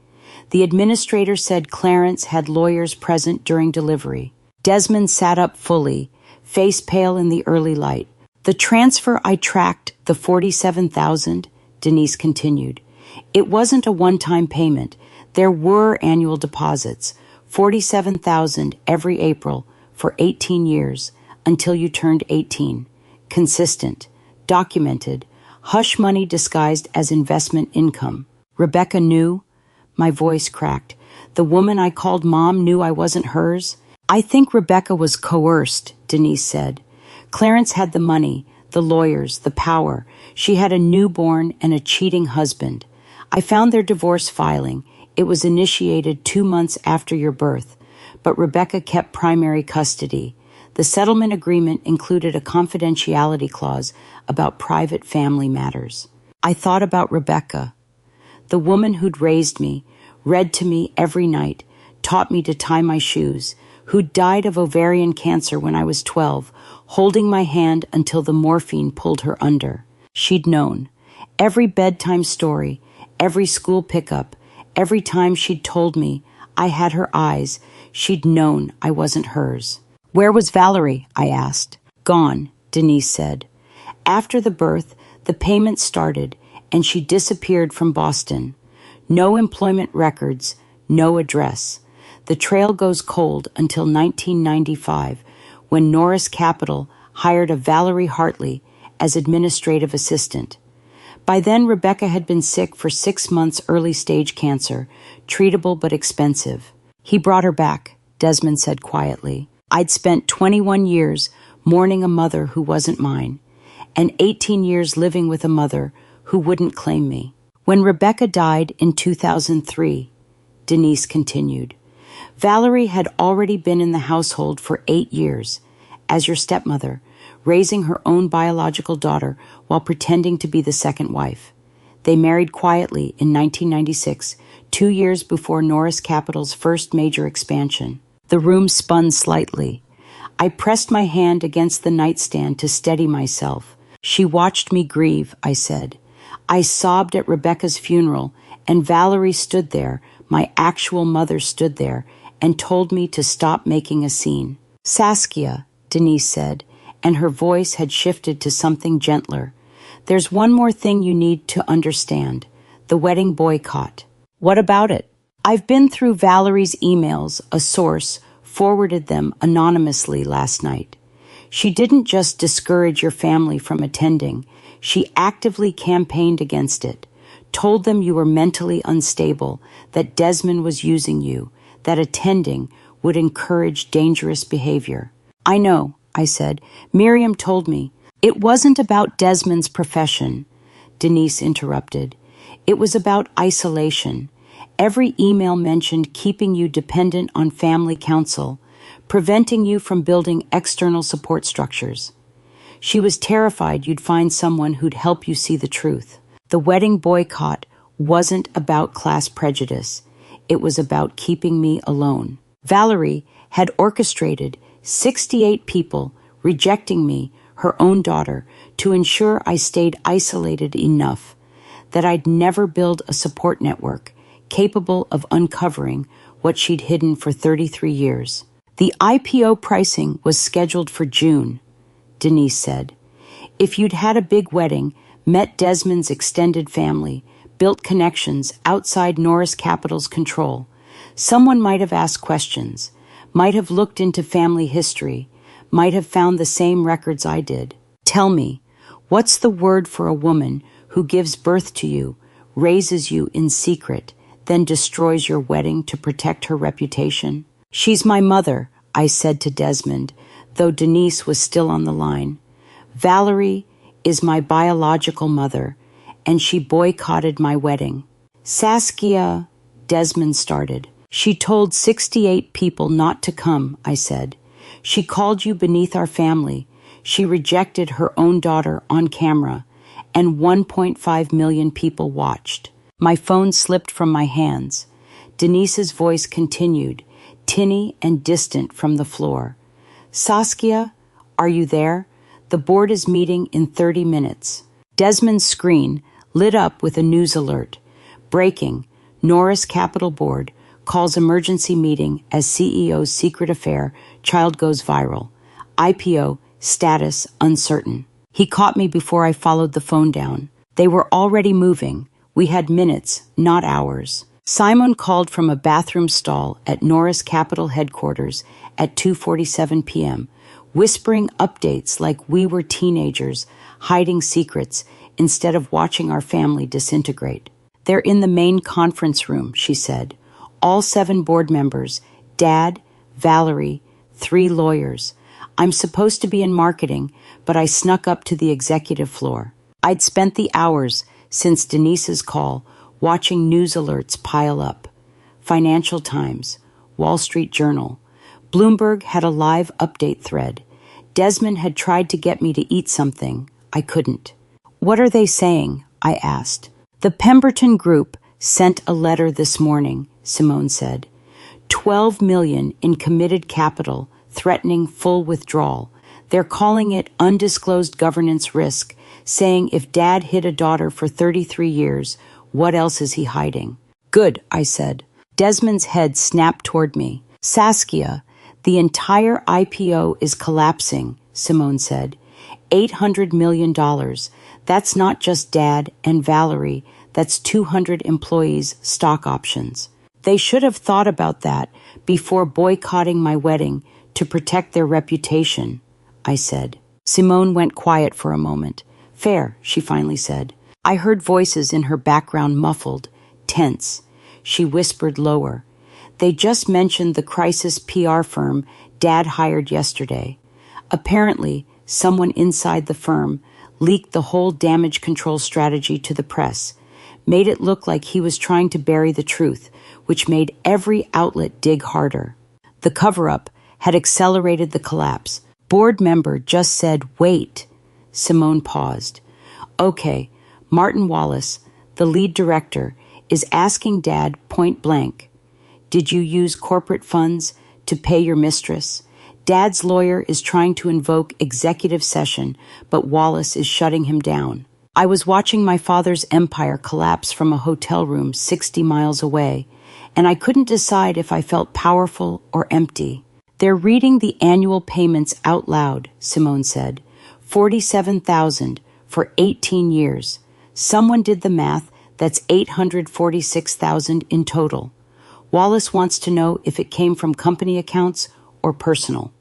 The administrator said Clarence had lawyers present during delivery. Desmond sat up fully, face pale in the early light. "The transfer I tracked, the $47,000, Denise continued. "It wasn't a one-time payment. There were annual deposits, $47,000 every April for 18 years, until you turned 18. Consistent, documented, hush money disguised as investment income. Rebecca knew." My voice cracked. "The woman I called Mom knew I wasn't hers?" "I think Rebecca was coerced," Denise said. "Clarence had the money, the lawyers, the power. She had a newborn and a cheating husband. I found their divorce filing. It was initiated 2 months after your birth, but Rebecca kept primary custody. The settlement agreement included a confidentiality clause about private family matters." I thought about Rebecca, the woman who'd raised me, read to me every night, taught me to tie my shoes, who'd died of ovarian cancer when I was 12, holding my hand until the morphine pulled her under. She'd known. Every bedtime story, every school pickup, every time she'd told me I had her eyes, she'd known I wasn't hers. "Where was Valerie?" I asked. "Gone," Denise said. "After the birth, the payment started, and she disappeared from Boston. No employment records, no address. The trail goes cold until 1995, when Norris Capital hired a Valerie Hartley as administrative assistant. By then, Rebecca had been sick for 6 months, early-stage cancer, treatable but expensive. He brought her back," Desmond said quietly. "I'd spent 21 years mourning a mother who wasn't mine, and 18 years living with a mother who wouldn't claim me. When Rebecca died in 2003, Denise continued, Valerie had already been in the household for 8 years, as your stepmother, raising her own biological daughter while pretending to be the second wife. They married quietly in 1996, 2 years before Norris Capital's first major expansion. The room spun slightly. I pressed my hand against the nightstand to steady myself. She watched me grieve, I said. I sobbed at Rebecca's funeral, and Valerie stood there, my actual mother stood there, and told me to stop making a scene. Saskia, Denise said, and her voice had shifted to something gentler. There's one more thing you need to understand, the wedding boycott. What about it? I've been through Valerie's emails, a source forwarded them anonymously last night. She didn't just discourage your family from attending, she actively campaigned against it, told them you were mentally unstable, that Desmond was using you, that attending would encourage dangerous behavior. I know, I said. Miriam told me. It wasn't about Desmond's profession, Denise interrupted. It was about isolation. Every email mentioned keeping you dependent on family counsel, preventing you from building external support structures. She was terrified you'd find someone who'd help you see the truth. The wedding boycott wasn't about class prejudice. It was about keeping me alone. Valerie had orchestrated 68 people rejecting me, her own daughter, to ensure I stayed isolated enough that I'd never build a support network capable of uncovering what she'd hidden for 33 years. The IPO pricing was scheduled for June, Denise said. If you'd had a big wedding, met Desmond's extended family, built connections outside Norris Capital's control, someone might have asked questions, might have looked into family history, might have found the same records I did. Tell me, what's the word for a woman who gives birth to you, raises you in secret, then destroys your wedding to protect her reputation? She's my mother, I said to Desmond, though Denise was still on the line. Valerie is my biological mother, and she boycotted my wedding. Saskia, Desmond started. She told 68 people not to come, I said. She called you beneath our family. She rejected her own daughter on camera, and 1.5 million people watched. My phone slipped from my hands. Denise's voice continued, tinny and distant from the floor. Saskia, are you there? The board is meeting in 30 minutes. Desmond's screen lit up with a news alert. Breaking, Norris Capital Board calls emergency meeting as CEO's secret affair, child goes viral. IPO, status uncertain. He caught me before I followed the phone down. They were already moving. We had minutes, not hours. Simon called from a bathroom stall at Norris Capital headquarters at 2:47 p.m., whispering updates like we were teenagers, hiding secrets instead of watching our family disintegrate. They're in the main conference room, she said. All 7 board members, Dad, Valerie, 3 lawyers. I'm supposed to be in marketing, but I snuck up to the executive floor. I'd spent the hours since Denise's call watching news alerts pile up. Financial Times, Wall Street Journal. Bloomberg had a live update thread. Desmond had tried to get me to eat something. I couldn't. What are they saying? I asked. The Pemberton Group sent a letter this morning, Simone said. 12 million in committed capital, threatening full withdrawal. They're calling it undisclosed governance risk, saying if Dad hid a daughter for 33 years, what else is he hiding? Good, I said. Desmond's head snapped toward me. Saskia, the entire IPO is collapsing, Simone said. $800 million. That's not just Dad and Valerie. That's 200 employees' stock options. They should have thought about that before boycotting my wedding to protect their reputation, I said. Simone went quiet for a moment. Fair, she finally said. I heard voices in her background muffled, tense. She whispered lower. They just mentioned the crisis PR firm Dad hired yesterday. Apparently, someone inside the firm leaked the whole damage control strategy to the press, made it look like he was trying to bury the truth, which made every outlet dig harder. The cover-up had accelerated the collapse. Board member just said, wait. Simone paused. Okay, Martin Wallace, the lead director, is asking Dad point blank, did you use corporate funds to pay your mistress? Dad's lawyer is trying to invoke executive session, but Wallace is shutting him down. I was watching my father's empire collapse from a hotel room 60 miles away, and I couldn't decide if I felt powerful or empty. They're reading the annual payments out loud, Simone said. $47,000 for 18 years. Someone did the math. That's $846,000 in total. Wallace wants to know if it came from company accounts or personal.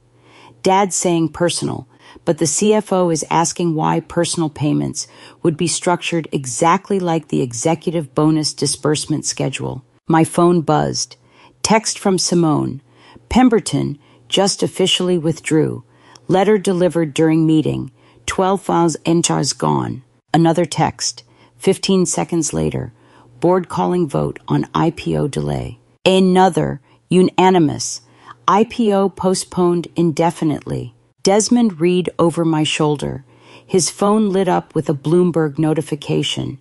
Dad's saying personal, but the CFO is asking why personal payments would be structured exactly like the executive bonus disbursement schedule. My phone buzzed. Text from Simone. Pemberton just officially withdrew. Letter delivered during meeting. 12 files enters gone. Another text. 15 seconds later. Board calling vote on IPO delay. Another. Unanimous. IPO postponed indefinitely. Desmond read over my shoulder. His phone lit up with a Bloomberg notification.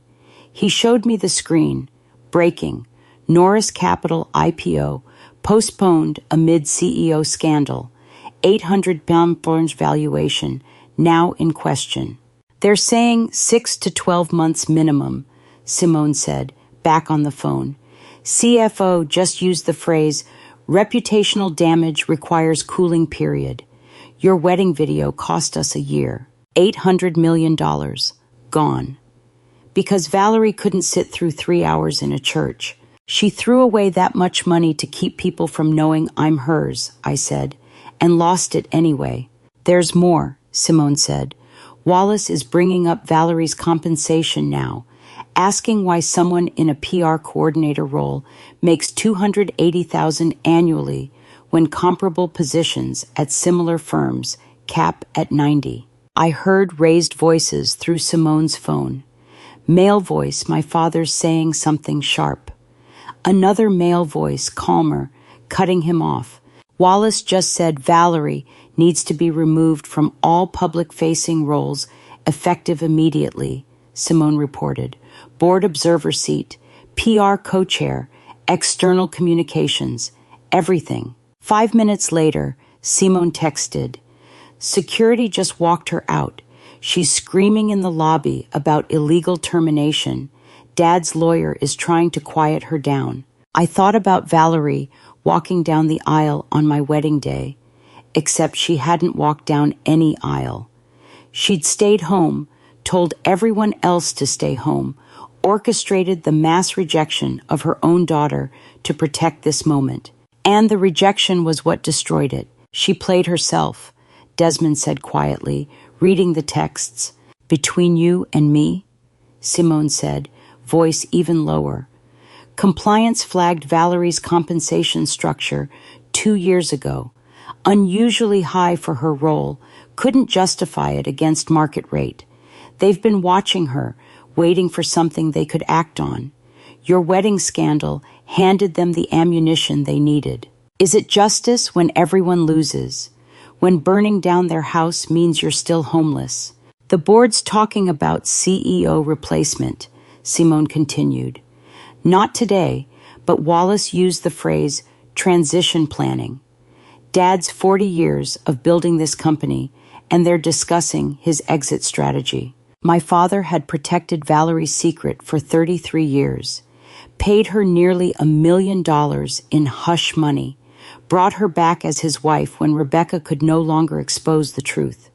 He showed me the screen. Breaking. Norris Capital IPO postponed amid CEO scandal. £800 valuation now in question. They're saying 6 to 12 months minimum, Simone said, back on the phone. CFO just used the phrase, reputational damage requires cooling period. Your wedding video cost us a year. $800 million. Gone. Because Valerie couldn't sit through 3 hours in a church. She threw away that much money to keep people from knowing I'm hers, I said, and lost it anyway. There's more, Simone said. Wallace is bringing up Valerie's compensation now, asking why someone in a PR coordinator role makes $280,000 annually when comparable positions at similar firms cap at 90. I heard raised voices through Simone's phone. Male voice, my father's saying something sharp. Another male voice, calmer, cutting him off. Wallace just said Valerie needs to be removed from all public-facing roles effective immediately, Simone reported. Board observer seat, PR co-chair, external communications, everything. 5 minutes later, Simone texted, security just walked her out. She's screaming in the lobby about illegal termination. Dad's lawyer is trying to quiet her down. I thought about Valerie walking down the aisle on my wedding day, except she hadn't walked down any aisle. She'd stayed home, told everyone else to stay home, orchestrated the mass rejection of her own daughter to protect this moment. And the rejection was what destroyed it. She played herself, Desmond said quietly, reading the texts. Between you and me, Simone said, voice even lower. Compliance flagged Valerie's compensation structure 2 years ago. Unusually high for her role, couldn't justify it against market rate. They've been watching her, waiting for something they could act on. Your wedding scandal handed them the ammunition they needed. Is it justice when everyone loses? When burning down their house means you're still homeless? The board's talking about CEO replacement, Simone continued. Not today, but Wallace used the phrase transition planning. Dad's 40 years of building this company, and they're discussing his exit strategy. My father had protected Valerie's secret for 33 years, paid her nearly $1 million in hush money, brought her back as his wife when Rebecca could no longer expose the truth,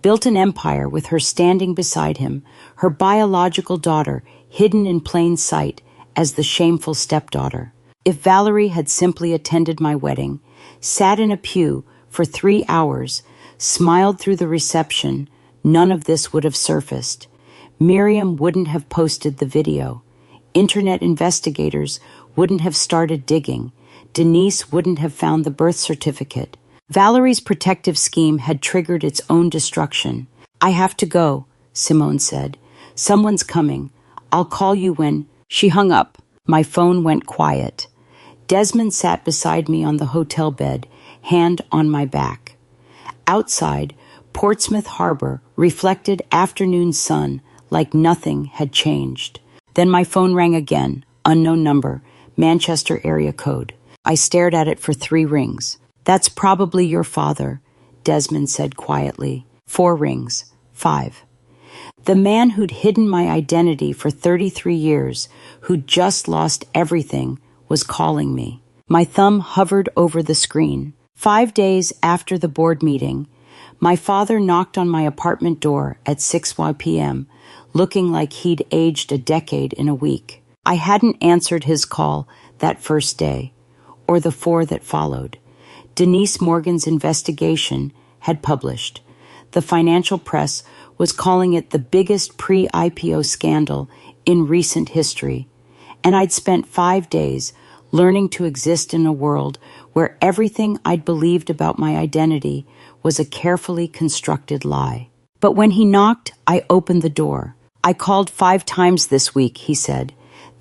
built an empire with her standing beside him, her biological daughter hidden in plain sight as the shameful stepdaughter. If Valerie had simply attended my wedding, sat in a pew for 3 hours, smiled through the reception, none of this would have surfaced. Miriam wouldn't have posted the video. Internet investigators wouldn't have started digging. Denise wouldn't have found the birth certificate. Valerie's protective scheme had triggered its own destruction. I have to go, Simone said. Someone's coming. I'll call you when... She hung up. My phone went quiet. Desmond sat beside me on the hotel bed, hand on my back. Outside, Portsmouth Harbor reflected afternoon sun like nothing had changed. Then my phone rang again, unknown number, Manchester area code. I stared at it for 3 rings. That's probably your father, Desmond said quietly. 4 rings. 5. The man who'd hidden my identity for 33 years, who'd just lost everything, was calling me. My thumb hovered over the screen. 5 days after the board meeting, my father knocked on my apartment door at 6 p.m., looking like he'd aged a decade in a week. I hadn't answered his call that first day, or the 4 that followed. Denise Morgan's investigation had published. The financial press was calling it the biggest pre-IPO scandal in recent history, and I'd spent 5 days learning to exist in a world where everything I'd believed about my identity was a carefully constructed lie. But when he knocked, I opened the door. I called 5 times this week, he said.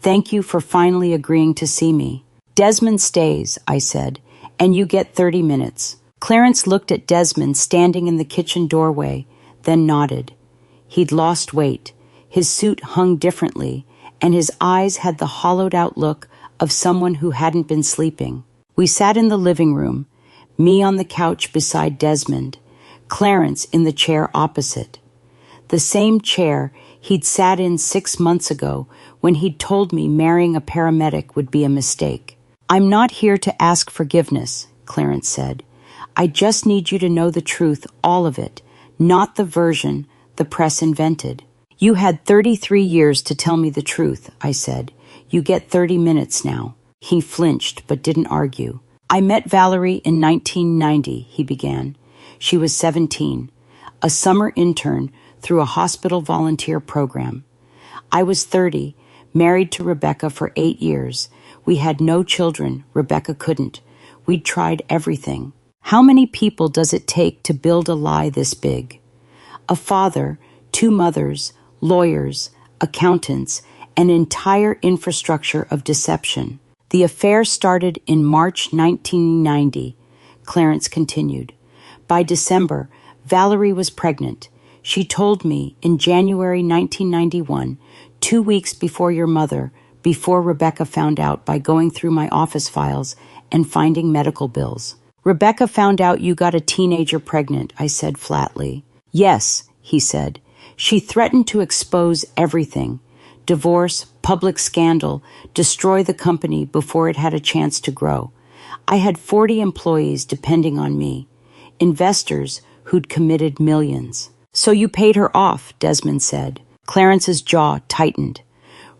Thank you for finally agreeing to see me. Desmond stays, I said, and you get 30 minutes. Clarence looked at Desmond standing in the kitchen doorway, then nodded. He'd lost weight. His suit hung differently, and his eyes had the hollowed-out look of someone who hadn't been sleeping. We sat in the living room, me on the couch beside Desmond, Clarence in the chair opposite. The same chair he'd sat in 6 months ago when he'd told me marrying a paramedic would be a mistake. I'm not here to ask forgiveness, Clarence said. I just need you to know the truth, all of it, not the version the press invented. You had 33 years to tell me the truth, I said. You get 30 minutes now. He flinched but didn't argue. I met Valerie in 1990, he began. She was 17, a summer intern through a hospital volunteer program. I was 30, married to Rebecca for 8 years. We had no children. Rebecca couldn't. We'd tried everything. How many people does it take to build a lie this big? A father, 2 mothers, lawyers, accountants, an entire infrastructure of deception. The affair started in March 1990, Clarence continued. By December, Valerie was pregnant. She told me in January 1991, 2 weeks before your mother, before Rebecca found out by going through my office files and finding medical bills. Rebecca found out you got a teenager pregnant, I said flatly. Yes, he said. She threatened to expose everything. Divorce, public scandal, destroy the company before it had a chance to grow. I had 40 employees depending on me. Investors who'd committed millions. So you paid her off, Desmond said. Clarence's jaw tightened.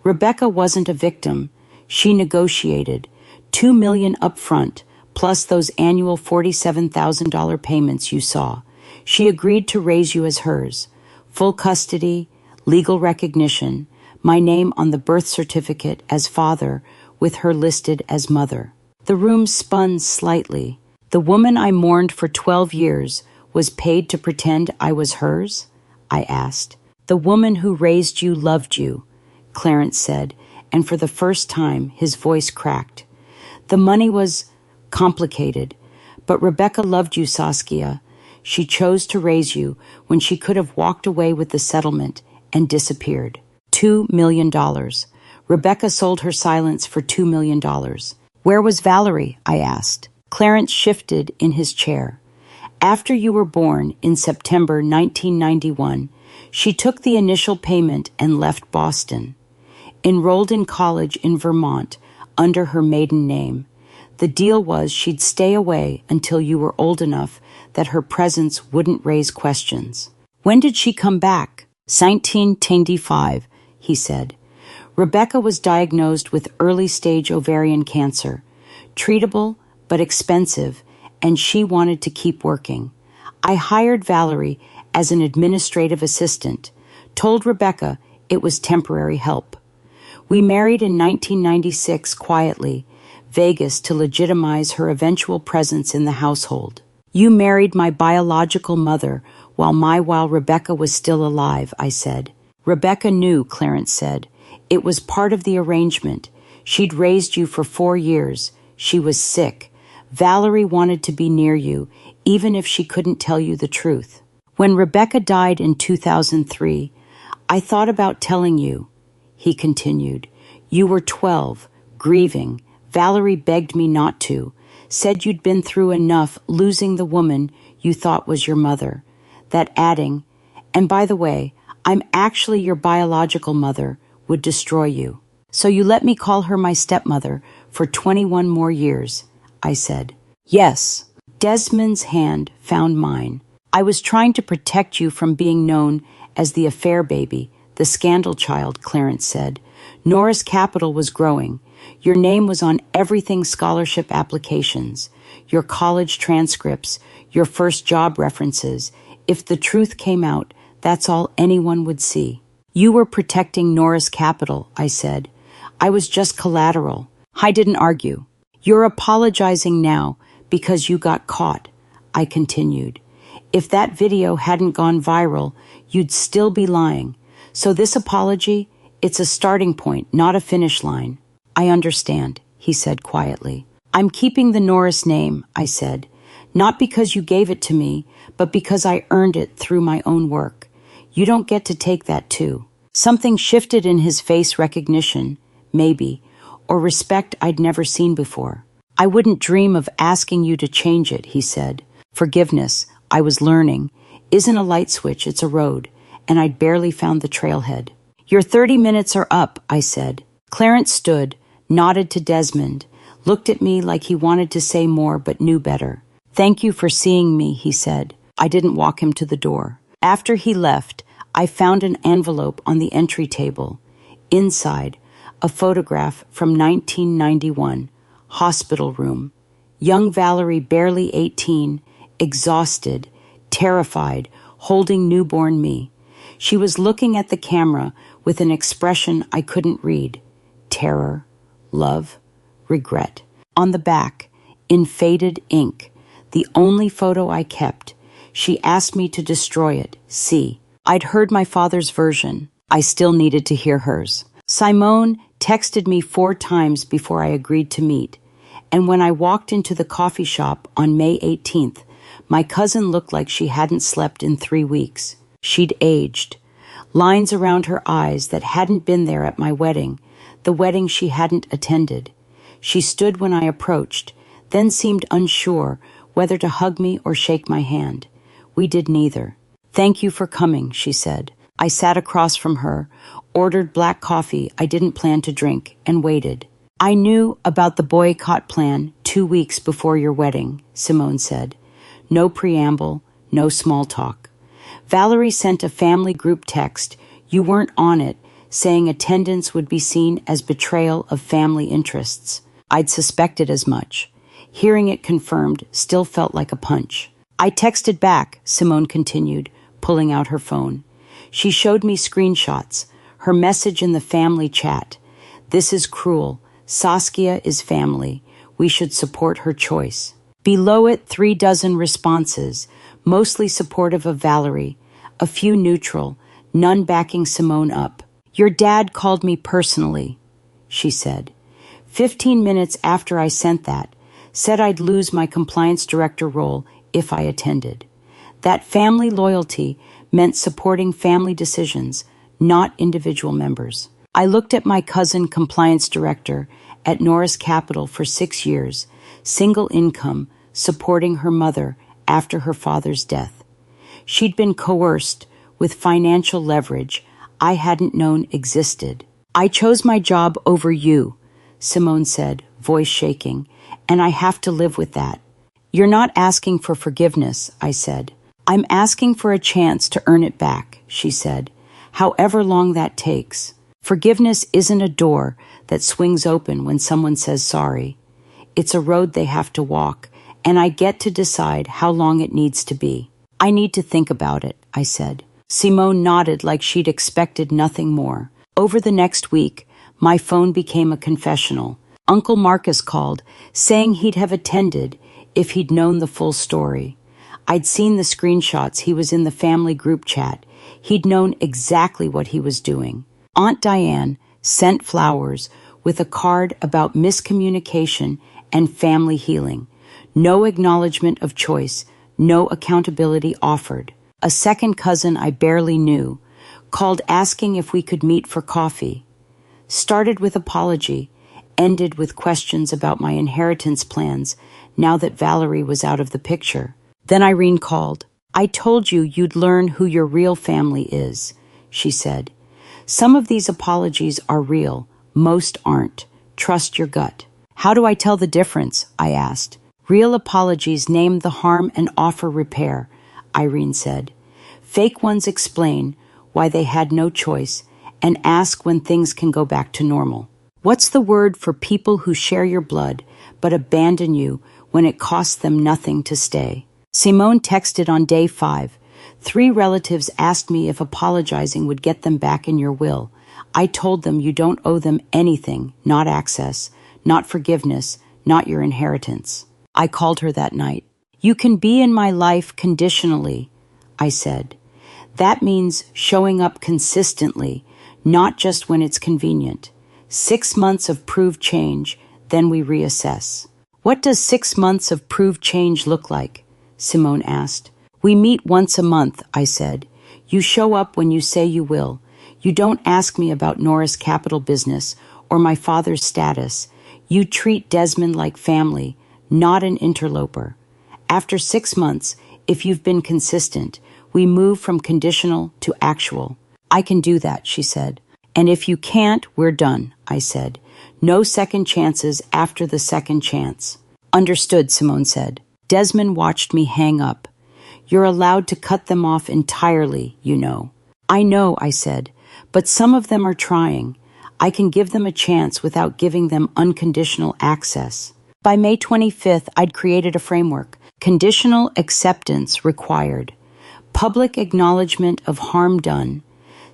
Rebecca wasn't a victim. She negotiated. $2 million up front, plus those annual $47,000 payments you saw. She agreed to raise you as hers. Full custody, legal recognition, my name on the birth certificate as father, with her listed as mother. The room spun slightly. The woman I mourned for 12 years was paid to pretend I was hers? I asked. The woman who raised you loved you, Clarence said, and for the first time his voice cracked. The money was complicated, but Rebecca loved you, Saskia. She chose to raise you when she could have walked away with the settlement and disappeared. $2 million. Rebecca sold her silence for $2 million. Where was Valerie? I asked. Clarence shifted in his chair. After you were born in September 1991, she took the initial payment and left Boston. Enrolled in college in Vermont under her maiden name. The deal was she'd stay away until you were old enough that her presence wouldn't raise questions. When did she come back? 1995, he said. Rebecca was diagnosed with early-stage ovarian cancer, treatable but expensive, and she wanted to keep working. I hired Valerie as an administrative assistant, told Rebecca it was temporary help. We married in 1996 quietly, Vegas to legitimize her eventual presence in the household. You married my biological mother while Rebecca was still alive, I said. Rebecca knew, Clarence said. It was part of the arrangement. She'd raised you for 4 years. She was sick. Valerie wanted to be near you, even if she couldn't tell you the truth. When Rebecca died in 2003, I thought about telling you, he continued. You were 12, grieving. Valerie begged me not to, said you'd been through enough losing the woman you thought was your mother. That adding, and by the way, I'm actually your biological mother, would destroy you. So you let me call her my stepmother for 21 more years, I said. Yes. Desmond's hand found mine. I was trying to protect you from being known as the affair baby, the scandal child, Clarence said. Norris Capital was growing. Your name was on everything scholarship applications, your college transcripts, your first job references. If the truth came out, that's all anyone would see. You were protecting Norris Capital, I said. I was just collateral. I didn't argue. You're apologizing now because you got caught, I continued. If that video hadn't gone viral, you'd still be lying. So this apology, it's a starting point, not a finish line. I understand, he said quietly. I'm keeping the Norris name, I said. Not because you gave it to me, but because I earned it through my own work. You don't get to take that too. Something shifted in his face, recognition, maybe, or respect I'd never seen before. I wouldn't dream of asking you to change it, he said. Forgiveness, I was learning, isn't a light switch, it's a road, and I'd barely found the trailhead. Your 30 minutes are up, I said. Clarence stood, nodded to Desmond, looked at me like he wanted to say more but knew better. Thank you for seeing me, he said. I didn't walk him to the door. After he left, I found an envelope on the entry table. Inside, a photograph from 1991, hospital room. Young Valerie, barely 18, exhausted, terrified, holding newborn me. She was looking at the camera with an expression I couldn't read. Terror, love, regret. On the back, in faded ink, the only photo I kept, she asked me to destroy it. See, I'd heard my father's version. I still needed to hear hers. Simone texted me 4 times before I agreed to meet. And when I walked into the coffee shop on May 18th, my cousin looked like she hadn't slept in 3 weeks. She'd aged. Lines around her eyes that hadn't been there at my wedding, the wedding she hadn't attended. She stood when I approached, then seemed unsure whether to hug me or shake my hand. We did neither. Thank you for coming, she said. I sat across from her, ordered black coffee I didn't plan to drink, and waited. I knew about the boycott plan 2 weeks before your wedding, Simone said. No preamble, no small talk. Valerie sent a family group text. You weren't on it, saying attendance would be seen as betrayal of family interests. I'd suspected as much. Hearing it confirmed still felt like a punch. I texted back, Simone continued, pulling out her phone. She showed me screenshots, her message in the family chat. This is cruel. Saskia is family. We should support her choice. Below it, 3 dozen responses, mostly supportive of Valerie, a few neutral, none backing Simone up. Your dad called me personally, she said. 15 minutes after I sent that, said I'd lose my compliance director role if I attended. That family loyalty meant supporting family decisions, not individual members. I looked at my cousin, compliance director, at Norris Capital for 6 years, single income, supporting her mother after her father's death. She'd been coerced with financial leverage I hadn't known existed. I chose my job over you, Simone said, voice shaking, and I have to live with that. You're not asking for forgiveness, I said. I'm asking for a chance to earn it back, she said, however long that takes. Forgiveness isn't a door that swings open when someone says sorry. It's a road they have to walk, and I get to decide how long it needs to be. I need to think about it, I said. Simone nodded like she'd expected nothing more. Over the next week, my phone became a confessional. Uncle Marcus called, saying he'd have attended if he'd known the full story. I'd seen the screenshots. He was in the family group chat. He'd known exactly what he was doing. Aunt Diane sent flowers with a card about miscommunication and family healing. No acknowledgement of choice, no accountability offered. A second cousin I barely knew called asking if we could meet for coffee. Started with apology, ended with questions about my inheritance plans now that Valerie was out of the picture. Then Irene called. I told you you'd learn who your real family is, she said. Some of these apologies are real, most aren't. Trust your gut. How do I tell the difference? I asked. Real apologies name the harm and offer repair, Irene said. Fake ones explain why they had no choice and ask when things can go back to normal. What's the word for people who share your blood but abandon you when it costs them nothing to stay? Simone texted on day 5. 3 relatives asked me if apologizing would get them back in your will. I told them you don't owe them anything, not access, not forgiveness, not your inheritance. I called her that night. You can be in my life conditionally, I said. That means showing up consistently, not just when it's convenient. 6 months of proved change, then we reassess. What does 6 months of proved change look like? Simone asked. We meet once a month, I said. You show up when you say you will. You don't ask me about Norris Capital business or my father's status. You treat Desmond like family, not an interloper. After 6 months, if you've been consistent, we move from conditional to actual. I can do that, she said. And if you can't, we're done, I said. No second chances after the second chance. Understood, Simone said. Desmond watched me hang up. You're allowed to cut them off entirely, you know. I know, I said, but some of them are trying. I can give them a chance without giving them unconditional access. By May 25th, I'd created a framework. Conditional acceptance required. Public acknowledgement of harm done.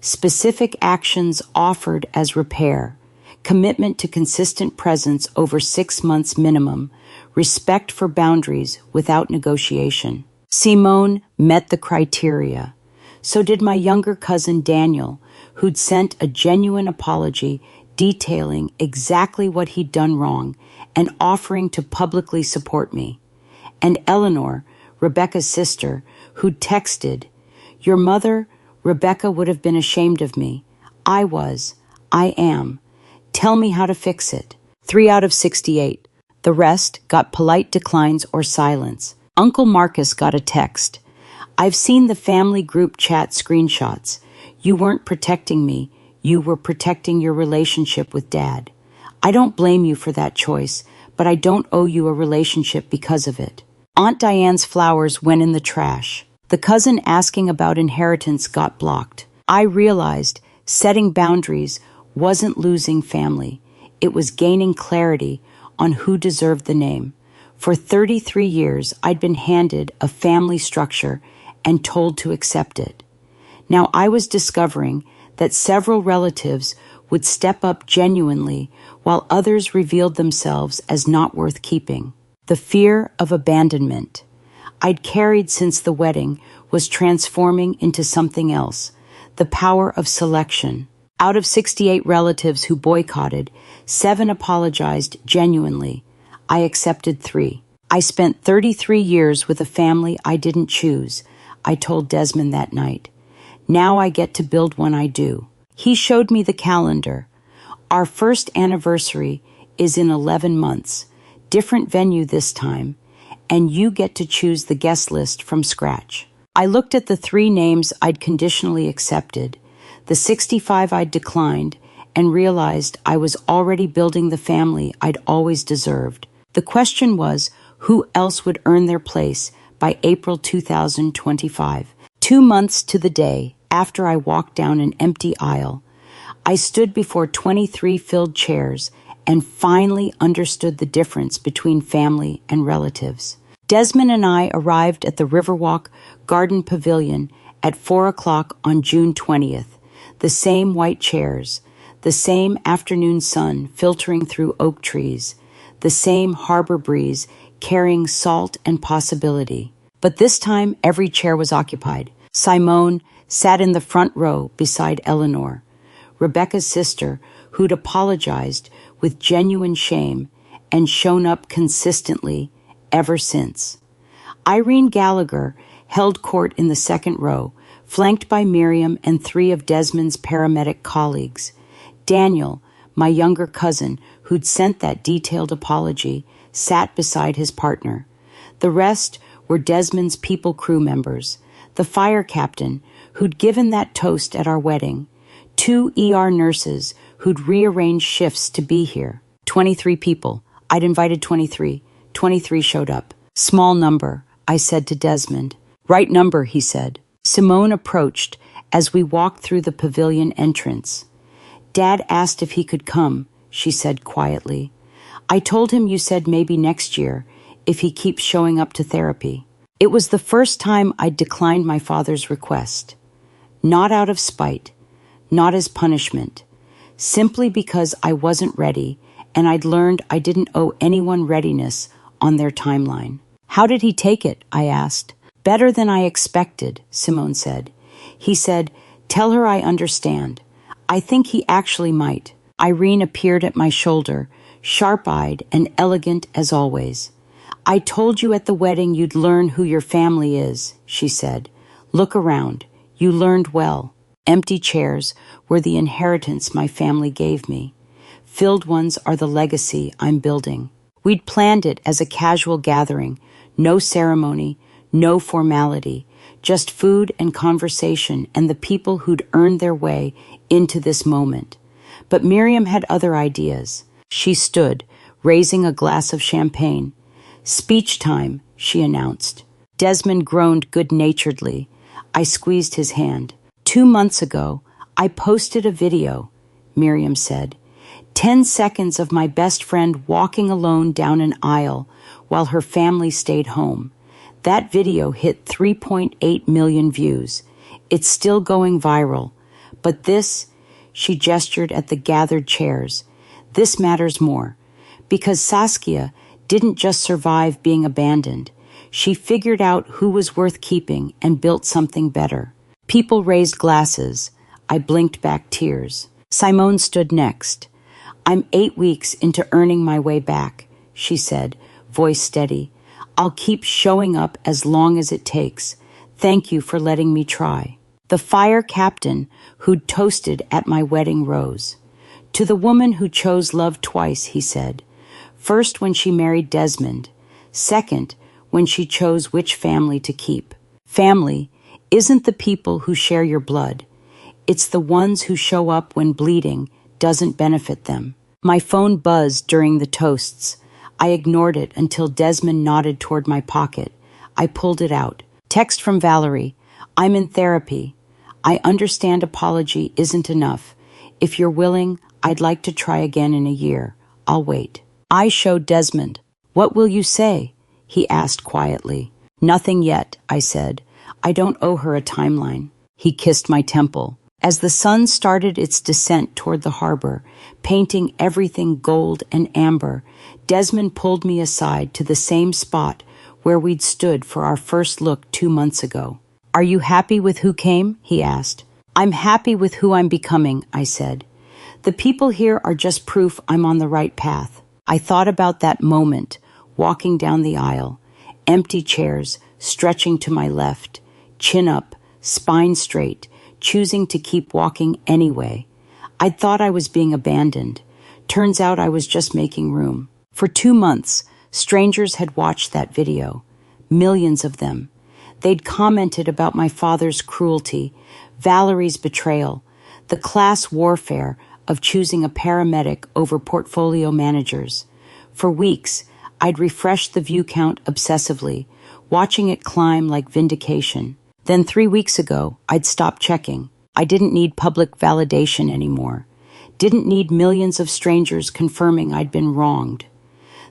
Specific actions offered as repair. Commitment to consistent presence over 6 months minimum. Respect for boundaries without negotiation. Simone met the criteria. So did my younger cousin Daniel, who'd sent a genuine apology detailing exactly what he'd done wrong and offering to publicly support me. And Eleanor, Rebecca's sister, who'd texted, Your mother, Rebecca, would have been ashamed of me. I was. I am. Tell me how to fix it. 3 out of 68. The rest got polite declines or silence. Uncle Marcus got a text. I've seen the family group chat screenshots. You weren't protecting me. You were protecting your relationship with Dad. I don't blame you for that choice, but I don't owe you a relationship because of it. Aunt Diane's flowers went in the trash. The cousin asking about inheritance got blocked. I realized setting boundaries wasn't losing family. It was gaining clarity on who deserved the name. For 33 years, I'd been handed a family structure and told to accept it. Now I was discovering that several relatives would step up genuinely while others revealed themselves as not worth keeping. The fear of abandonment I'd carried since the wedding was transforming into something else, the power of selection. Out of 68 relatives who boycotted, 7 apologized genuinely. I accepted 3. I spent 33 years with a family I didn't choose, I told Desmond that night. Now I get to build one I do. He showed me the calendar. Our first anniversary is in 11 months, different venue this time, and you get to choose the guest list from scratch. I looked at the 3 names I'd conditionally accepted, the 65 I'd declined, and realized I was already building the family I'd always deserved. The question was, who else would earn their place by April 2025? 2 months to the day after I walked down an empty aisle, I stood before 23 filled chairs and finally understood the difference between family and relatives. Desmond and I arrived at the Riverwalk Garden Pavilion at 4 o'clock on June 20th. The same white chairs, the same afternoon sun filtering through oak trees, the same harbor breeze carrying salt and possibility. But this time, every chair was occupied. Simone sat in the front row beside Eleanor, Rebecca's sister, who'd apologized with genuine shame and shown up consistently ever since. Irene Gallagher held court in the second row, flanked by Miriam and 3 of Desmond's paramedic colleagues. Daniel, my younger cousin, who'd sent that detailed apology, sat beside his partner. The rest were Desmond's people crew members, the fire captain, who'd given that toast at our wedding, 2 ER nurses who'd rearranged shifts to be here. 23 people. I'd invited 23. 23 showed up. Small number, I said to Desmond. Right number, he said. Simone approached as we walked through the pavilion entrance. Dad asked if he could come, she said quietly. I told him you said maybe next year, if he keeps showing up to therapy. It was the first time I'd declined my father's request. Not out of spite, not as punishment, simply because I wasn't ready and I'd learned I didn't owe anyone readiness on their timeline. How did he take it? I asked. Better than I expected, Simone said. He said, tell her I understand. I think he actually might. Irene appeared at my shoulder, sharp-eyed and elegant as always. I told you at the wedding you'd learn who your family is, she said. Look around. You learned well. Empty chairs were the inheritance my family gave me. Filled ones are the legacy I'm building. We'd planned it as a casual gathering, no ceremony, no formality, just food and conversation and the people who'd earned their way into this moment. But Miriam had other ideas. She stood, raising a glass of champagne. Speech time, she announced. Desmond groaned good-naturedly. I squeezed his hand. 2 months ago, I posted a video, Miriam said. 10 seconds of my best friend walking alone down an aisle while her family stayed home. That video hit 3.8 million views. It's still going viral. But this, she gestured at the gathered chairs, this matters more. Because Saskia didn't just survive being abandoned. She figured out who was worth keeping and built something better. People raised glasses. I blinked back tears. Simone stood next. I'm 8 weeks into earning my way back, she said, voice steady. I'll keep showing up as long as it takes. Thank you for letting me try. The fire captain who'd toasted at my wedding rose. To the woman who chose love twice, he said. First when she married Desmond. Second, when she chose which family to keep. Family isn't the people who share your blood. It's the ones who show up when bleeding doesn't benefit them. My phone buzzed during the toasts. I ignored it until Desmond nodded toward my pocket. I pulled it out. Text from Valerie. I'm in therapy. I understand apology isn't enough. If you're willing, I'd like to try again in a year. I'll wait. I showed Desmond. What will you say? He asked quietly. Nothing yet, I said. I don't owe her a timeline. He kissed my temple. As the sun started its descent toward the harbor, painting everything gold and amber, Desmond pulled me aside to the same spot where we'd stood for our first look 2 months ago. Are you happy with who came? He asked. I'm happy with who I'm becoming, I said. The people here are just proof I'm on the right path. I thought about that moment, walking down the aisle, empty chairs stretching to my left, chin up, spine straight, choosing to keep walking anyway. I'd thought I was being abandoned. Turns out I was just making room. For 2 months, strangers had watched that video. Millions of them. They'd commented about my father's cruelty, Valerie's betrayal, the class warfare of choosing a paramedic over portfolio managers. For weeks, I'd refreshed the view count obsessively, watching it climb like vindication. Then 3 weeks ago, I'd stopped checking. I didn't need public validation anymore. Didn't need millions of strangers confirming I'd been wronged.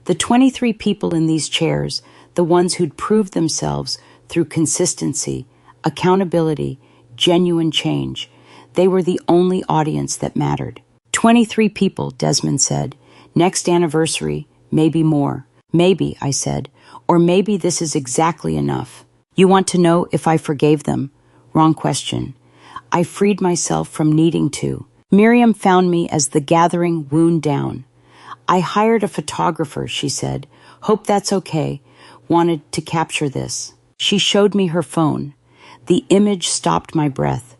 The 23 people in these chairs, the ones who'd proved themselves through consistency, accountability, genuine change, they were the only audience that mattered. 23 people, Desmond said. Next anniversary, maybe more. Maybe, I said, or maybe this is exactly enough. You want to know if I forgave them? Wrong question. I freed myself from needing to. Miriam found me as the gathering wound down. I hired a photographer, she said. Hope that's okay. Wanted to capture this. She showed me her phone. The image stopped my breath.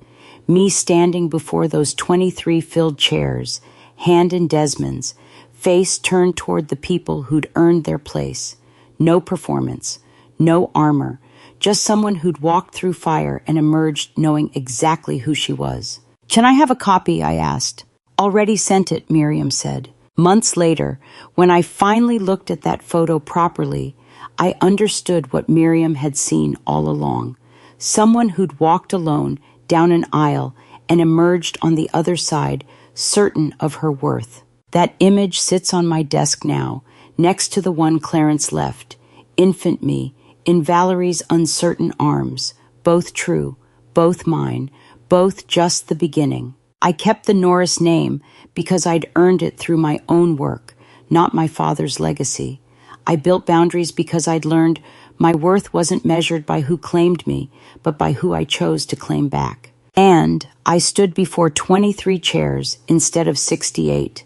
Me standing before those 23 filled chairs, hand in Desmond's, face turned toward the people who'd earned their place. No performance, no armor, just someone who'd walked through fire and emerged knowing exactly who she was. Can I have a copy? I asked. Already sent it, Miriam said. Months later, when I finally looked at that photo properly, I understood what Miriam had seen all along. Someone who'd walked alone down an aisle and emerged on the other side, certain of her worth. That image sits on my desk now, next to the one Clarence left. Infant me, in Valerie's uncertain arms, both true, both mine, both just the beginning. I kept the Norris name because I'd earned it through my own work, not my father's legacy. I built boundaries because I'd learned My worth wasn't measured by who claimed me, but by who I chose to claim back. And I stood before 23 chairs instead of 68,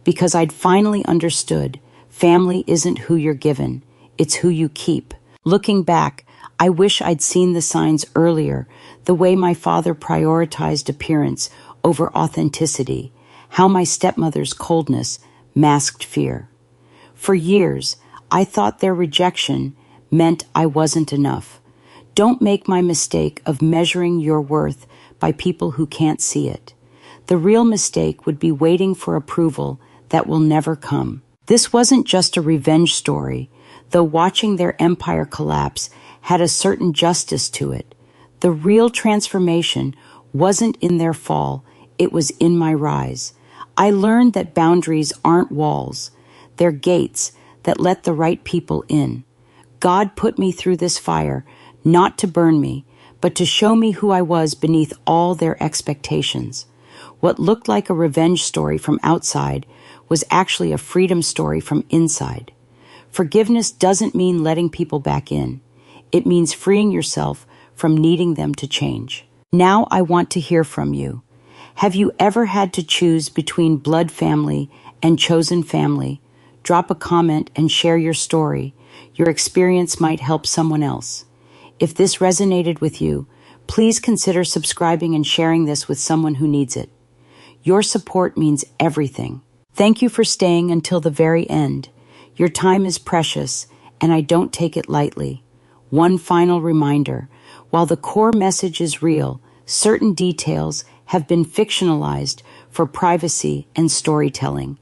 because I'd finally understood family isn't who you're given, it's who you keep. Looking back, I wish I'd seen the signs earlier, the way my father prioritized appearance over authenticity, how my stepmother's coldness masked fear. For years, I thought their rejection meant I wasn't enough. Don't make my mistake of measuring your worth by people who can't see it. The real mistake would be waiting for approval that will never come. This wasn't just a revenge story, though watching their empire collapse had a certain justice to it. The real transformation wasn't in their fall, it was in my rise. I learned that boundaries aren't walls, they're gates that let the right people in. God put me through this fire, not to burn me, but to show me who I was beneath all their expectations. What looked like a revenge story from outside was actually a freedom story from inside. Forgiveness doesn't mean letting people back in. It means freeing yourself from needing them to change. Now I want to hear from you. Have you ever had to choose between blood family and chosen family? Drop a comment and share your story. Your experience might help someone else. If this resonated with you, please consider subscribing and sharing this with someone who needs it. Your support means everything. Thank you for staying until the very end. Your time is precious, and I don't take it lightly. One final reminder, while the core message is real, certain details have been fictionalized for privacy and storytelling.